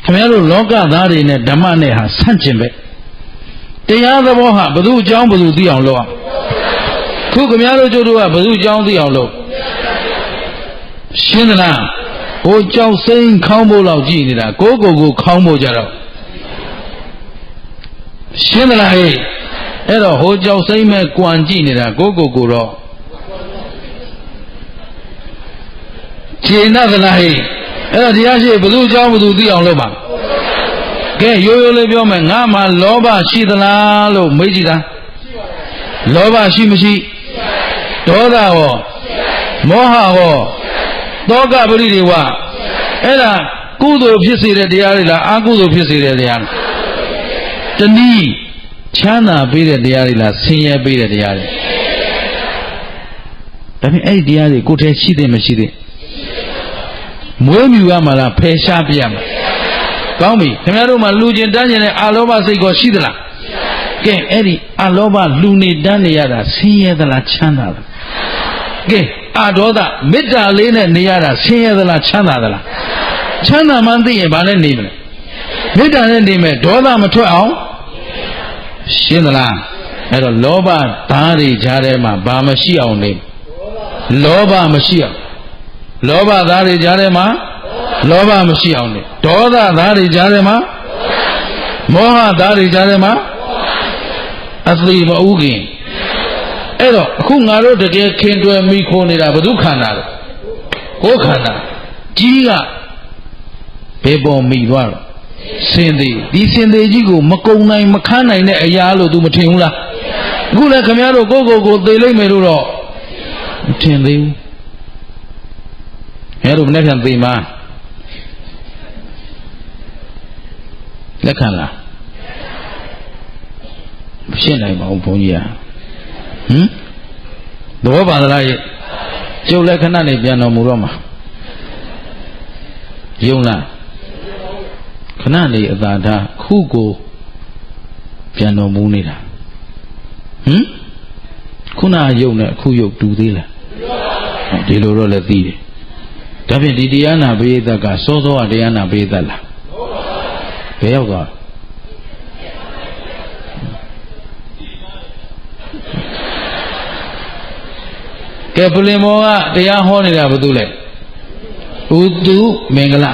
ခင်ဗျားတို့လောကသားတွေနဲ့ဓမ္မနဲ့ဟာဆန့်ကျင်ပဲတရားသဘောဟာဘသူအကြောင်းဘသူသိအောင်လုပ်အောင်ခုခင်ဗျားတို့ကျတို့ကဘသူအကြောင်းသိအောင်လုပ်ရှင်းသလားဟိုကြောက်စိမ့်ခေါင်းဖို့လောက်ကြည့်နေတာကိုခေါင်းဖို့ကြတော့ရှင်းသလားဟဲ့အဲ့တော့ဟိုကြောက်စိမ့်မဲ့ကြွံကြည့်နေတာကိုတော့ခြေနဲ့သလားဟဲ့အဲ့တော့တရားရှိဘသူအကြောင်းဘသူသိအောင်လုပ်ပါကဲရိုးရိုးလေးပြောမယ်ငါမှလောဘရှိသလားလို့မေးကြည့်တာလောဘရှိမရှိဒေါသရောမောဟရောသောကပရိဒေဝအဲ့ဒါကုသိုလ်ဖြစ်စေတဲ့တရားတွေလားအကုသိုလ်ဖြစ်စေတဲ့တရားလားတနည်းချမ်းသာပေးတဲ့တရားတွေလားဆင်းရဲပေးတဲ့တရားတွေဒါဖြင့်အဲ့ဒီတရားတွေကိုယ်တည်းရှိတဲ့မရှိတဲ့မွေးမြူရမှာလားဖယ်ရှားပြရမှာကောင်းပြီခင်ဗျားတို့မှာလူကျင်တန်းကျင်တဲ့အာလောဘစိတ်ကိုရှိသလားကဲအဲ့ဒီအာလောဘလူနေတန်းနေရတာဆင်းရဲသလားချမ်းသာသလားကဲအာဒေါသမေတ္တာလေးနဲ့နေရတာဆင်းရဲသလားချမ်းသာသလားချမ်းသာမှန်းသိရင်ဘာနဲ့နေမလဲမေတ္တာနဲ့နေမယ်ဒေါသမထွက်အောင်ရှင်းသလားအဲ့တော့လောဘသားတွေကြားထဲမှာဘာမရှိအောင်နေလောဘမရှိအောင်လောဘသားတွေကြားထဲမှာလောဘမရှိအောင်နေဒေါသသားတွေကြားထဲမှာမောဟသားတွေကြားထဲမှာအသိမဥခင်အဲ့တော့အခုငါတို့တကယ်ခင်တွယ်မိခိုးနေတာဘု து ခန္ဓာလဲကိုယ်ခန္ဓာကြီးကဘယ်ပေါ်မိသွားတော့စင်သေးဒီစင်သေးကြီးကိုမကုံနိုင်မခန်းနိုင်တဲ့အရာလို့ तू မထင်ဘူးလားအခုလည်းခင်ဗျားတို့ကိုသေလိမ့်မယ်လို့တော့မထင်သေးဘူးခင်ဗျားတို့မနေ့ကသေမှာလက်ခံလားမရှင်းနိုင်ပါဘူးဘုန်းကြီးကသဘောပါသလားရဲ့ကျုပ်လည်းခဏနေပြန်တော်မူတော့မှာယုံလားခဏနေအသာထားခုကိုပြန်တော်မူနေတာခုနယုံနဲ့အခုယုံတူသေးလားဒီလိုတော့လည်းသိတယ် ဒါဖြင့်ဒီတရားနာပိဋကစောစောကတရားနာပိဋကလား ဘယ်ရောက်သွားကဲပလင်မောကတရားဟောနေတာဘာလို့လဲဥတုမင်္ဂလာ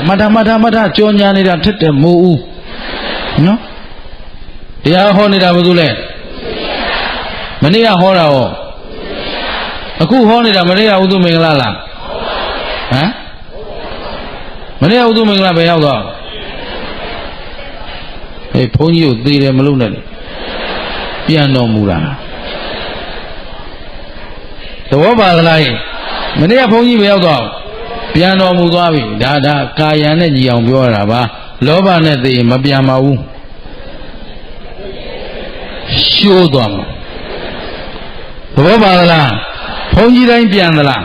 မထကြောညာနေတာထက်တယ်မိုးဦးနော်တရားဟောနေတာဘာလို့လဲမနေ့ကဟောတာဟောအခုဟောနေတာမနေ့ကဥတုမင်္ဂလာလားဟမ်မနေ့ကဥတုမင်္ဂလာဘယ်ရောက်သွားဘုန်းကြီးကိုသေတယ်မလုပ်နဲ့ပြန်တော်မူတာသဘောပါသလားမနေ့ကဘုန်းကြီးဘယ်ရောက်သွားပြန်တော်မူသွားပြီဒါကာယံနဲ့ညီအောင်ပြောရတာပါလောဘနဲ့သေရင်မပြန်ပါဘူးရှိုးသွားမှာသဘောပါသလားဘုန်းကြီးတိုင်းပြန်သလား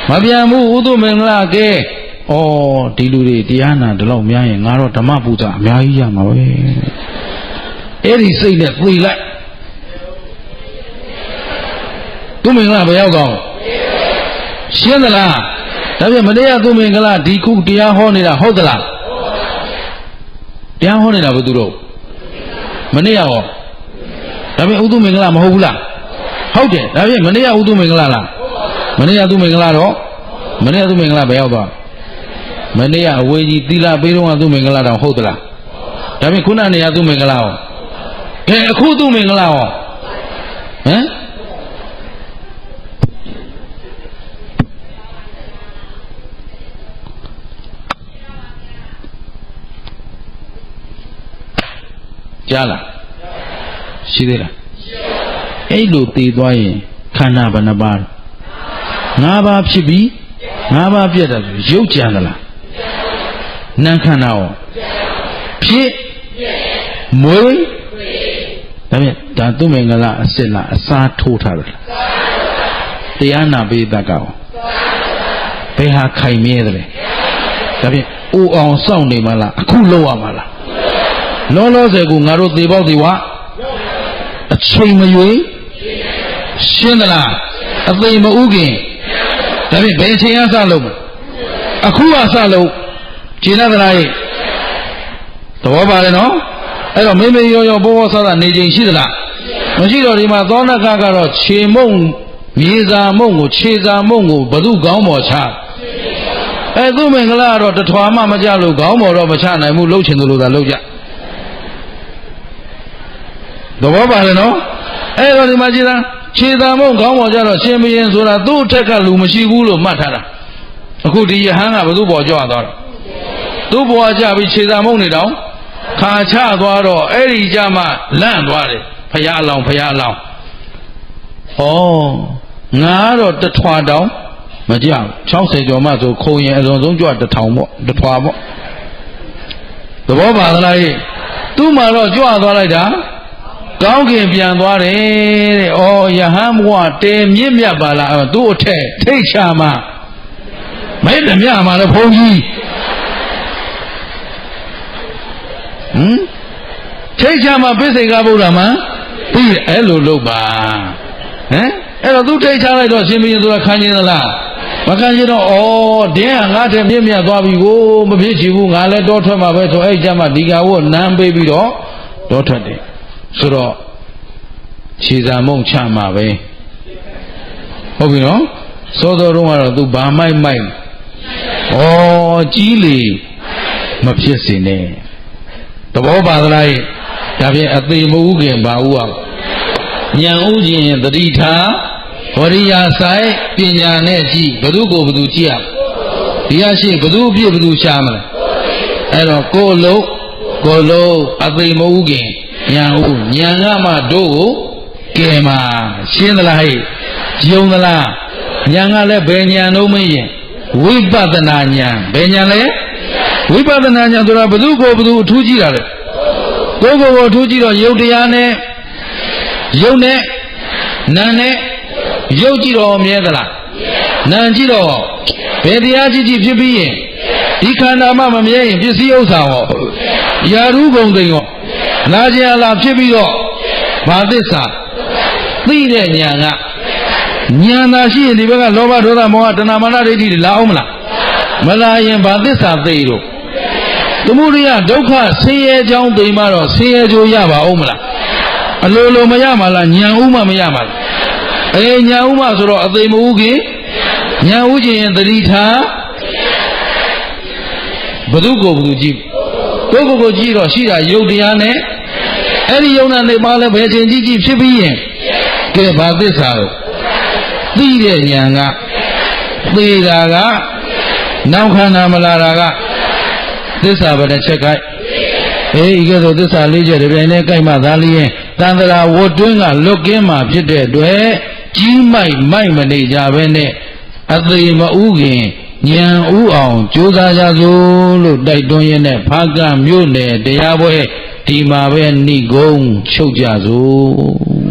မပြန်ဘူးဥဒုမင်္ဂလာကဲဩဒီလူတွေတရားနာဒီလောက်များရင်ငါတော့ဓမ္မပူဇာအများကြီးရမှာပဲအဲ့ဒီစိတ်နဲ့ပြေးလိုက်သူမင်္ဂလာဘယ်ရောက်တော့ရှင်းသလားဒါပြန်မနေ့ကသူမင်္ဂလာဒီခုတရားဟောနေတာဟုတ်သလားတရားဟောနေတာဘယ်သူတော့မနေ့ကဟောဒါပြန်ဥဒုမင်္ဂလာမဟုတ်ဘူးလားဟုတ်တယ်ဒါပြန်မနေ့ကဥဒုမင်္ဂလာလားမနေ့ကသူမင်္ဂလာတော့မနေ့ကသူမင်္ဂလာဘယ်ရောက်သွားမနေ့ကအဝေးကြီးသီလပေးတော့သူမင်္ဂလာတော့ဟုတ်သလားဒါပြန်ခုနနေရသူမင်္ဂလာဟောကဲအခုသူမင်္ဂလာဟောဟမ်ကြားလားရှိသေးလားအဲ့လိုတည်သွားရင်ခန္ဓာဘယ်နှပါး၅ပါးဖြစ်ပြီး၅ပါးပြတ်တယ်ရုပ်ကြံသလားနာမ်ခန္ဓာရောဖြစ်မွေးဒါဖြင့်ဒါသူမင်္ဂလာအစစ်လားအစားထိုးထားတယ်တရားနာပိဋကရောဘယ်ဟာခိုင်မြဲတယ်ဒါဖြင့်အိုအောင်စောင့်နေမလားအခုလောက်ရမှာလားလောလောဆယ်ကငါတို့သေပေါက်သေးဝအချိန်မရွေးရှင်းသလားအသိမဥခင်ဒါဖြင့်ဘယ်အချိန်ကစလို့အခုကစလို့ခြေနာသလားရဲ့သဘောပါလေနော်အဲ့တော့မိမိရောဘောဆဆနေချိန်ရှိသလားမရှိတော့ဒီမှာသောနကကတော့ခြေမုံမြေစာမုံကိုခြေစာမုံကိုဘသူကောင်းပေါ်ချသူမင်္ဂလာတော့တထွာမှမကြလို့ခေါင်းပေါ်တော့မချနိုင်ဘူးလှုပ်ချင်သလိုသာလှုပ်ကြသဘောပါလေနော်အဲ့တော့ဒီမှာကြည်သားခြေသာမုံခေါင်းပေါ်ကြတော့ရှင်မင်းဆိုတာသူ့အထက်ကလူမရှိဘူးလို့မှတ်ထားတာအခုဒီယဟန်ကဘသူ့ပေါ်ကြွသွားတာသူ့ပေါ်ကြပြီးခြေသာမုံနေတော့ခါချသွားတော့အဲ့ဒီကြမှာလန့်သွားတယ်ဖရာအလောင်းဩငါတော့တထွာတောင်မကြောက်60ကျော်မှဆိုခုံရင်အစုံဆုံးကြွ1000ပေါ့တထွာပေါ့သဘောပါသလားသူ့မှာတော့ကြွသွားလိုက်တာကောင်းကင်ပြန်သွားတယ်တဲ့။ဩယဟန်ဘဝတဲမြင့်မြတ်ပါလားသူ့အထက်ထိတ်ချမှာမဲတမြမှာလည်းဘုန်းကြီးထိတ်ချမှာပိစိကဗုဒ္ဓမှာပြီးအဲ့လိုလုပ်ပါအဲ့တော့သူထိတ်ချလိုက်တော့ရှင်ဘုရင်ဆိုတာခံကျင်သလားမခံကျင်တော့ဒင်းကငါထက်မြင့်မြတ်သွားပြီကိုမဖြစ်ချင်ဘူးငါလည်းတောထွက်မှာပဲဆိုအဲ့ကြမှာဒီကဝတ်နမ်းပေးပြီးတော့တောထွက်တယ်ဆိုတော့ခြေစာမုံချမှာပဲဟုတ်ပြီနော်စောစောတုန်းကတော့သူဘာမိုက်ကြီးလေမဖြစ်စေနဲ့သဘောပါသလားဒါဖြင့်အသေးမဥခင်ဘာဥအောင်ဉာဏ်ဥခြင်းတတိထားဝရိယဆိုင်ပညာနဲ့ကြည့်ဘသူကိုဘသူကြည့်ရဒီရရှိဘသူပြည့်ဘသူရှားမလဲအဲ့တော့ကိုယ်လုံးအသေးမဥခင်ဉာဏ်ကမှတို့ကိုကဲမှာရှင်းသလားယုံသလားဉာဏ်ကလည်းဘယ်ဉာဏ်လုံးမင်းရင်ဝိပဿနာဉာဏ်ဘယ်ဉာဏ်လဲဝိပဿနာဉာဏ်ဆိုတာဘသူကိုဘသူအထူးကြည့်တာလေကိုယ်ကိုအထူးကြည့်တော့ယုတ်တရားနဲ့ယုတ်နဲ့နာနဲ့ယုတ်ကြည့်တော့မြဲသလားနာကြည့်တော့ဘယ်တရားကြည့်ဖြစ်ပြီးရင်ဒီခန္ဓာမှမမြဲရင်ပစ္စည်းဥစ္စာဟောယာရုဂုံသိင်ဟောလာခြင်းလာဖြစ်ပြီးတော့ဘာသစ္စာသိတဲ့ဉာဏ်ကဉာဏ်သာရှိရင်ဒီဘက်ကလောဘဒေါသမောဟတဏှာမာနဒိဋ္ဌိတွေလာအောင်မလားမလာရင်ဘာသစ္စာသိတော့ သမုဒိယဒုက္ခဆင်းရဲကြောင်းသိမှတော့ဆင်းရဲကြိုးရပါဦးမလားအလိုလိုမရမှာလားဉာဏ်ဥမှမရမှာလားဉာဏ်ဥမှဆိုတော့အသိမဥခင်ဉာဏ်ဥခြင်းသတိထားဘု து ကိုဘု து ကြည့်ကိုယ့်ကိုယ်ကြည့်တော့ရှိတာယုတ်တရားနဲ့အဲ့ဒီယုံနာနေပါလဲဘယ်ချိန်ကြည့်ဖြစ်ပြီးရင်ကဲဘာသစ္စာလို့သိတဲ့ဉာဏ်ကသိတာကနောက်ခန္ဓာမလာတာကသစ္စာဘယ်နှချက်ကြိုက်အေးဤကဲ့သို့သစ္စာ၄ချက်တပြိုင်တည်းကြိုက်မှသာလျင်တန်ត្រာဝတ်တွင်းကလွတ်ကင်းမှဖြစ်တဲ့အတွက်ကြီးမိုက်မနေကြဘဲနဲ့အသေးမဥခင်ဉာဏ်ဥအောင်ကြိုးစားကြစို့လို့တိုက်တွန်းရင်းနဲ့ဖားကမြို့နယ်တရားပွဲဒီမှာပဲဏိဂုံးချုပ်ကြစို့